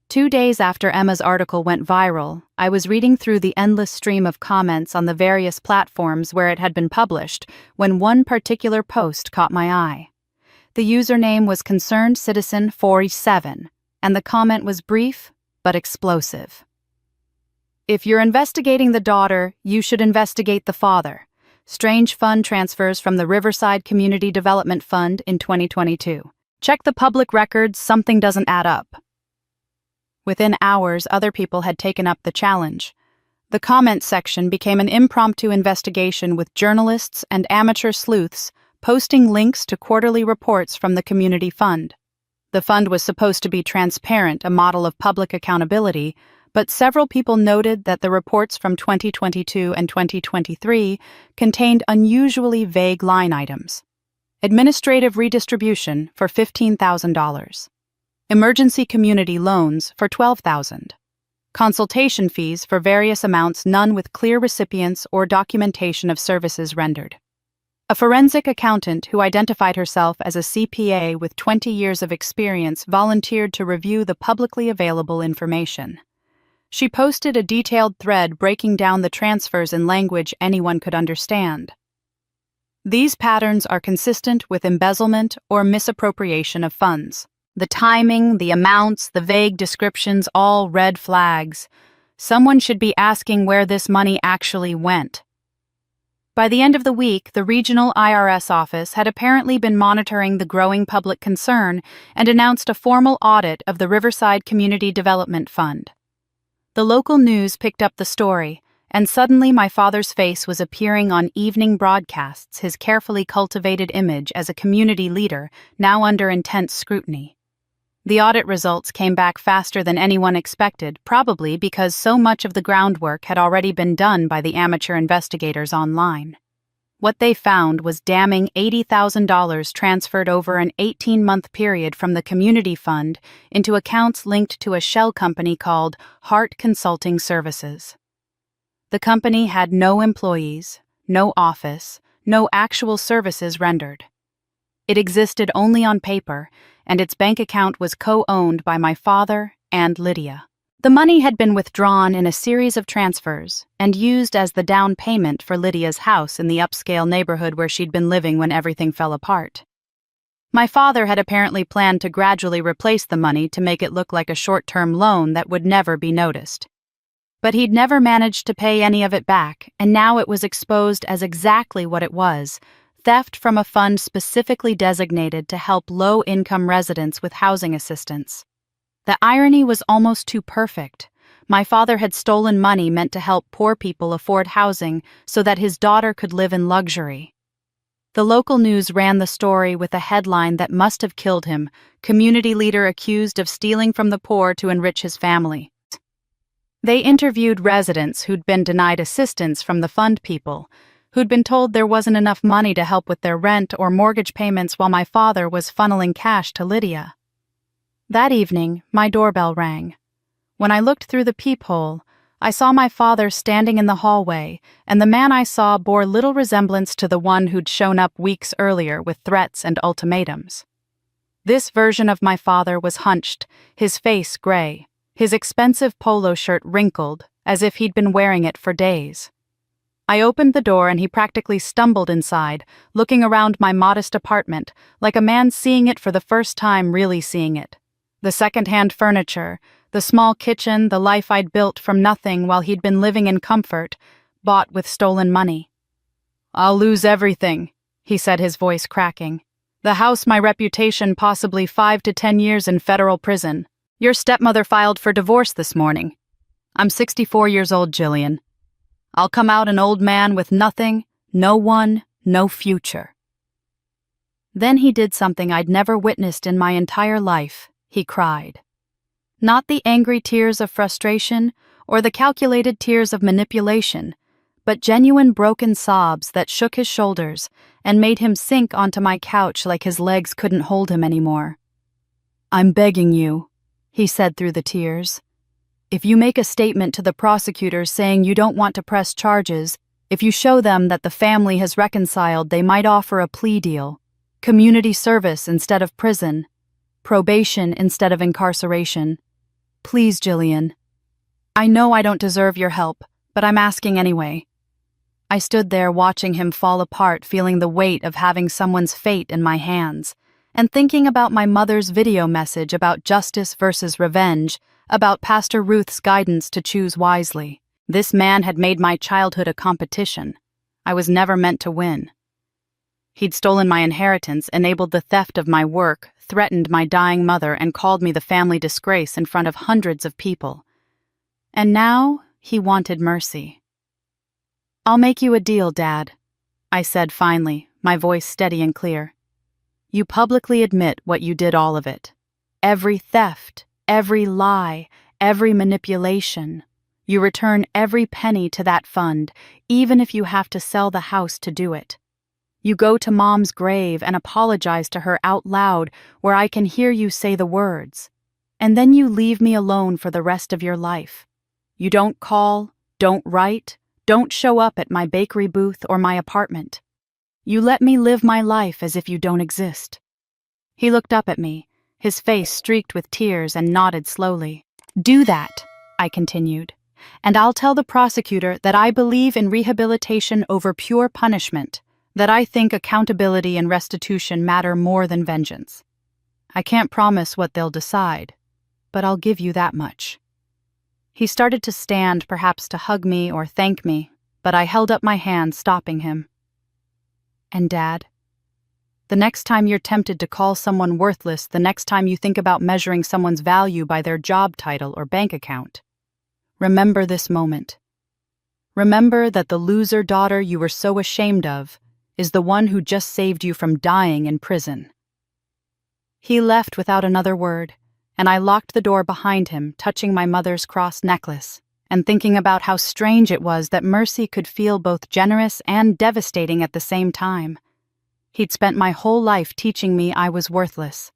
2 days after Emma's article went viral, I was reading through the endless stream of comments on the various platforms where it had been published when one particular post caught my eye. The username was Concerned Citizen 47, and the comment was brief but explosive. "If you're investigating the daughter, you should investigate the father. Strange fund transfers from the Riverside Community Development Fund in 2022. Check the public records, something doesn't add up." Within hours, other people had taken up the challenge. The comment section became an impromptu investigation with journalists and amateur sleuths posting links to quarterly reports from the community fund. The fund was supposed to be transparent, a model of public accountability, but several people noted that the reports from 2022 and 2023 contained unusually vague line items. Administrative redistribution for $15,000. Emergency community loans for $12,000. Consultation fees for various amounts, none with clear recipients or documentation of services rendered. A forensic accountant who identified herself as a CPA with 20 years of experience volunteered to review the publicly available information. She posted a detailed thread breaking down the transfers in language anyone could understand. These patterns are consistent with embezzlement or misappropriation of funds. The timing, the amounts, the vague descriptions, all red flags. Someone should be asking where this money actually went. By the end of the week, the regional IRS office had apparently been monitoring the growing public concern and announced a formal audit of the Riverside Community Development Fund. The local news picked up the story, and suddenly my father's face was appearing on evening broadcasts, his carefully cultivated image as a community leader now under intense scrutiny. The audit results came back faster than anyone expected, probably because so much of the groundwork had already been done by the amateur investigators online. What they found was damning $80,000 transferred over an 18-month period from the community fund into accounts linked to a shell company called Hart Consulting Services. The company had no employees, no office, no actual services rendered. It existed only on paper, and its bank account was co-owned by my father and Lydia. The money had been withdrawn in a series of transfers and used as the down payment for Lydia's house in the upscale neighborhood where she'd been living when everything fell apart. My father had apparently planned to gradually replace the money to make it look like a short-term loan that would never be noticed. But he'd never managed to pay any of it back, and now it was exposed as exactly what it was: theft from a fund specifically designated to help low-income residents with housing assistance. The irony was almost too perfect. My father had stolen money meant to help poor people afford housing so that his daughter could live in luxury. The local news ran the story with a headline that must have killed him: community leader accused of stealing from the poor to enrich his family. They interviewed residents who'd been denied assistance from the fund people, who'd been told there wasn't enough money to help with their rent or mortgage payments while my father was funneling cash to Lydia. That evening, my doorbell rang. When I looked through the peephole, I saw my father standing in the hallway, and the man I saw bore little resemblance to the one who'd shown up weeks earlier with threats and ultimatums. This version of my father was hunched, his face gray, his expensive polo shirt wrinkled, as if he'd been wearing it for days. I opened the door and he practically stumbled inside, looking around my modest apartment, like a man seeing it for the first time really seeing it. The second-hand furniture, the small kitchen, the life I'd built from nothing while he'd been living in comfort, bought with stolen money. "I'll lose everything," he said, his voice cracking. "The house, my reputation, possibly 5 to 10 years in federal prison. Your stepmother filed for divorce this morning. I'm 64 years old, Jillian. I'll come out an old man with nothing, no one, no future." Then he did something I'd never witnessed in my entire life. He cried. Not the angry tears of frustration or the calculated tears of manipulation, but genuine broken sobs that shook his shoulders and made him sink onto my couch like his legs couldn't hold him anymore. "I'm begging you," he said through the tears. "If you make a statement to the prosecutors saying you don't want to press charges, if you show them that the family has reconciled, they might offer a plea deal, community service instead of prison, probation instead of incarceration. Please, Jillian. I know I don't deserve your help, but I'm asking anyway." I stood there watching him fall apart, feeling the weight of having someone's fate in my hands, and thinking about my mother's video message about justice versus revenge, about Pastor Ruth's guidance to choose wisely. This man had made my childhood a competition. I was never meant to win. He'd stolen my inheritance, enabled the theft of my work, threatened my dying mother, and called me the family disgrace in front of hundreds of people. And now He wanted mercy. "I'll make you a deal, Dad," I said finally, my voice steady and clear. "You publicly admit what you did, all of it. Every theft, every lie, every manipulation. You return every penny to that fund, even if you have to sell the house to do it. You go to Mom's grave and apologize to her out loud where I can hear you say the words. And then you leave me alone for the rest of your life. You don't call, don't write, don't show up at my bakery booth or my apartment. You let me live my life as if you don't exist." He looked up at me, his face streaked with tears, and nodded slowly. "Do that," I continued, "and I'll tell the prosecutor that I believe in rehabilitation over pure punishment, that I think accountability and restitution matter more than vengeance. I can't promise what they'll decide, but I'll give you that much." He started to stand, perhaps to hug me or thank me, but I held up my hand, stopping him. "And Dad, the next time you're tempted to call someone worthless, the next time you think about measuring someone's value by their job title or bank account, remember this moment. Remember that the loser daughter you were so ashamed of is the one who just saved you from dying in prison." He left without another word, and I locked the door behind him, touching my mother's cross necklace, and thinking about how strange it was that mercy could feel both generous and devastating at the same time. He'd spent my whole life teaching me I was worthless.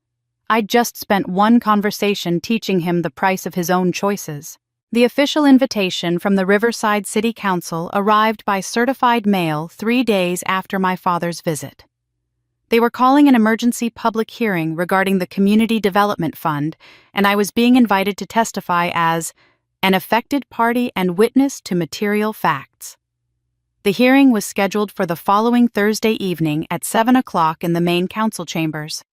I'd just spent one conversation teaching him the price of his own choices. The official invitation from the Riverside City Council arrived by certified mail 3 days after my father's visit. They were calling an emergency public hearing regarding the Community Development Fund, and I was being invited to testify as an affected party and witness to material facts. The hearing was scheduled for the following Thursday evening at 7 o'clock in the main council chambers.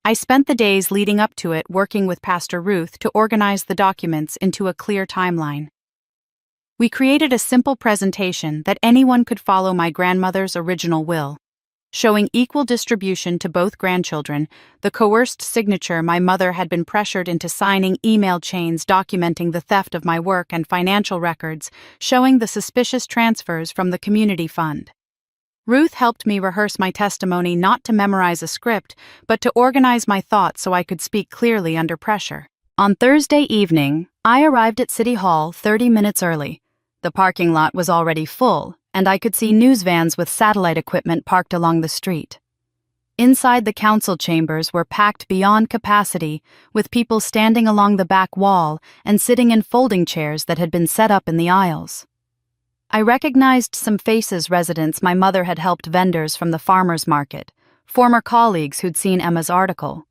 I spent the days leading up to it working with Pastor Ruth to organize the documents into a clear timeline. We created a simple presentation that anyone could follow my grandmother's original will, showing equal distribution to both grandchildren, the coerced signature my mother had been pressured into signing, email chains documenting the theft of my work, and financial records showing the suspicious transfers from the community fund. Ruth helped me rehearse my testimony, not to memorize a script, but to organize my thoughts so I could speak clearly under pressure. On Thursday evening, I arrived at City Hall 30 minutes early. The parking lot was already full, and I could see news vans with satellite equipment parked along the street. Inside the council chambers were packed beyond capacity, with people standing along the back wall and sitting in folding chairs that had been set up in the aisles. I recognized some faces, residents my mother had helped, vendors from the farmers market, former colleagues who'd seen Emma's article.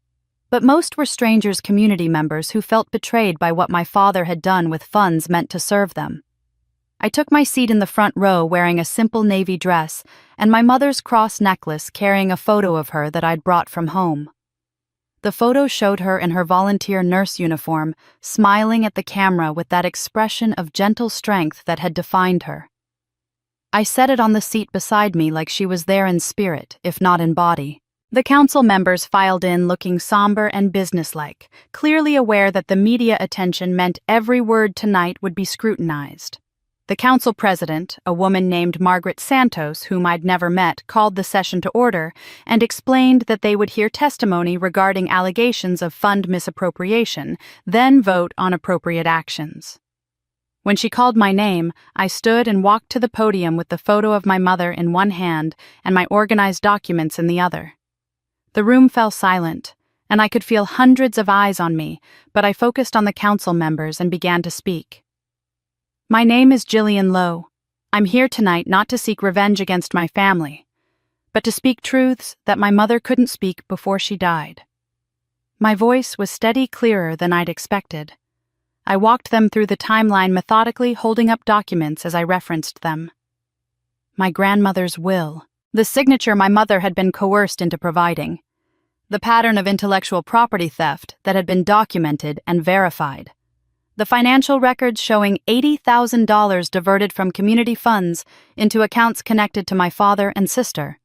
But most were strangers, community members who felt betrayed by what my father had done with funds meant to serve them. I took my seat in the front row wearing a simple navy dress and my mother's cross necklace, carrying a photo of her that I'd brought from home. The photo showed her in her volunteer nurse uniform, smiling at the camera with that expression of gentle strength that had defined her. I set it on the seat beside me like she was there in spirit, if not in body. The council members filed in looking somber and businesslike, clearly aware that the media attention meant every word tonight would be scrutinized. The council president, a woman named Margaret Santos, whom I'd never met, called the session to order and explained that they would hear testimony regarding allegations of fund misappropriation, then vote on appropriate actions. When she called my name, I stood and walked to the podium with the photo of my mother in one hand and my organized documents in the other. The room fell silent, and I could feel hundreds of eyes on me, but I focused on the council members and began to speak. "My name is Jillian Lowe. I'm here tonight not to seek revenge against my family, but to speak truths that my mother couldn't speak before she died." My voice was steady, clearer than I'd expected. I walked them through the timeline methodically, holding up documents as I referenced them. My grandmother's will, the signature my mother had been coerced into providing, the pattern of intellectual property theft that had been documented and verified, the financial records showing $80,000 diverted from community funds into accounts connected to my father and sister.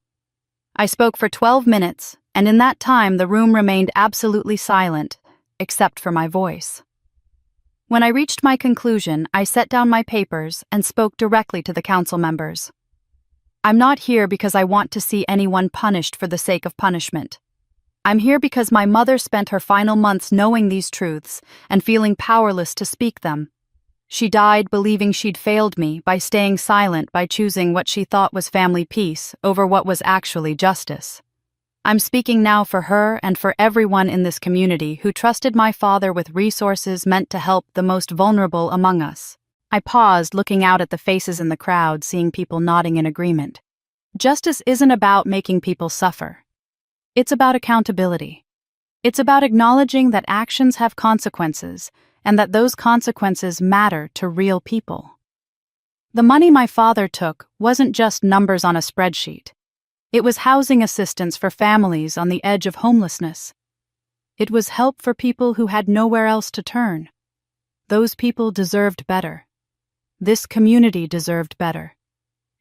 I spoke for 12 minutes, and in that time the room remained absolutely silent, except for my voice. When I reached my conclusion, I set down my papers and spoke directly to the council members. I'm not here because I want to see anyone punished for the sake of punishment. I'm here because my mother spent her final months knowing these truths and feeling powerless to speak them. She died believing she'd failed me by staying silent, by choosing what she thought was family peace over what was actually justice. I'm speaking now for her and for everyone in this community who trusted my father with resources meant to help the most vulnerable among us. I paused, looking out at the faces in the crowd, seeing people nodding in agreement. Justice isn't about making people suffer. It's about accountability. It's about acknowledging that actions have consequences and that those consequences matter to real people. The money my father took wasn't just numbers on a spreadsheet. It was housing assistance for families on the edge of homelessness. It was help for people who had nowhere else to turn. Those people deserved better. This community deserved better.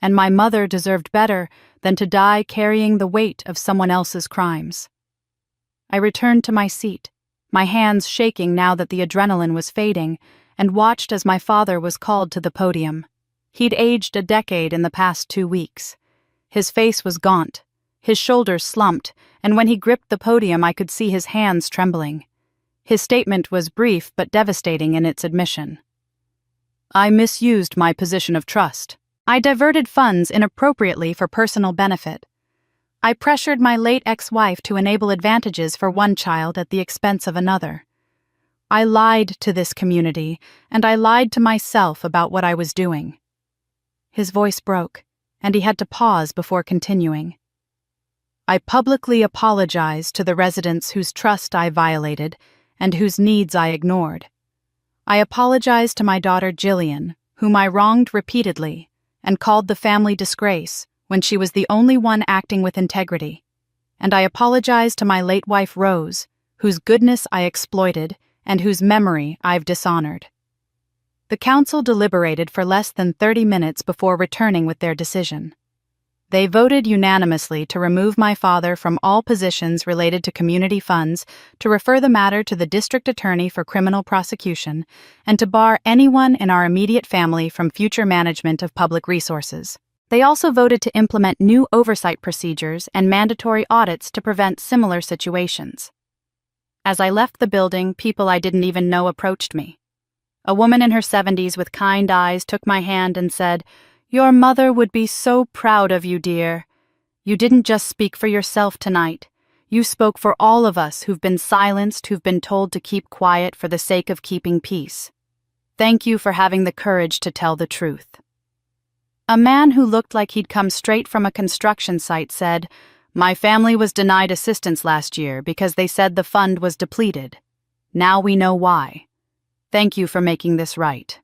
And my mother deserved better than to die carrying the weight of someone else's crimes. I returned to my seat, my hands shaking now that the adrenaline was fading, and watched as my father was called to the podium. He'd aged a decade in the past 2 weeks. His face was gaunt, his shoulders slumped, and when he gripped the podium I could see his hands trembling. His statement was brief but devastating in its admission. I misused my position of trust. I diverted funds inappropriately for personal benefit. I pressured my late ex-wife to enable advantages for one child at the expense of another. I lied to this community, and I lied to myself about what I was doing. His voice broke, and he had to pause before continuing. I publicly apologize to the residents whose trust I violated and whose needs I ignored. I apologize to my daughter Jillian, whom I wronged repeatedly and called the family disgrace when she was the only one acting with integrity. And I apologize to my late wife Rose, whose goodness I exploited and whose memory I've dishonored. The council deliberated for less than 30 minutes before returning with their decision. They voted unanimously to remove my father from all positions related to community funds, to refer the matter to the district attorney for criminal prosecution, and to bar anyone in our immediate family from future management of public resources. They also voted to implement new oversight procedures and mandatory audits to prevent similar situations. As I left the building, people I didn't even know approached me. A woman in her 70s with kind eyes took my hand and said, "Your mother would be so proud of you, dear. You didn't just speak for yourself tonight. You spoke for all of us who've been silenced, who've been told to keep quiet for the sake of keeping peace. Thank you for having the courage to tell the truth." A man who looked like he'd come straight from a construction site said, "My family was denied assistance last year because they said the fund was depleted. Now we know why. Thank you for making this right."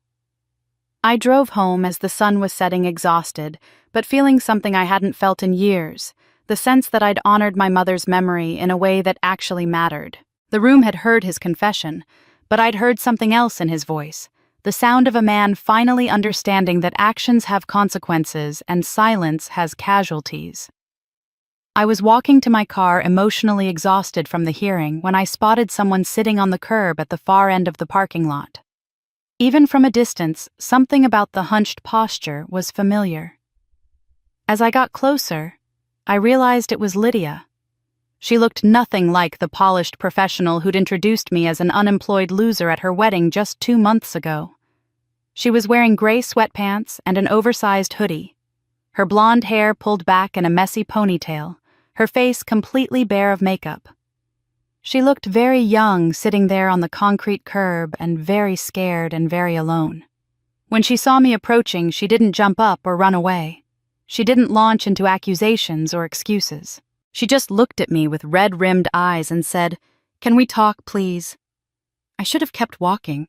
I drove home as the sun was setting, exhausted, but feeling something I hadn't felt in years, the sense that I'd honored my mother's memory in a way that actually mattered. The room had heard his confession, but I'd heard something else in his voice, the sound of a man finally understanding that actions have consequences and silence has casualties. I was walking to my car, emotionally exhausted from the hearing, when I spotted someone sitting on the curb at the far end of the parking lot. Even from a distance, something about the hunched posture was familiar. As I got closer, I realized it was Lydia. She looked nothing like the polished professional who'd introduced me as an unemployed loser at her wedding just 2 months ago. She was wearing gray sweatpants and an oversized hoodie, her blonde hair pulled back in a messy ponytail, her face completely bare of makeup. She looked very young sitting there on the concrete curb and very scared and very alone. When she saw me approaching, she didn't jump up or run away. She didn't launch into accusations or excuses. She just looked at me with red-rimmed eyes and said, "Can we talk, please?" I should have kept walking.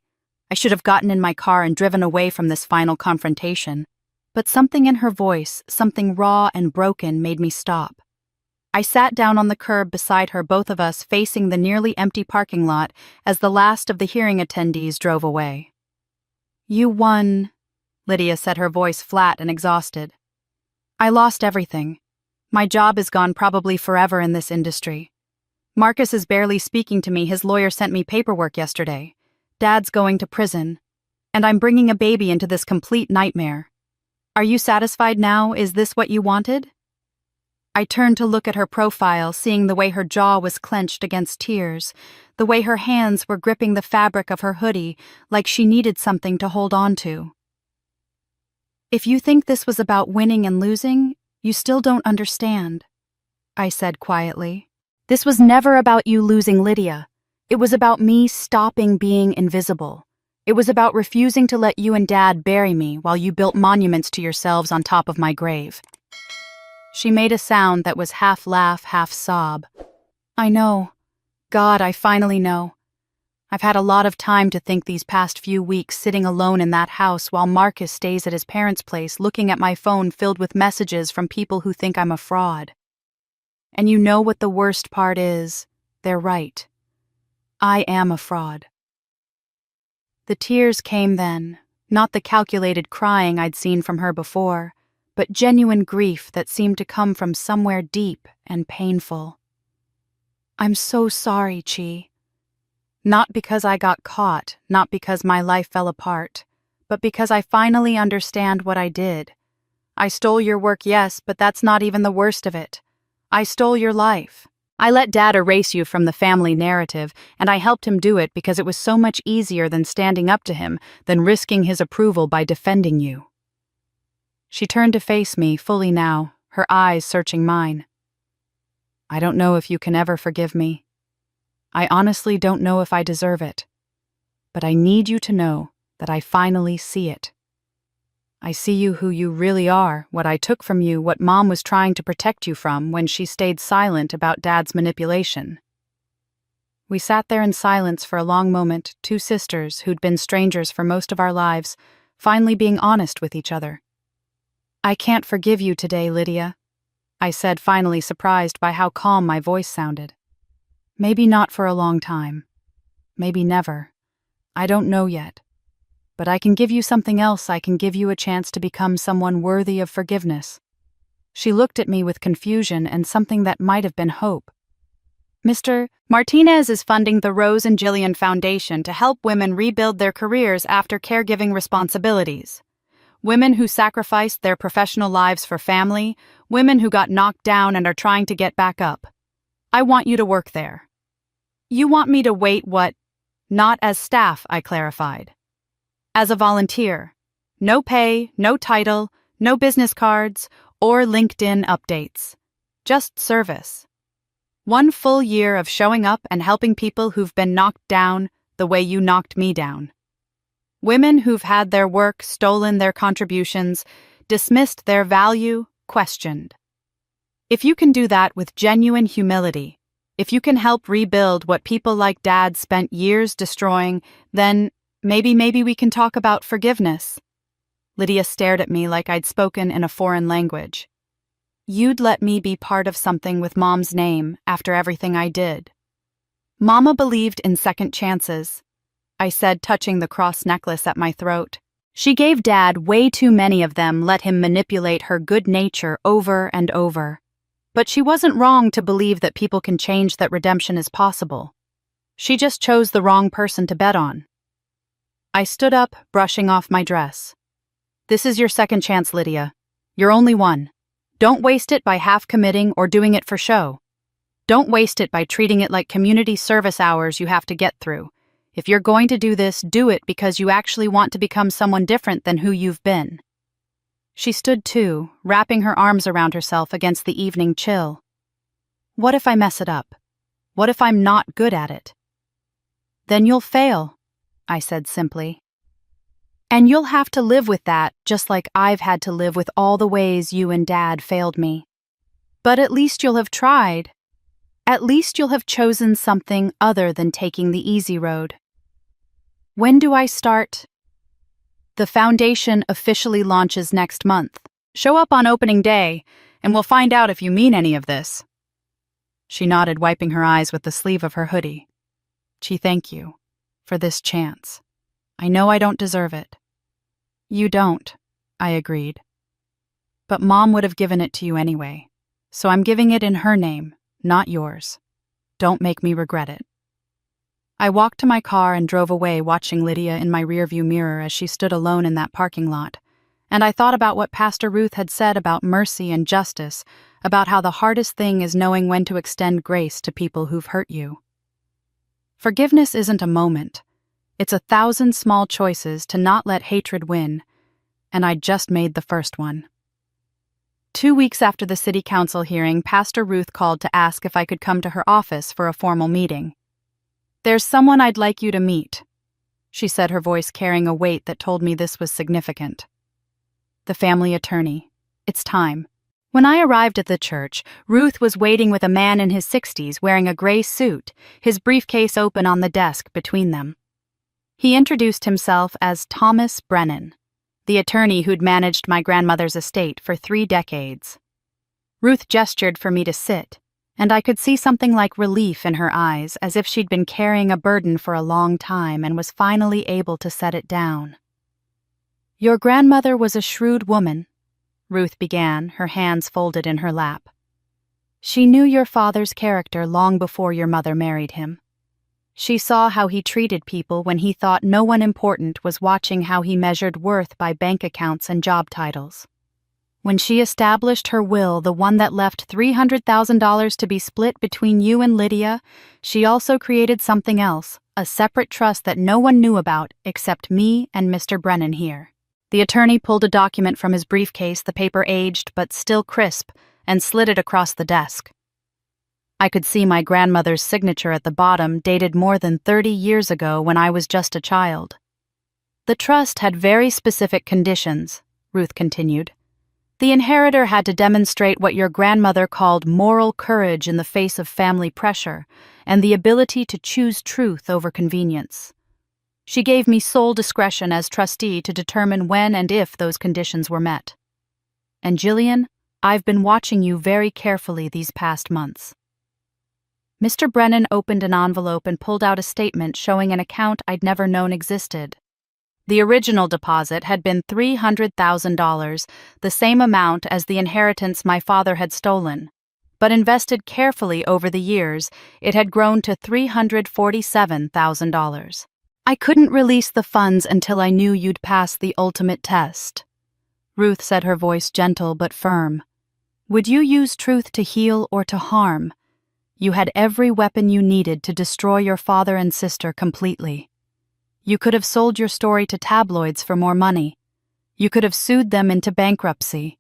I should have gotten in my car and driven away from this final confrontation. But something in her voice, something raw and broken, made me stop. I sat down on the curb beside her, both of us facing the nearly empty parking lot as the last of the hearing attendees drove away. "You won," Lydia said, her voice flat and exhausted. "I lost everything. My job is gone, probably forever, in this industry. Marcus is barely speaking to me. His lawyer sent me paperwork yesterday. Dad's going to prison. And I'm bringing a baby into this complete nightmare. Are you satisfied now? Is this what you wanted? I turned to look at her profile, seeing the way her jaw was clenched against tears, the way her hands were gripping the fabric of her hoodie like she needed something to hold on to. If you think this was about winning and losing, you still don't understand, I said quietly. This was never about you losing Lydia. It was about me stopping being invisible. It was about refusing to let you and Dad bury me while you built monuments to yourselves on top of my grave. She made a sound that was half laugh, half sob. I know. God, I finally know. I've had a lot of time to think these past few weeks sitting alone in that house while Marcus stays at his parents' place looking at my phone filled with messages from people who think I'm a fraud. And you know what the worst part is? They're right. I am a fraud. The tears came then, not the calculated crying I'd seen from her before, but genuine grief that seemed to come from somewhere deep and painful. I'm so sorry, Chi. Not because I got caught, not because my life fell apart, but because I finally understand what I did. I stole your work, yes, but that's not even the worst of it. I stole your life. I let Dad erase you from the family narrative, and I helped him do it because it was so much easier than standing up to him, than risking his approval by defending you. She turned to face me fully now, her eyes searching mine. I don't know if you can ever forgive me. I honestly don't know if I deserve it. But I need you to know that I finally see it. I see you who you really are, what I took from you, what Mom was trying to protect you from when she stayed silent about Dad's manipulation. We sat there in silence for a long moment, two sisters who'd been strangers for most of our lives, finally being honest with each other. I can't forgive you today, Lydia, I said, finally surprised by how calm my voice sounded. Maybe not for a long time. Maybe never. I don't know yet. But I can give you something else. I can give you a chance to become someone worthy of forgiveness. She looked at me with confusion and something that might have been hope. Mr. Martinez is funding the Rose and Jillian Foundation to help women rebuild their careers after caregiving responsibilities. Women who sacrificed their professional lives for family, women who got knocked down and are trying to get back up. I want you to work there. You want me to wait what? Not as staff, I clarified. As a volunteer. No pay, no title, no business cards, or LinkedIn updates. Just service. 1 full year of showing up and helping people who've been knocked down the way you knocked me down. Women who've had their work stolen, their contributions, dismissed their value, questioned. If you can do that with genuine humility, if you can help rebuild what people like Dad spent years destroying, then maybe we can talk about forgiveness. Lydia stared at me like I'd spoken in a foreign language. You'd let me be part of something with Mom's name after everything I did. Mama believed in second chances, I said, touching the cross necklace at my throat. She gave Dad way too many of them, let him manipulate her good nature over and over. But she wasn't wrong to believe that people can change, that redemption is possible. She just chose the wrong person to bet on. I stood up, brushing off my dress. This is your second chance, Lydia. Your only one. Don't waste it by half-committing or doing it for show. Don't waste it by treating it like community service hours you have to get through. If you're going to do this, do it because you actually want to become someone different than who you've been. She stood too, wrapping her arms around herself against the evening chill. What if I mess it up? What if I'm not good at it? Then you'll fail, I said simply. And you'll have to live with that, just like I've had to live with all the ways you and Dad failed me. But at least you'll have tried. At least you'll have chosen something other than taking the easy road. When do I start? The foundation officially launches next month. Show up on opening day, and we'll find out if you mean any of this. She nodded, wiping her eyes with the sleeve of her hoodie. Gee, thank you for this chance. I know I don't deserve it. You don't, I agreed. But Mom would have given it to you anyway, so I'm giving it in her name, not yours. Don't make me regret it. I walked to my car and drove away, watching Lydia in my rearview mirror as she stood alone in that parking lot. And I thought about what Pastor Ruth had said about mercy and justice, about how the hardest thing is knowing when to extend grace to people who've hurt you. Forgiveness isn't a moment. It's 1,000 small choices to not let hatred win, and I just made the first one. 2 weeks after the city council hearing, Pastor Ruth called to ask if I could come to her office for a formal meeting. "There's someone I'd like you to meet," she said, her voice carrying a weight that told me this was significant. The family attorney. It's time. When I arrived at the church, Ruth was waiting with a man in his 60s wearing a gray suit, his briefcase open on the desk between them. He introduced himself as Thomas Brennan, the attorney who'd managed my grandmother's estate for 3 decades. Ruth gestured for me to sit, and I could see something like relief in her eyes, as if she'd been carrying a burden for a long time and was finally able to set it down. "Your grandmother was a shrewd woman," Ruth began, her hands folded in her lap. "She knew your father's character long before your mother married him. She saw how he treated people when he thought no one important was watching, how he measured worth by bank accounts and job titles. When she established her will, the one that left $300,000 to be split between you and Lydia, she also created something else, a separate trust that no one knew about except me and Mr. Brennan here." The attorney pulled a document from his briefcase, the paper aged but still crisp, and slid it across the desk. I could see my grandmother's signature at the bottom, dated more than 30 years ago when I was just a child. "The trust had very specific conditions," Ruth continued. "The inheritor had to demonstrate what your grandmother called moral courage in the face of family pressure, and the ability to choose truth over convenience. She gave me sole discretion as trustee to determine when and if those conditions were met. And Jillian, I've been watching you very carefully these past months." Mr. Brennan opened an envelope and pulled out a statement showing an account I'd never known existed. The original deposit had been $300,000, the same amount as the inheritance my father had stolen. But invested carefully over the years, it had grown to $347,000. "I couldn't release the funds until I knew you'd passed the ultimate test," Ruth said, her voice gentle but firm. "Would you use truth to heal or to harm? You had every weapon you needed to destroy your father and sister completely. You could have sold your story to tabloids for more money. You could have sued them into bankruptcy.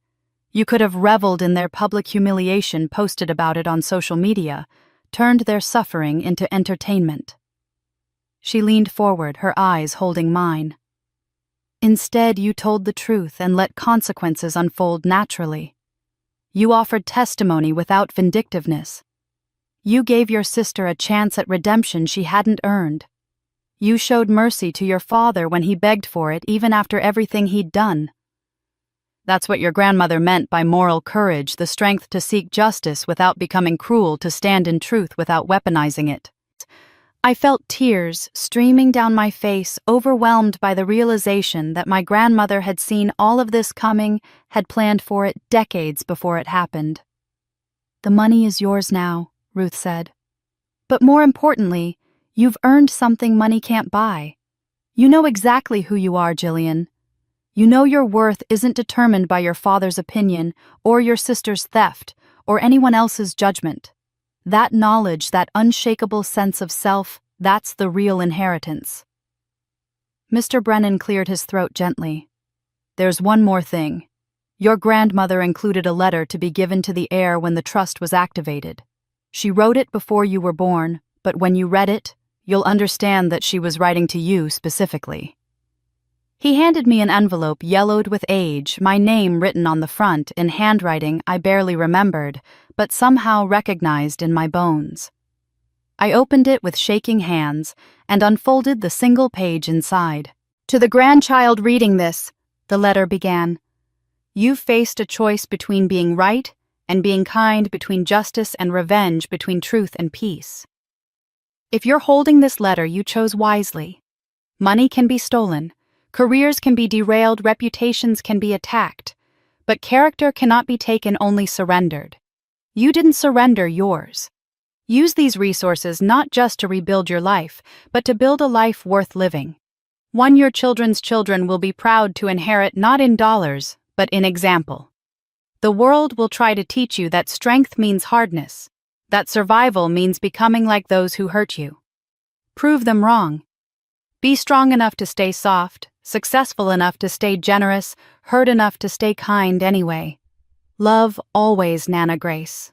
You could have reveled in their public humiliation, posted about it on social media, turned their suffering into entertainment." She leaned forward, her eyes holding mine. "Instead, you told the truth and let consequences unfold naturally. You offered testimony without vindictiveness. You gave your sister a chance at redemption she hadn't earned. You showed mercy to your father when he begged for it, even after everything he'd done. That's what your grandmother meant by moral courage, the strength to seek justice without becoming cruel, to stand in truth without weaponizing it." I felt tears streaming down my face, overwhelmed by the realization that my grandmother had seen all of this coming, had planned for it decades before it happened. "The money is yours now," Ruth said. "But more importantly, you've earned something money can't buy. You know exactly who you are, Jillian. You know your worth isn't determined by your father's opinion or your sister's theft or anyone else's judgment. That knowledge, that unshakable sense of self, that's the real inheritance." Mr. Brennan cleared his throat gently. "There's one more thing. Your grandmother included a letter to be given to the heir when the trust was activated. She wrote it before you were born, but when you read it, you'll understand that she was writing to you specifically." He handed me an envelope yellowed with age, my name written on the front in handwriting I barely remembered, but somehow recognized in my bones. I opened it with shaking hands and unfolded the single page inside. "To the grandchild reading this," the letter began, "you've faced a choice between being right and being kind, between justice and revenge, between truth and peace. If you're holding this letter, you chose wisely. Money can be stolen, careers can be derailed, reputations can be attacked, but character cannot be taken, only surrendered. You didn't surrender yours. Use these resources not just to rebuild your life, but to build a life worth living. One your children's children will be proud to inherit not in dollars, but in example. The world will try to teach you that strength means hardness, that survival means becoming like those who hurt you. Prove them wrong. Be strong enough to stay soft, successful enough to stay generous, hurt enough to stay kind anyway. Love always, Nana Grace.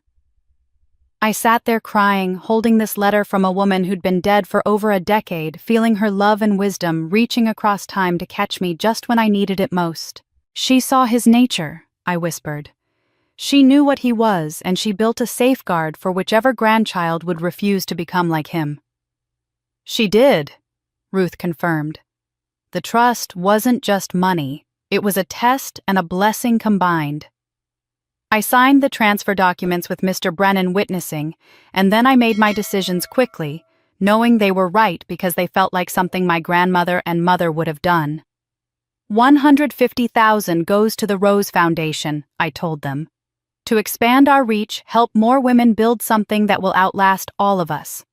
I sat there crying, holding this letter from a woman who'd been dead for over a decade, feeling her love and wisdom reaching across time to catch me just when I needed it most. She saw his nature, I whispered. She knew what he was, and she built a safeguard for whichever grandchild would refuse to become like him. She did, Ruth confirmed. The trust wasn't just money, it was a test and a blessing combined. I signed the transfer documents with Mr. Brennan witnessing, and then I made my decisions quickly, knowing they were right because they felt like something my grandmother and mother would have done. $150,000 goes to the Rose Foundation, I told them. To expand our reach, help more women build something that will outlast all of us.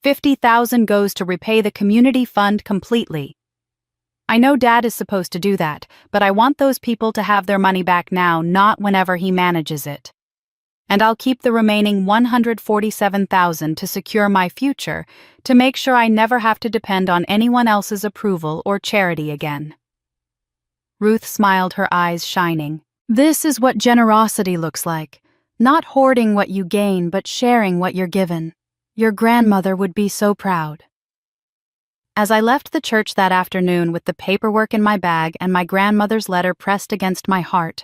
$50,000 goes to repay the community fund completely. I know Dad is supposed to do that, but I want those people to have their money back now, not whenever he manages it. And I'll keep the remaining $147,000 to secure my future, to make sure I never have to depend on anyone else's approval or charity again. Ruth smiled, her eyes shining. This is what generosity looks like. Not hoarding what you gain, but sharing what you're given. Your grandmother would be so proud. As I left the church that afternoon with the paperwork in my bag and my grandmother's letter pressed against my heart,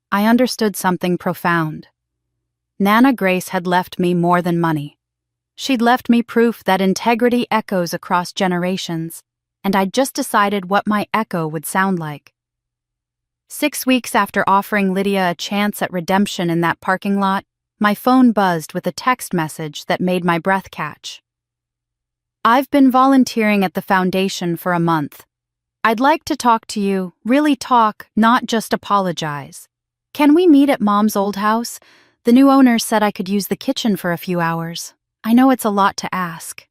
I understood something profound. Nana Grace had left me more than money. She'd left me proof that integrity echoes across generations, and I'd just decided what my echo would sound like. 6 weeks after offering Lydia a chance at redemption in that parking lot, my phone buzzed with a text message that made my breath catch. I've been volunteering at the foundation for a month. I'd like to talk to you, really talk, not just apologize. Can we meet at Mom's old house? The new owner said I could use the kitchen for a few hours. I know it's a lot to ask.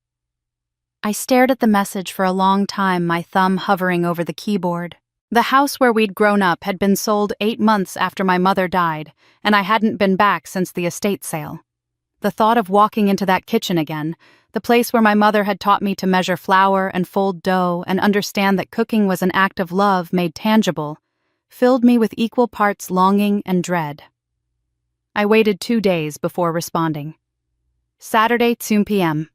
I stared at the message for a long time, my thumb hovering over the keyboard. The house where we'd grown up had been sold 8 months after my mother died, and I hadn't been back since the estate sale. The thought of walking into that kitchen again, the place where my mother had taught me to measure flour and fold dough and understand that cooking was an act of love made tangible, filled me with equal parts longing and dread. I waited 2 days before responding. Saturday, 2 p.m.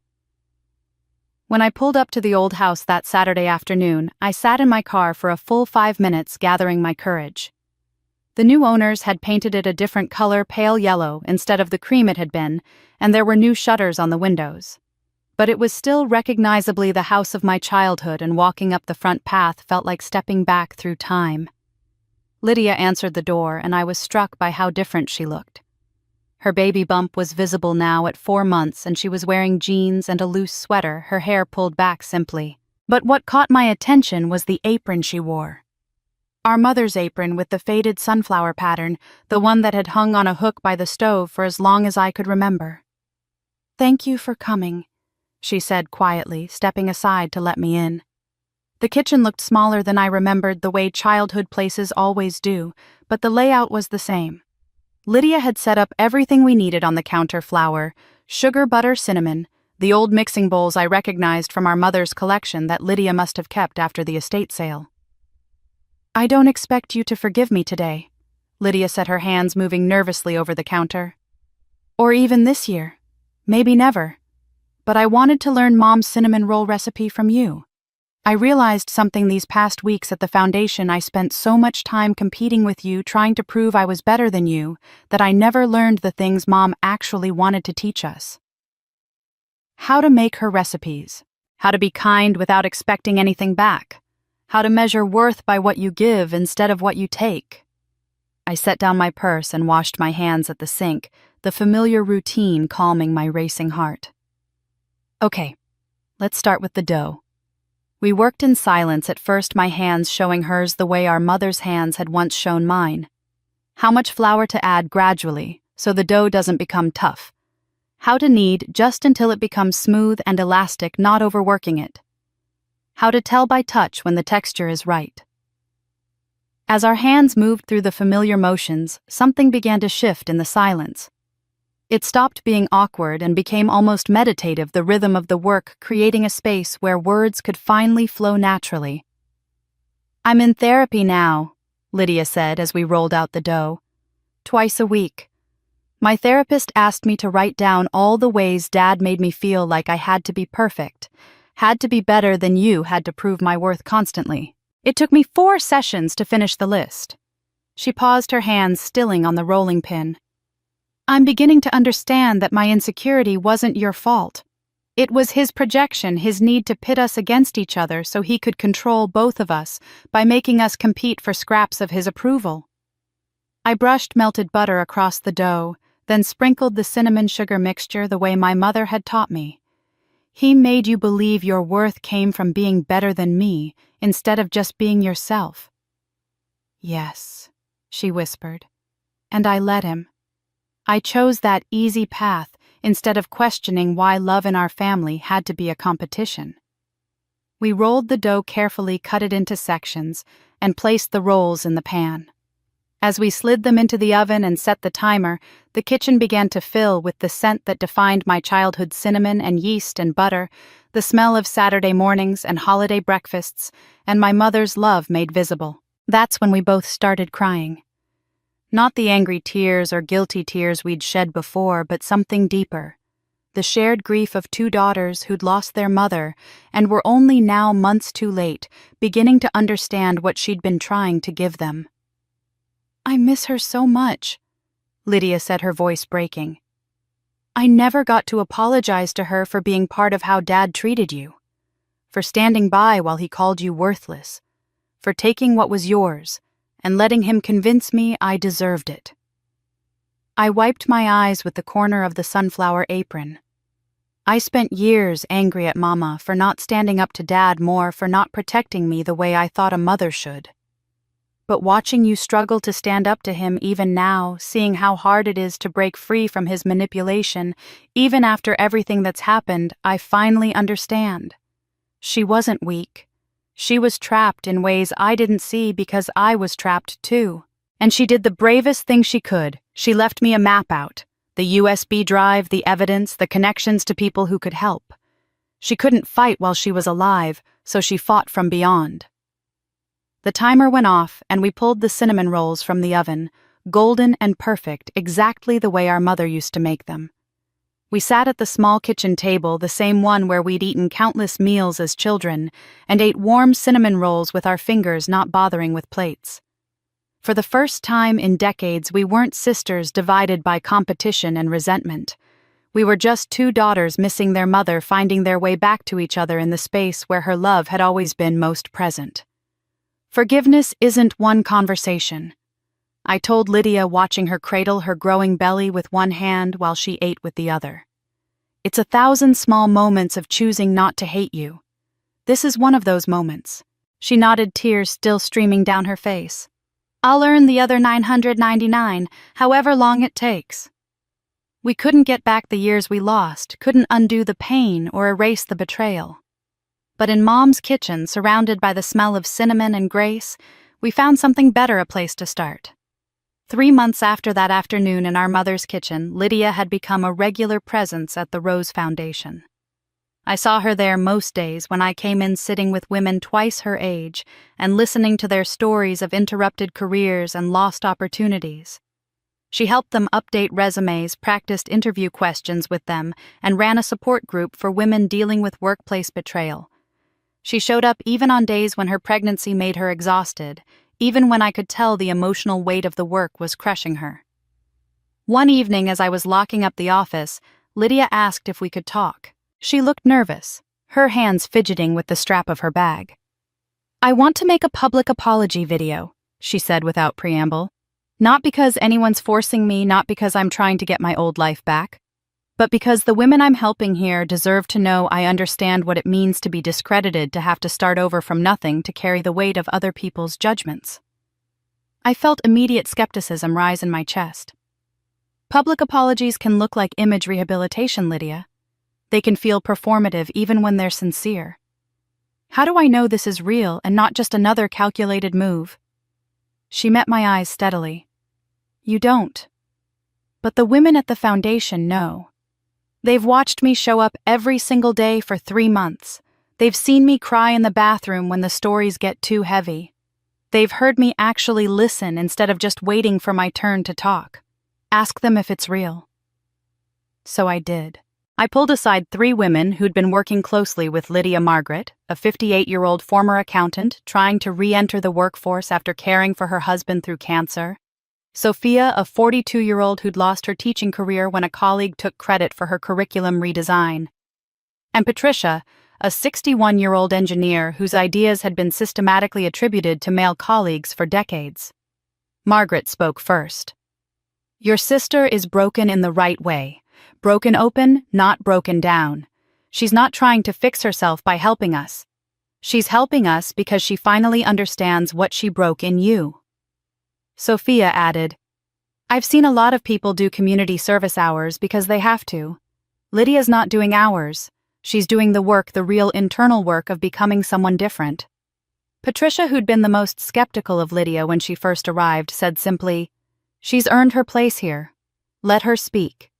When I pulled up to the old house that Saturday afternoon, I sat in my car for a full 5 minutes gathering my courage. The new owners had painted it a different color, pale yellow, instead of the cream it had been, and there were new shutters on the windows. But it was still recognizably the house of my childhood, and walking up the front path felt like stepping back through time. Lydia answered the door, and I was struck by how different she looked. Her baby bump was visible now at 4 months, and she was wearing jeans and a loose sweater, her hair pulled back simply. But what caught my attention was the apron she wore. Our mother's apron with the faded sunflower pattern, the one that had hung on a hook by the stove for as long as I could remember. "Thank you for coming," she said quietly, stepping aside to let me in. The kitchen looked smaller than I remembered, the way childhood places always do, but the layout was the same. Lydia had set up everything we needed on the counter: flour, sugar, butter, cinnamon, the old mixing bowls I recognized from our mother's collection that Lydia must have kept after the estate sale. "I don't expect you to forgive me today," Lydia said, her hands moving nervously over the counter. "Or even this year. Maybe never. But I wanted to learn Mom's cinnamon roll recipe from you. I realized something these past weeks at the foundation. I spent so much time competing with you, trying to prove I was better than you, that I never learned the things Mom actually wanted to teach us. How to make her recipes. How to be kind without expecting anything back. How to measure worth by what you give instead of what you take." I set down my purse and washed my hands at the sink, the familiar routine calming my racing heart. "Okay, let's start with the dough." We worked in silence, at first my hands showing hers the way our mother's hands had once shown mine. How much flour to add gradually, so the dough doesn't become tough. How to knead just until it becomes smooth and elastic, not overworking it. How to tell by touch when the texture is right. As our hands moved through the familiar motions, something began to shift in the silence. It stopped being awkward and became almost meditative, the rhythm of the work creating a space where words could finally flow naturally. "I'm in therapy now," Lydia said as we rolled out the dough. "Twice a week. My therapist asked me to write down all the ways Dad made me feel like I had to be perfect, had to be better than you, had to prove my worth constantly. It took me 4 sessions to finish the list." She paused, her hands stilling on the rolling pin. "I'm beginning to understand that my insecurity wasn't your fault. It was his projection, his need to pit us against each other so he could control both of us by making us compete for scraps of his approval." I brushed melted butter across the dough, then sprinkled the cinnamon sugar mixture the way my mother had taught me. "He made you believe your worth came from being better than me, instead of just being yourself." "Yes," she whispered, "and I let him. I chose that easy path instead of questioning why love in our family had to be a competition." We rolled the dough carefully, cut it into sections, and placed the rolls in the pan. As we slid them into the oven and set the timer, the kitchen began to fill with the scent that defined my childhood: cinnamon and yeast and butter, the smell of Saturday mornings and holiday breakfasts, and my mother's love made visible. That's when we both started crying. Not the angry tears or guilty tears we'd shed before, but something deeper. The shared grief of 2 daughters who'd lost their mother and were only now, months too late, beginning to understand what she'd been trying to give them. "I miss her so much," Lydia said, her voice breaking. "I never got to apologize to her for being part of how Dad treated you, for standing by while he called you worthless, for taking what was yours and letting him convince me I deserved it." I wiped my eyes with the corner of the sunflower apron. I spent years angry at Mama for not standing up to Dad more, for not protecting me the way I thought a mother should. But watching you struggle to stand up to him even now, seeing how hard it is to break free from his manipulation, even after everything that's happened, I finally understand. She wasn't weak. She was trapped in ways I didn't see because I was trapped too. And she did the bravest thing she could. She left me a map out, the USB drive, the evidence, the connections to people who could help. She couldn't fight while she was alive, so she fought from beyond. The timer went off, and we pulled the cinnamon rolls from the oven, golden and perfect, exactly the way our mother used to make them. We sat at the small kitchen table, the same one where we'd eaten countless meals as children, and ate warm cinnamon rolls with our fingers, not bothering with plates. For the first time in decades, we weren't sisters divided by competition and resentment. We were just 2 daughters missing their mother, finding their way back to each other in the space where her love had always been most present. Forgiveness isn't one conversation, I told Lydia, watching her cradle her growing belly with one hand while she ate with the other. It's 1,000 small moments of choosing not to hate you. This is one of those moments. She nodded, tears still streaming down her face. I'll earn the other 999, however long it takes. We couldn't get back the years we lost, couldn't undo the pain or erase the betrayal. But in Mom's kitchen, surrounded by the smell of cinnamon and grace, we found something better, a place to start. 3 months after that afternoon in our mother's kitchen, Lydia had become a regular presence at the Rose Foundation. I saw her there most days when I came in, sitting with women twice her age and listening to their stories of interrupted careers and lost opportunities. She helped them update resumes, practiced interview questions with them, and ran a support group for women dealing with workplace betrayal. She showed up even on days when her pregnancy made her exhausted, even when I could tell the emotional weight of the work was crushing her. One evening, as I was locking up the office, Lydia asked if we could talk. She looked nervous, her hands fidgeting with the strap of her bag. I want to make a public apology video, she said without preamble. Not because anyone's forcing me, not because I'm trying to get my old life back, but because the women I'm helping here deserve to know I understand what it means to be discredited, to have to start over from nothing, to carry the weight of other people's judgments. I felt immediate skepticism rise in my chest. Public apologies can look like image rehabilitation, Lydia. They can feel performative even when they're sincere. How do I know this is real and not just another calculated move? She met my eyes steadily. You don't. But the women at the foundation know. They've watched me show up every single day for 3 months. They've seen me cry in the bathroom when the stories get too heavy. They've heard me actually listen instead of just waiting for my turn to talk. Ask them if it's real. So I did. I pulled aside 3 women who'd been working closely with Lydia Margaret, a 58-year-old former accountant trying to re-enter the workforce after caring for her husband through cancer, Sophia, a 42-year-old who'd lost her teaching career when a colleague took credit for her curriculum redesign, and Patricia, a 61-year-old engineer whose ideas had been systematically attributed to male colleagues for decades. Margaret spoke first. Your sister is broken in the right way. Broken open, not broken down. She's not trying to fix herself by helping us. She's helping us because she finally understands what she broke in you. Sophia added, I've seen a lot of people do community service hours because they have to. Lydia's not doing hours. She's doing the work, the real internal work of becoming someone different. Patricia, who'd been the most skeptical of Lydia when she first arrived, said simply, She's earned her place here. Let her speak.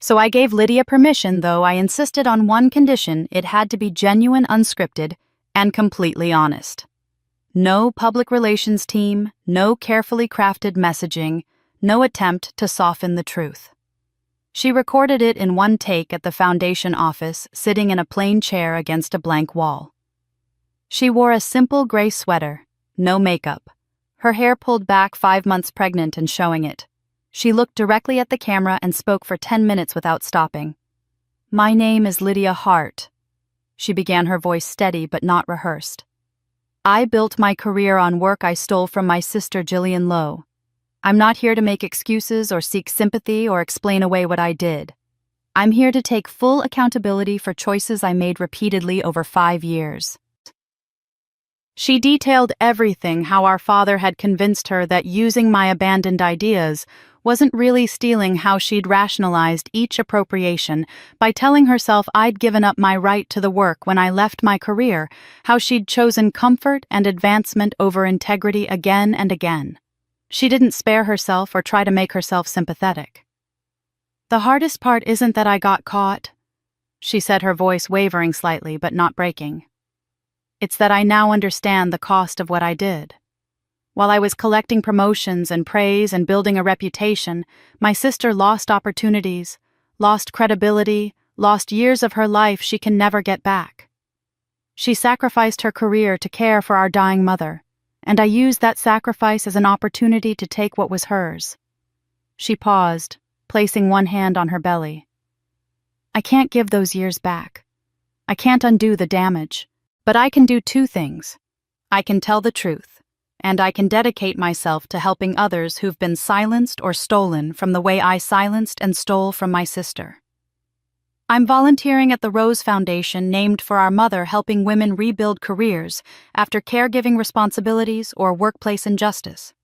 So I gave Lydia permission, though I insisted on one condition: it had to be genuine, unscripted, and completely honest. No public relations team, no carefully crafted messaging, no attempt to soften the truth. She recorded it in one take at the foundation office, sitting in a plain chair against a blank wall. She wore a simple gray sweater, no makeup, her hair pulled back 5 months pregnant and showing it. She looked directly at the camera and spoke for 10 minutes without stopping. My name is Lydia Hart. She began, her voice steady but not rehearsed. I built my career on work I stole from my sister Gillian Lowe. I'm not here to make excuses or seek sympathy or explain away what I did. I'm here to take full accountability for choices I made repeatedly over 5 years. She detailed everything: how our father had convinced her that using my abandoned ideas wasn't really stealing, how she'd rationalized each appropriation by telling herself I'd given up my right to the work when I left my career, how she'd chosen comfort and advancement over integrity again and again. She didn't spare herself or try to make herself sympathetic. The hardest part isn't that I got caught, she said, her voice wavering slightly but not breaking. It's that I now understand the cost of what I did. While I was collecting promotions and praise and building a reputation, my sister lost opportunities, lost credibility, lost years of her life she can never get back. She sacrificed her career to care for our dying mother, and I used that sacrifice as an opportunity to take what was hers. She paused, placing one hand on her belly. I can't give those years back. I can't undo the damage, but I can do 2 things. I can tell the truth, and I can dedicate myself to helping others who've been silenced or stolen from the way I silenced and stole from my sister. I'm volunteering at the Rose Foundation, named for our mother, helping women rebuild careers after caregiving responsibilities or workplace injustice.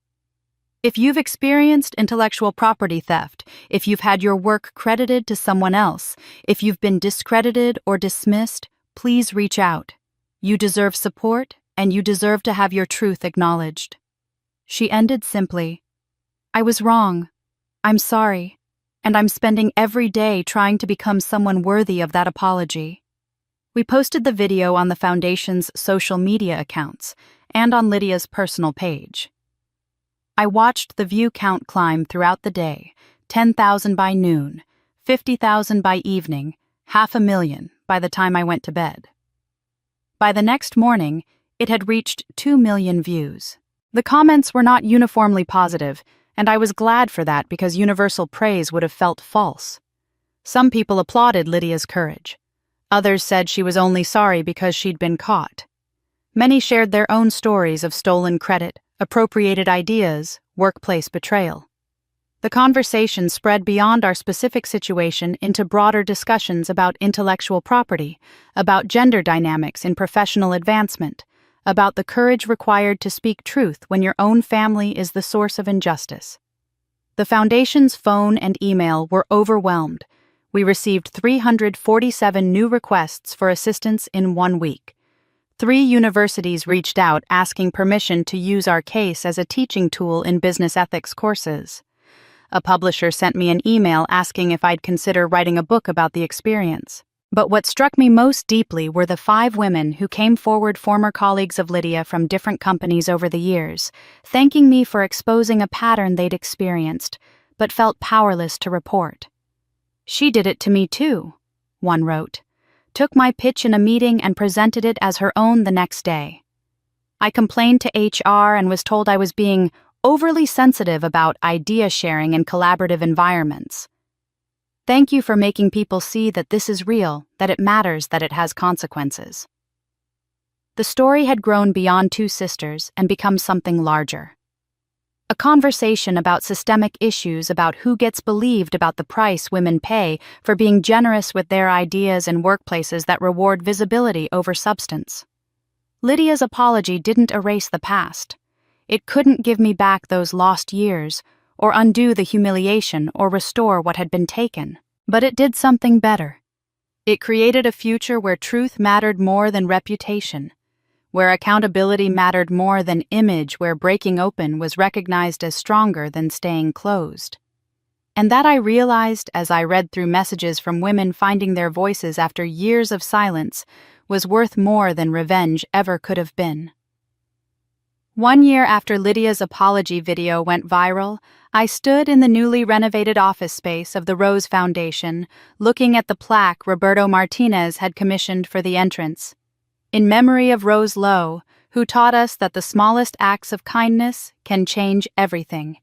If you've experienced intellectual property theft, if you've had your work credited to someone else, if you've been discredited or dismissed, please reach out. You deserve support, and you deserve to have your truth acknowledged. She ended simply, I was wrong. I'm sorry. And I'm spending every day trying to become someone worthy of that apology. We posted the video on the Foundation's social media accounts and on Lydia's personal page. I watched the view count climb throughout the day, 10,000 by noon, 50,000 by evening, 500,000 by the time I went to bed. By the next morning, it had reached 2 million views. The comments were not uniformly positive, and I was glad for that because universal praise would have felt false. Some people applauded Lydia's courage. Others said she was only sorry because she'd been caught. Many shared their own stories of stolen credit, appropriated ideas, workplace betrayal. The conversation spread beyond our specific situation into broader discussions about intellectual property, about gender dynamics in professional advancement, about the courage required to speak truth when your own family is the source of injustice. The foundation's phone and email were overwhelmed. We received 347 new requests for assistance in 1 week. 3 universities reached out asking permission to use our case as a teaching tool in business ethics courses. A publisher sent me an email asking if I'd consider writing a book about the experience. But what struck me most deeply were the 5 women who came forward, former colleagues of Lydia from different companies over the years, thanking me for exposing a pattern they'd experienced, but felt powerless to report. "She did it to me too," one wrote. "Took my pitch in a meeting and presented it as her own the next day. I complained to HR and was told I was being overly sensitive about idea sharing in collaborative environments. Thank you for making people see that this is real, that it matters, that it has consequences." The story had grown beyond 2 sisters and become something larger. A conversation about systemic issues, about who gets believed, about the price women pay for being generous with their ideas in workplaces that reward visibility over substance. Lydia's apology didn't erase the past. It couldn't give me back those lost years, or undo the humiliation, or restore what had been taken. But it did something better. It created a future where truth mattered more than reputation, where accountability mattered more than image, where breaking open was recognized as stronger than staying closed. And that I realized as I read through messages from women finding their voices after years of silence was worth more than revenge ever could have been. 1 year after Lydia's apology video went viral, I stood in the newly renovated office space of the Rose Foundation, looking at the plaque Roberto Martinez had commissioned for the entrance. In memory of Rose Lowe, who taught us that the smallest acts of kindness can change everything.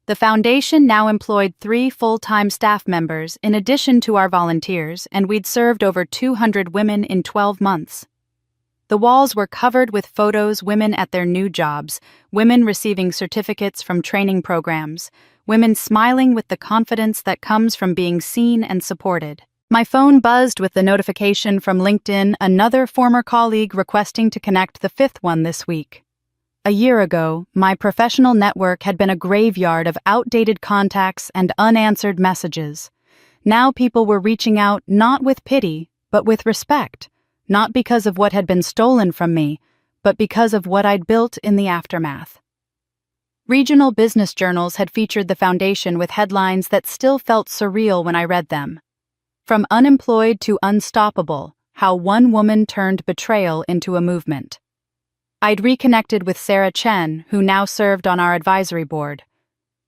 The foundation now employed 3 full-time staff members in addition to our volunteers, and we'd served over 200 women in 12 months. The walls were covered with photos, women at their new jobs, women receiving certificates from training programs, women smiling with the confidence that comes from being seen and supported. My phone buzzed with the notification from LinkedIn, another former colleague requesting to connect the 5th one this week. A year ago, my professional network had been a graveyard of outdated contacts and unanswered messages. Now people were reaching out not with pity, but with respect. Not because of what had been stolen from me, but because of what I'd built in the aftermath. Regional business journals had featured the foundation with headlines that still felt surreal when I read them. From unemployed to unstoppable, how one woman turned betrayal into a movement. I'd reconnected with Sarah Chen, who now served on our advisory board.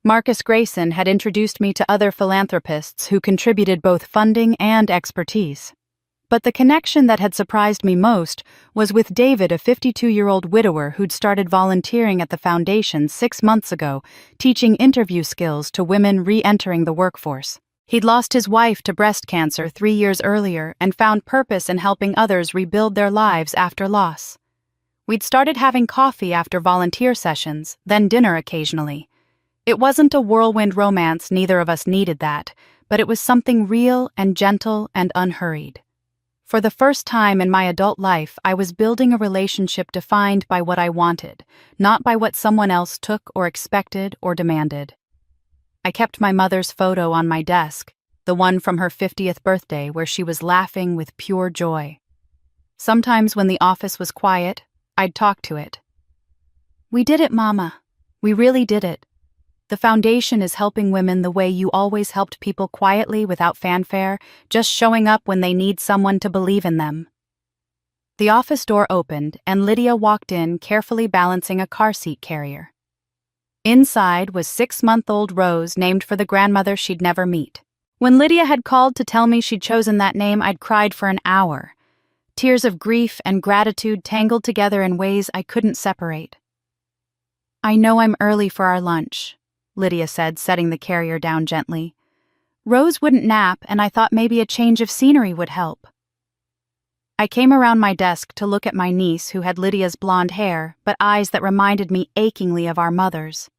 Marcus Grayson had introduced me to other philanthropists who contributed both funding and expertise. But the connection that had surprised me most was with David, a 52-year-old widower who'd started volunteering at the foundation 6 months ago, teaching interview skills to women re-entering the workforce. He'd lost his wife to breast cancer 3 years earlier and found purpose in helping others rebuild their lives after loss. We'd started having coffee after volunteer sessions, then dinner occasionally. It wasn't a whirlwind romance, neither of us needed that, but it was something real and gentle and unhurried. For the first time in my adult life, I was building a relationship defined by what I wanted, not by what someone else took or expected or demanded. I kept my mother's photo on my desk, the one from her 50th birthday where she was laughing with pure joy. Sometimes when the office was quiet, I'd talk to it. "We did it, Mama. We really did it. The foundation is helping women the way you always helped people, quietly, without fanfare, just showing up when they need someone to believe in them." The office door opened, and Lydia walked in, carefully balancing a car seat carrier. Inside was 6-month-old Rose, named for the grandmother she'd never meet. When Lydia had called to tell me she'd chosen that name, I'd cried for an hour. Tears of grief and gratitude tangled together in ways I couldn't separate. "I know I'm early for our lunch," Lydia said, setting the carrier down gently. "Rose wouldn't nap, and I thought maybe a change of scenery would help." I came around my desk to look at my niece, who had Lydia's blonde hair, but eyes that reminded me achingly of our mother's.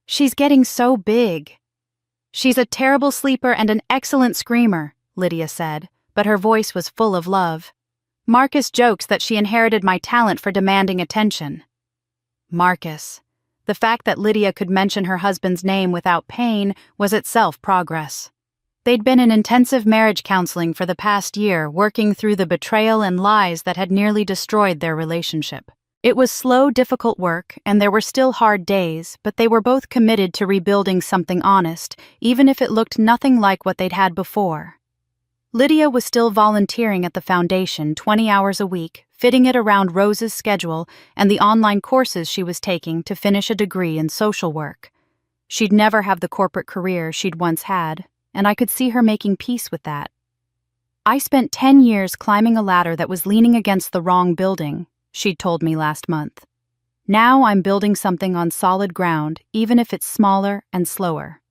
"She's getting so big." "She's a terrible sleeper and an excellent screamer," Lydia said, but her voice was full of love. "Marcus jokes that she inherited my talent for demanding attention." Marcus. The fact that Lydia could mention her husband's name without pain was itself progress. They'd been in intensive marriage counseling for the past year, working through the betrayal and lies that had nearly destroyed their relationship. It was slow, difficult work, and there were still hard days, but they were both committed to rebuilding something honest, even if it looked nothing like what they'd had before. Lydia was still volunteering at the foundation 20 hours a week, fitting it around Rose's schedule and the online courses she was taking to finish a degree in social work. She'd never have the corporate career she'd once had, and I could see her making peace with that. "I spent 10 years climbing a ladder that was leaning against the wrong building," she'd told me last month. "Now I'm building something on solid ground, even if it's smaller and slower."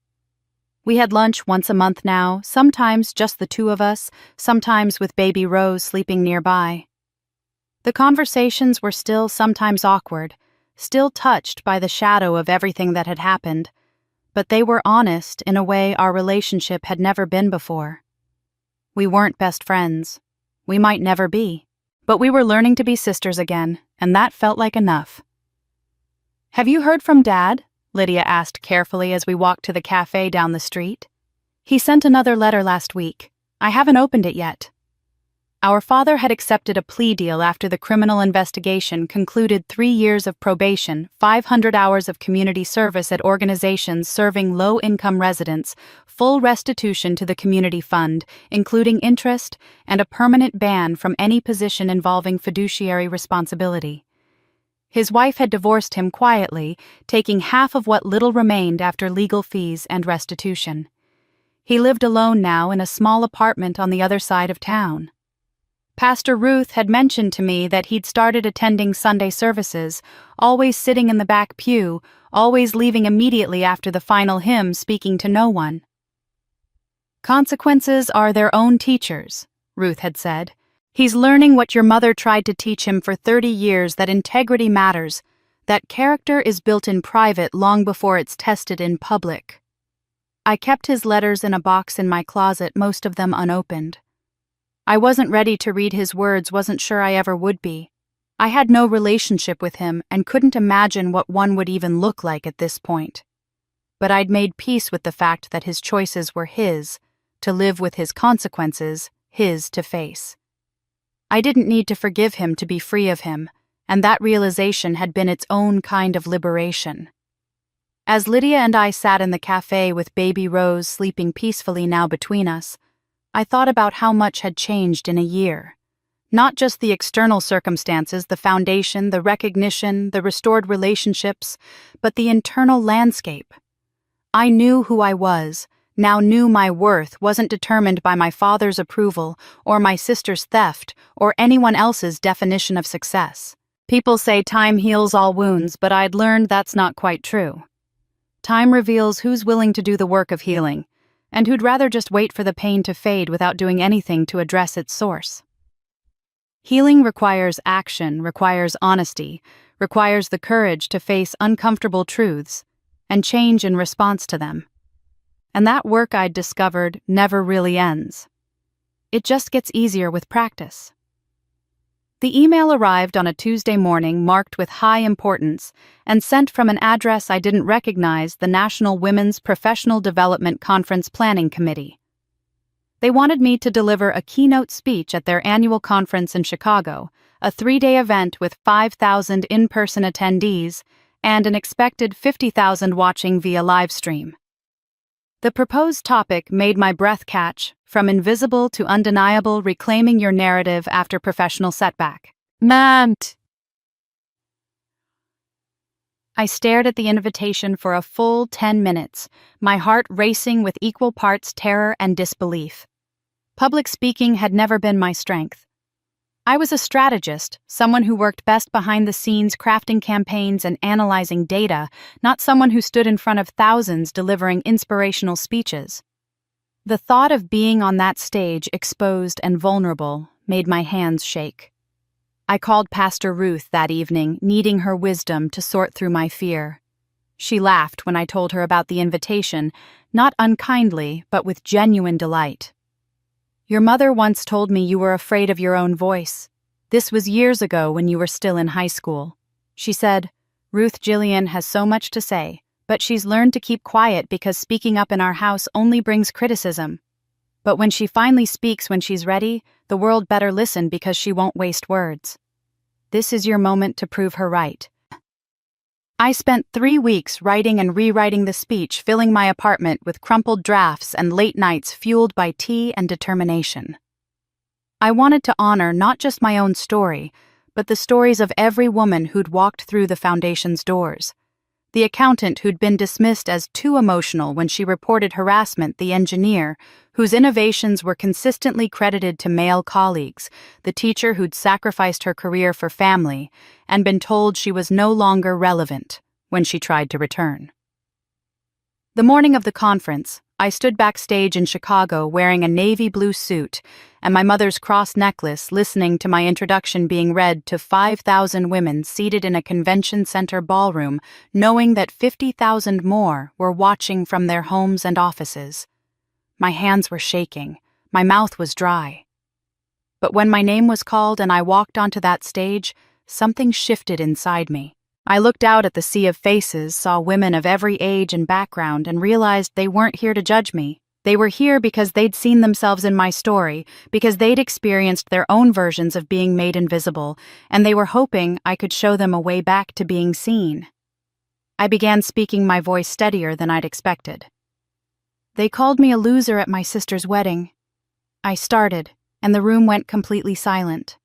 We had lunch once a month now, sometimes just the two of us, sometimes with baby Rose sleeping nearby. The conversations were still sometimes awkward, still touched by the shadow of everything that had happened, but they were honest in a way our relationship had never been before. We weren't best friends. We might never be. But we were learning to be sisters again, and that felt like enough. "Have you heard from Dad?" Lydia asked carefully as we walked to the cafe down the street. "He sent another letter last week. I haven't opened it yet." Our father had accepted a plea deal after the criminal investigation concluded 3 years of probation, 500 hours of community service at organizations serving low-income residents, full restitution to the community fund, including interest, and a permanent ban from any position involving fiduciary responsibility. His wife had divorced him quietly, taking half of what little remained after legal fees and restitution. He lived alone now in a small apartment on the other side of town. Pastor Ruth had mentioned to me that he'd started attending Sunday services, always sitting in the back pew, always leaving immediately after the final hymn, speaking to no one. "Consequences are their own teachers," Ruth had said. "He's learning what your mother tried to teach him for 30 years, that integrity matters, that character is built in private long before it's tested in public." I kept his letters in a box in my closet, most of them unopened. I wasn't ready to read his words, wasn't sure I ever would be. I had no relationship with him and couldn't imagine what one would even look like at this point. But I'd made peace with the fact that his choices were his, to live with his consequences, his to face. I didn't need to forgive him to be free of him, and that realization had been its own kind of liberation. As Lydia and I sat in the cafe with baby Rose sleeping peacefully now between us, I thought about how much had changed in a year. Not just the external circumstances, the foundation, the recognition, the restored relationships, but the internal landscape. I knew who I was, now knew my worth wasn't determined by my father's approval, or my sister's theft, or anyone else's definition of success. People say time heals all wounds, but I'd learned that's not quite true. Time reveals who's willing to do the work of healing, and who'd rather just wait for the pain to fade without doing anything to address its source. Healing requires action, requires honesty, requires the courage to face uncomfortable truths, and change in response to them. And that work I'd discovered never really ends. It just gets easier with practice. The email arrived on a Tuesday morning marked with high importance and sent from an address I didn't recognize, the National Women's Professional Development Conference Planning Committee. They wanted me to deliver a keynote speech at their annual conference in Chicago, a 3-day event with 5,000 in-person attendees and an expected 50,000 watching via live stream. The proposed topic made my breath catch, from invisible to undeniable, reclaiming your narrative after professional setback. Mant! I stared at the invitation for a full 10 minutes, my heart racing with equal parts terror and disbelief. Public speaking had never been my strength. I was a strategist, someone who worked best behind the scenes crafting campaigns and analyzing data, not someone who stood in front of thousands delivering inspirational speeches. The thought of being on that stage, exposed and vulnerable, made my hands shake. I called Pastor Ruth that evening, needing her wisdom to sort through my fear. She laughed when I told her about the invitation, not unkindly, but with genuine delight. "Your mother once told me you were afraid of your own voice. This was years ago when you were still in high school. She said, Ruth Jillian has so much to say, but she's learned to keep quiet because speaking up in our house only brings criticism. But when she finally speaks when she's ready, the world better listen because she won't waste words. This is your moment to prove her right. I spent 3 weeks writing and rewriting the speech, filling my apartment with crumpled drafts and late nights fueled by tea and determination. I wanted to honor not just my own story, but the stories of every woman who'd walked through the foundation's doors. The accountant who'd been dismissed as too emotional when she reported harassment, the engineer whose innovations were consistently credited to male colleagues, the teacher who'd sacrificed her career for family and been told she was no longer relevant when she tried to return. The morning of the conference, I stood backstage in Chicago wearing a navy blue suit and my mother's cross necklace, listening to my introduction being read to 5,000 women seated in a convention center ballroom, knowing that 50,000 more were watching from their homes and offices. My hands were shaking, my mouth was dry. But when my name was called and I walked onto that stage, something shifted inside me. I looked out at the sea of faces, saw women of every age and background, and realized they weren't here to judge me. They were here because they'd seen themselves in my story, because they'd experienced their own versions of being made invisible, and they were hoping I could show them a way back to being seen. I began speaking, my voice steadier than I'd expected. They called me a loser at my sister's wedding. I started, and the room went completely silent.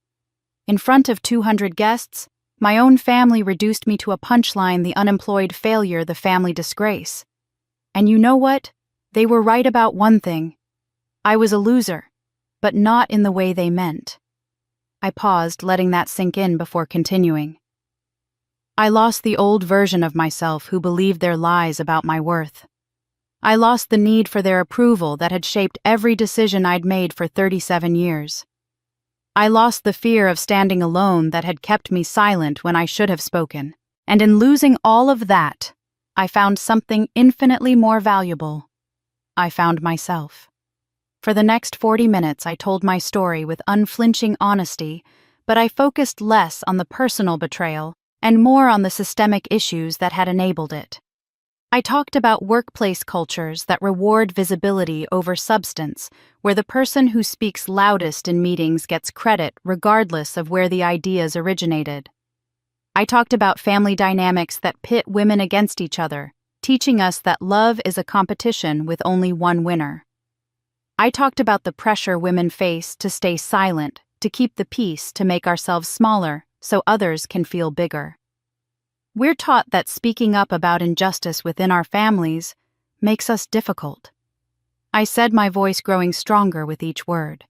In front of 200 guests, my own family reduced me to a punchline, the unemployed failure, the family disgrace. And you know what? They were right about one thing. I was a loser, but not in the way they meant. I paused, letting that sink in before continuing. I lost the old version of myself who believed their lies about my worth. I lost the need for their approval that had shaped every decision I'd made for 37 years. I lost the fear of standing alone that had kept me silent when I should have spoken. And in losing all of that, I found something infinitely more valuable. I found myself. For the next 40 minutes, I told my story with unflinching honesty, but I focused less on the personal betrayal and more on the systemic issues that had enabled it. I talked about workplace cultures that reward visibility over substance, where the person who speaks loudest in meetings gets credit regardless of where the ideas originated. I talked about family dynamics that pit women against each other, teaching us that love is a competition with only one winner. I talked about the pressure women face to stay silent, to keep the peace, to make ourselves smaller so others can feel bigger. We're taught that speaking up about injustice within our families makes us difficult. I said, my voice growing stronger with each word.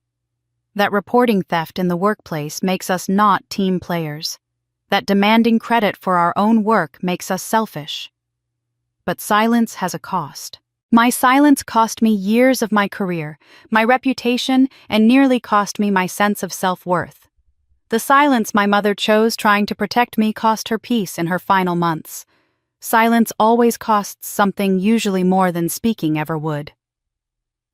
That reporting theft in the workplace makes us not team players. That demanding credit for our own work makes us selfish. But silence has a cost. My silence cost me years of my career, my reputation, and nearly cost me my sense of self-worth. The silence my mother chose trying to protect me cost her peace in her final months. Silence always costs something, usually more than speaking ever would.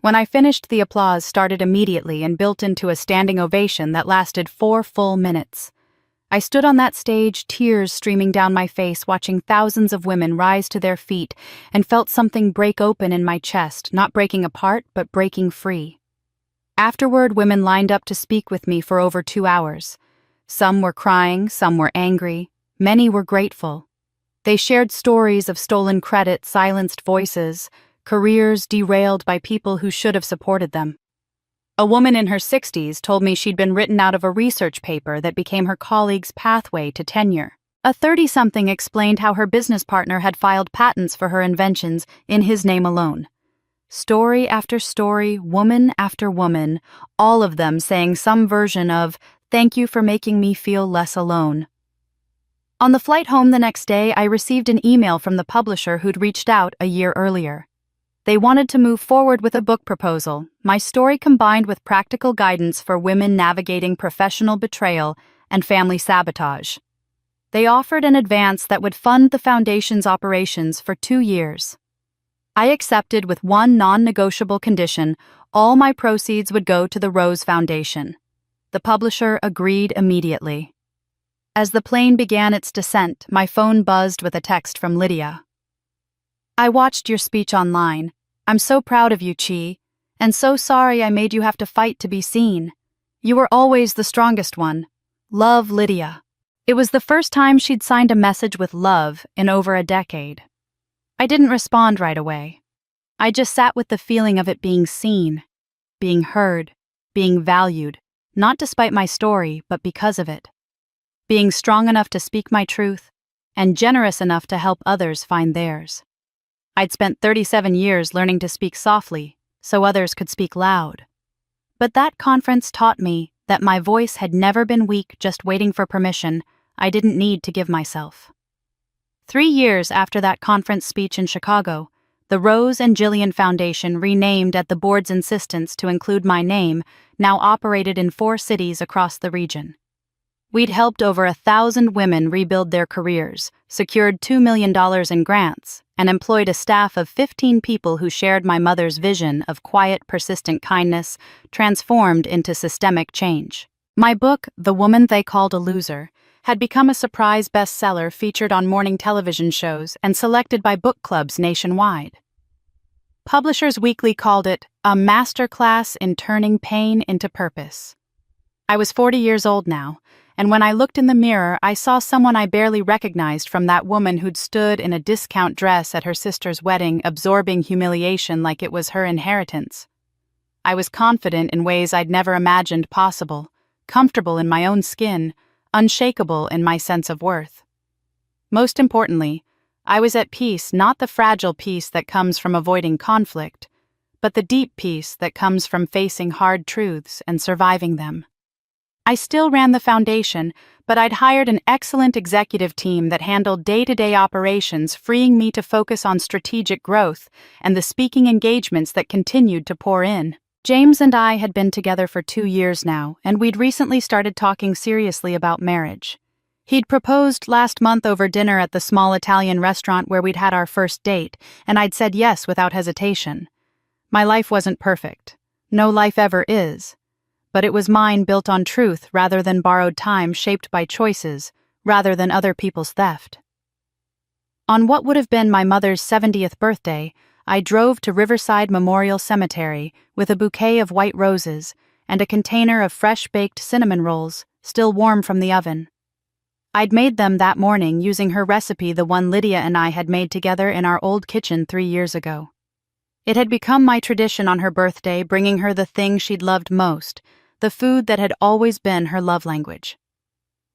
When I finished, the applause started immediately and built into a standing ovation that lasted 4 full minutes. I stood on that stage, tears streaming down my face, watching thousands of women rise to their feet, and felt something break open in my chest, not breaking apart, but breaking free. Afterward, women lined up to speak with me for over 2 hours. Some were crying, some were angry, many were grateful. They shared stories of stolen credit, silenced voices, careers derailed by people who should have supported them. A woman in her 60s told me she'd been written out of a research paper that became her colleague's pathway to tenure. A 30-something explained how her business partner had filed patents for her inventions in his name alone. Story after story, woman after woman, all of them saying some version of, "Thank you for making me feel less alone." On the flight home the next day, I received an email from the publisher who'd reached out a year earlier. They wanted to move forward with a book proposal, my story combined with practical guidance for women navigating professional betrayal and family sabotage. They offered an advance that would fund the foundation's operations for 2 years. I accepted with one non-negotiable condition: all my proceeds would go to the Rose Foundation. The publisher agreed immediately. As the plane began its descent, my phone buzzed with a text from Lydia. I watched your speech online. I'm so proud of you, Chi, and so sorry I made you have to fight to be seen. You were always the strongest one. Love, Lydia. It was the first time she'd signed a message with love in over a decade. I didn't respond right away. I just sat with the feeling of it being seen, being heard, being valued, not despite my story, but because of it. Being strong enough to speak my truth, and generous enough to help others find theirs. I'd spent 37 years learning to speak softly, so others could speak loud. But that conference taught me that my voice had never been weak just waiting for permission I didn't need to give myself. 3 years after that conference speech in Chicago, the Rose and Jillian Foundation, renamed at the board's insistence to include my name, now operated in 4 cities across the region. We'd helped over 1,000 women rebuild their careers, secured $2 million in grants, and employed a staff of 15 people who shared my mother's vision of quiet, persistent kindness transformed into systemic change. My book, The Woman They Called a Loser, had become a surprise bestseller featured on morning television shows and selected by book clubs nationwide. Publishers Weekly called it a masterclass in turning pain into purpose. I was 40 years old now, and when I looked in the mirror, I saw someone I barely recognized from that woman who'd stood in a discount dress at her sister's wedding, absorbing humiliation like it was her inheritance. I was confident in ways I'd never imagined possible, comfortable in my own skin, unshakable in my sense of worth. Most importantly, I was at peace, not the fragile peace that comes from avoiding conflict, but the deep peace that comes from facing hard truths and surviving them. I still ran the foundation, but I'd hired an excellent executive team that handled day-to-day operations, freeing me to focus on strategic growth and the speaking engagements that continued to pour in. James and I had been together for 2 years now, and we'd recently started talking seriously about marriage. He'd proposed last month over dinner at the small Italian restaurant where we'd had our first date, and I'd said yes without hesitation. My life wasn't perfect. No life ever is. But it was mine, built on truth rather than borrowed time, shaped by choices rather than other people's theft. On what would have been my mother's 70th birthday, I drove to Riverside Memorial Cemetery with a bouquet of white roses and a container of fresh-baked cinnamon rolls, still warm from the oven. I'd made them that morning using her recipe, the one Lydia and I had made together in our old kitchen 3 years ago. It had become my tradition on her birthday, bringing her the thing she'd loved most, the food that had always been her love language.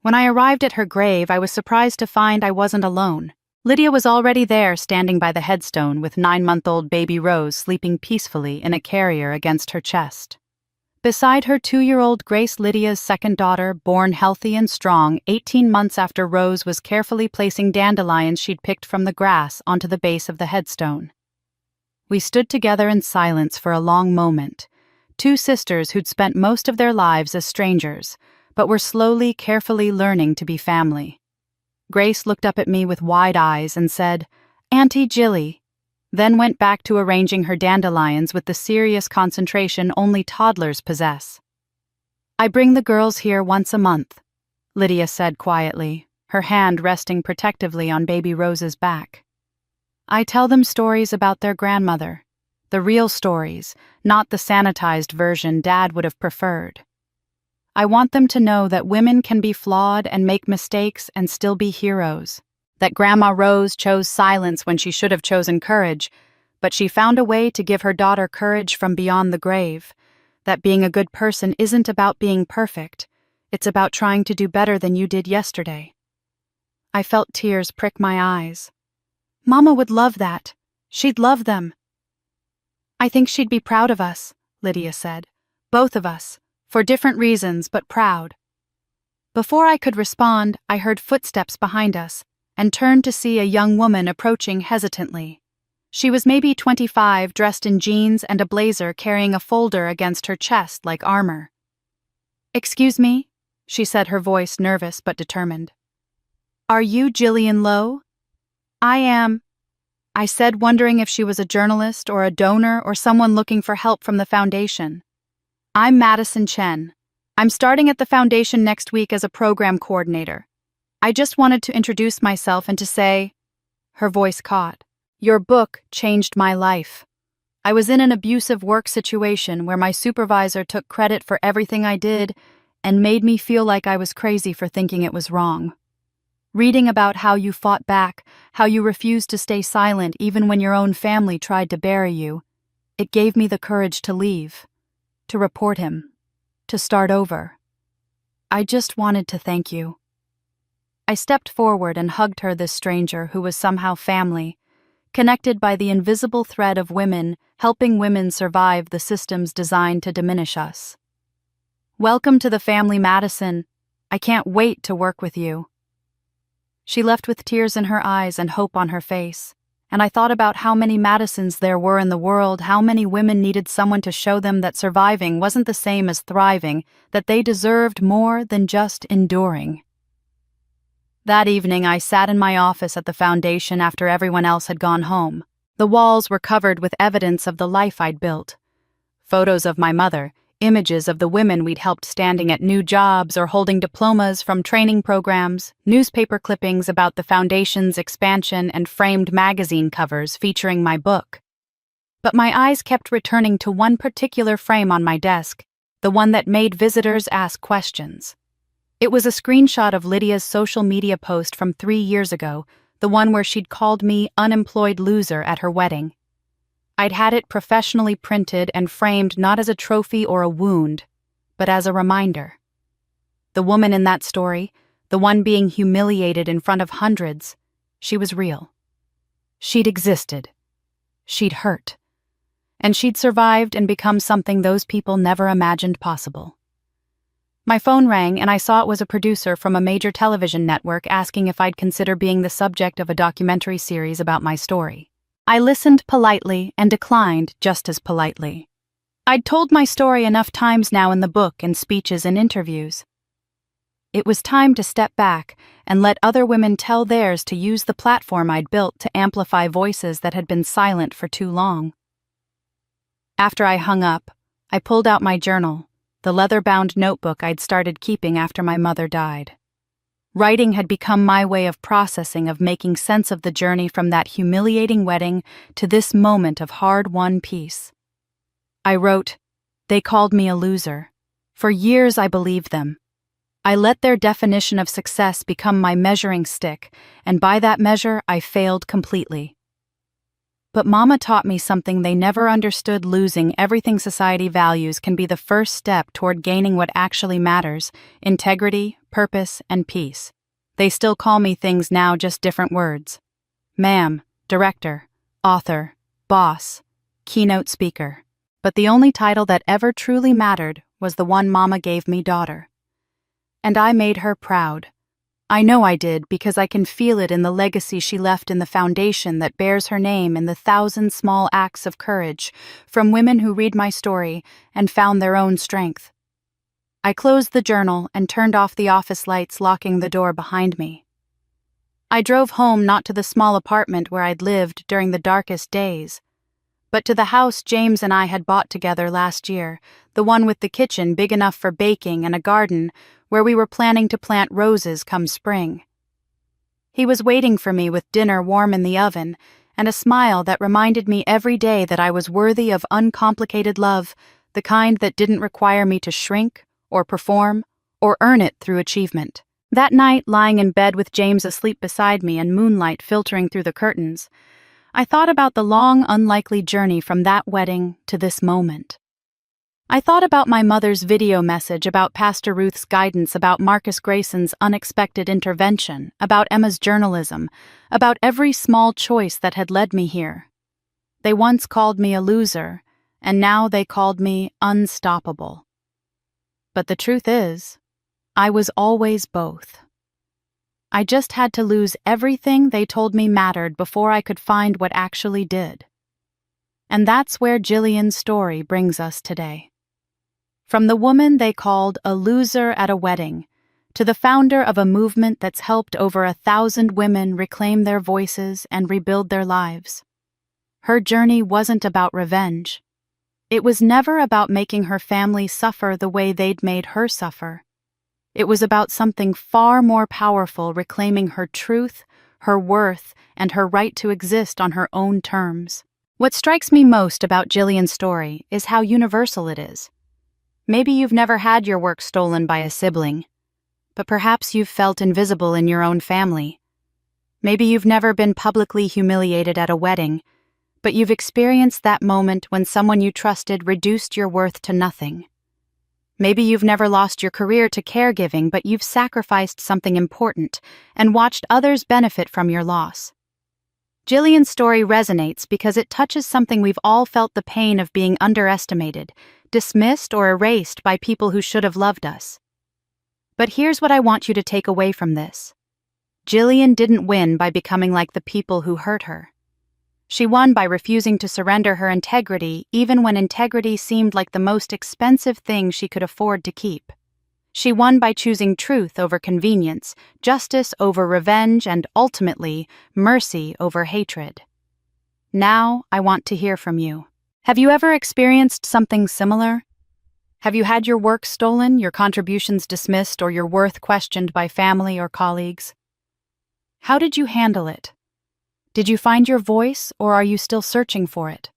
When I arrived at her grave, I was surprised to find I wasn't alone. Lydia was already there, standing by the headstone with 9-month-old baby Rose sleeping peacefully in a carrier against her chest. Beside her 2-year-old Grace, Lydia's second daughter, born healthy and strong 18 months after Rose was carefully placing dandelions she'd picked from the grass onto the base of the headstone. We stood together in silence for a long moment, 2 sisters who'd spent most of their lives as strangers, but were slowly, carefully learning to be family. Grace looked up at me with wide eyes and said, "Auntie Jilly," then went back to arranging her dandelions with the serious concentration only toddlers possess. "I bring the girls here once a month," Lydia said quietly, her hand resting protectively on baby Rose's back. "I tell them stories about their grandmother. The real stories, not the sanitized version Dad would have preferred. I want them to know that women can be flawed and make mistakes and still be heroes. That Grandma Rose chose silence when she should have chosen courage, but she found a way to give her daughter courage from beyond the grave. That being a good person isn't about being perfect. It's about trying to do better than you did yesterday." I felt tears prick my eyes. "Mama would love that. She'd love them." "I think she'd be proud of us," Lydia said. "Both of us, for different reasons, but proud." Before I could respond, I heard footsteps behind us and turned to see a young woman approaching hesitantly. She was maybe 25, dressed in jeans and a blazer, carrying a folder against her chest like armor. "Excuse me," she said, her voice nervous but determined. "Are you Jillian Lowe?" "I am," I said, wondering if she was a journalist or a donor or someone looking for help from the foundation. "I'm Madison Chen. I'm starting at the foundation next week as a program coordinator. I just wanted to introduce myself and to say," her voice caught, "your book changed my life. I was in an abusive work situation where my supervisor took credit for everything I did and made me feel like I was crazy for thinking it was wrong. Reading about how you fought back, how you refused to stay silent even when your own family tried to bury you, it gave me the courage to leave, to report him, to start over. I just wanted to thank you." I stepped forward and hugged her, this stranger who was somehow family, connected by the invisible thread of women helping women survive the systems designed to diminish us. "Welcome to the family, Madison. I can't wait to work with you." She left with tears in her eyes and hope on her face, and I thought about how many Madisons there were in the world, how many women needed someone to show them that surviving wasn't the same as thriving, that they deserved more than just enduring. That evening, I sat in my office at the foundation after everyone else had gone home. The walls were covered with evidence of the life I'd built. Photos of my mother, images of the women we'd helped standing at new jobs or holding diplomas from training programs, newspaper clippings about the foundation's expansion, and framed magazine covers featuring my book. But my eyes kept returning to one particular frame on my desk, the one that made visitors ask questions. It was a screenshot of Lydia's social media post from 3 years ago, the one where she'd called me unemployed loser at her wedding. I'd had it professionally printed and framed not as a trophy or a wound, but as a reminder. The woman in that story, the one being humiliated in front of hundreds, she was real. She'd existed. She'd hurt. And she'd survived and become something those people never imagined possible. My phone rang and I saw it was a producer from a major television network asking if I'd consider being the subject of a documentary series about my story. I listened politely and declined just as politely. I'd told my story enough times now in the book and speeches and interviews. It was time to step back and let other women tell theirs, to use the platform I'd built to amplify voices that had been silent for too long. After I hung up, I pulled out my journal, the leather-bound notebook I'd started keeping after my mother died. Writing had become my way of processing, of making sense of the journey from that humiliating wedding to this moment of hard-won peace. I wrote, "They called me a loser. For years I believed them. I let their definition of success become my measuring stick, and by that measure I failed completely. But Mama taught me something they never understood: losing everything society values can be the first step toward gaining what actually matters: integrity, purpose, and peace. They still call me things now, just different words. Ma'am, director, author, boss, keynote speaker. But the only title that ever truly mattered was the one Mama gave me: daughter. And I made her proud. I know I did, because I can feel it in the legacy she left in the foundation that bears her name, in the 1,000 small acts of courage from women who read my story and found their own strength. I closed the journal and turned off the office lights, locking the door behind me. I drove home, not to the small apartment where I'd lived during the darkest days, but to the house James and I had bought together last year, the one with the kitchen big enough for baking and a garden where we were planning to plant roses come spring. He was waiting for me with dinner warm in the oven and a smile that reminded me every day that I was worthy of uncomplicated love, the kind that didn't require me to shrink or perform or earn it through achievement. That night, lying in bed with James asleep beside me and moonlight filtering through the curtains, I thought about the long, unlikely journey from that wedding to this moment. I thought about my mother's video message, about Pastor Ruth's guidance, about Marcus Grayson's unexpected intervention, about Emma's journalism, about every small choice that had led me here. They once called me a loser, and now they called me unstoppable. But the truth is, I was always both. I just had to lose everything they told me mattered before I could find what actually did. And that's where Jillian's story brings us today. From the woman they called a loser at a wedding, to the founder of a movement that's helped over 1,000 women reclaim their voices and rebuild their lives. Her journey wasn't about revenge. It was never about making her family suffer the way they'd made her suffer. It was about something far more powerful, reclaiming her truth, her worth, and her right to exist on her own terms. What strikes me most about Jillian's story is how universal it is. Maybe you've never had your work stolen by a sibling, but perhaps you've felt invisible in your own family. Maybe you've never been publicly humiliated at a wedding, but you've experienced that moment when someone you trusted reduced your worth to nothing. Maybe you've never lost your career to caregiving, but you've sacrificed something important and watched others benefit from your loss. Jillian's story resonates because it touches something we've all felt: the pain of being underestimated, dismissed, or erased by people who should have loved us. But here's what I want you to take away from this. Jillian didn't win by becoming like the people who hurt her. She won by refusing to surrender her integrity, even when integrity seemed like the most expensive thing she could afford to keep. She won by choosing truth over convenience, justice over revenge, and ultimately, mercy over hatred. Now, I want to hear from you. Have you ever experienced something similar? Have you had your work stolen, your contributions dismissed, or your worth questioned by family or colleagues? How did you handle it? Did you find your voice, or are you still searching for it?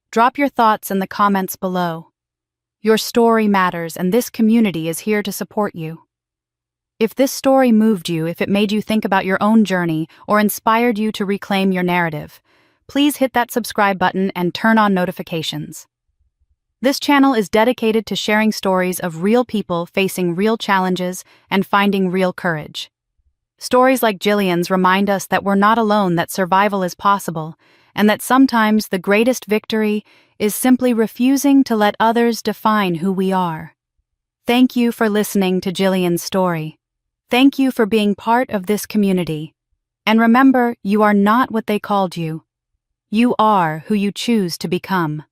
Drop your thoughts in the comments below. Your story matters, and this community is here to support you. If this story moved you, if it made you think about your own journey, or inspired you to reclaim your narrative, please hit that subscribe button and turn on notifications. This channel is dedicated to sharing stories of real people facing real challenges and finding real courage. Stories like Jillian's remind us that we're not alone, that survival is possible, and that sometimes the greatest victory is simply refusing to let others define who we are. Thank you for listening to Jillian's story. Thank you for being part of this community. And remember, you are not what they called you. You are who you choose to become.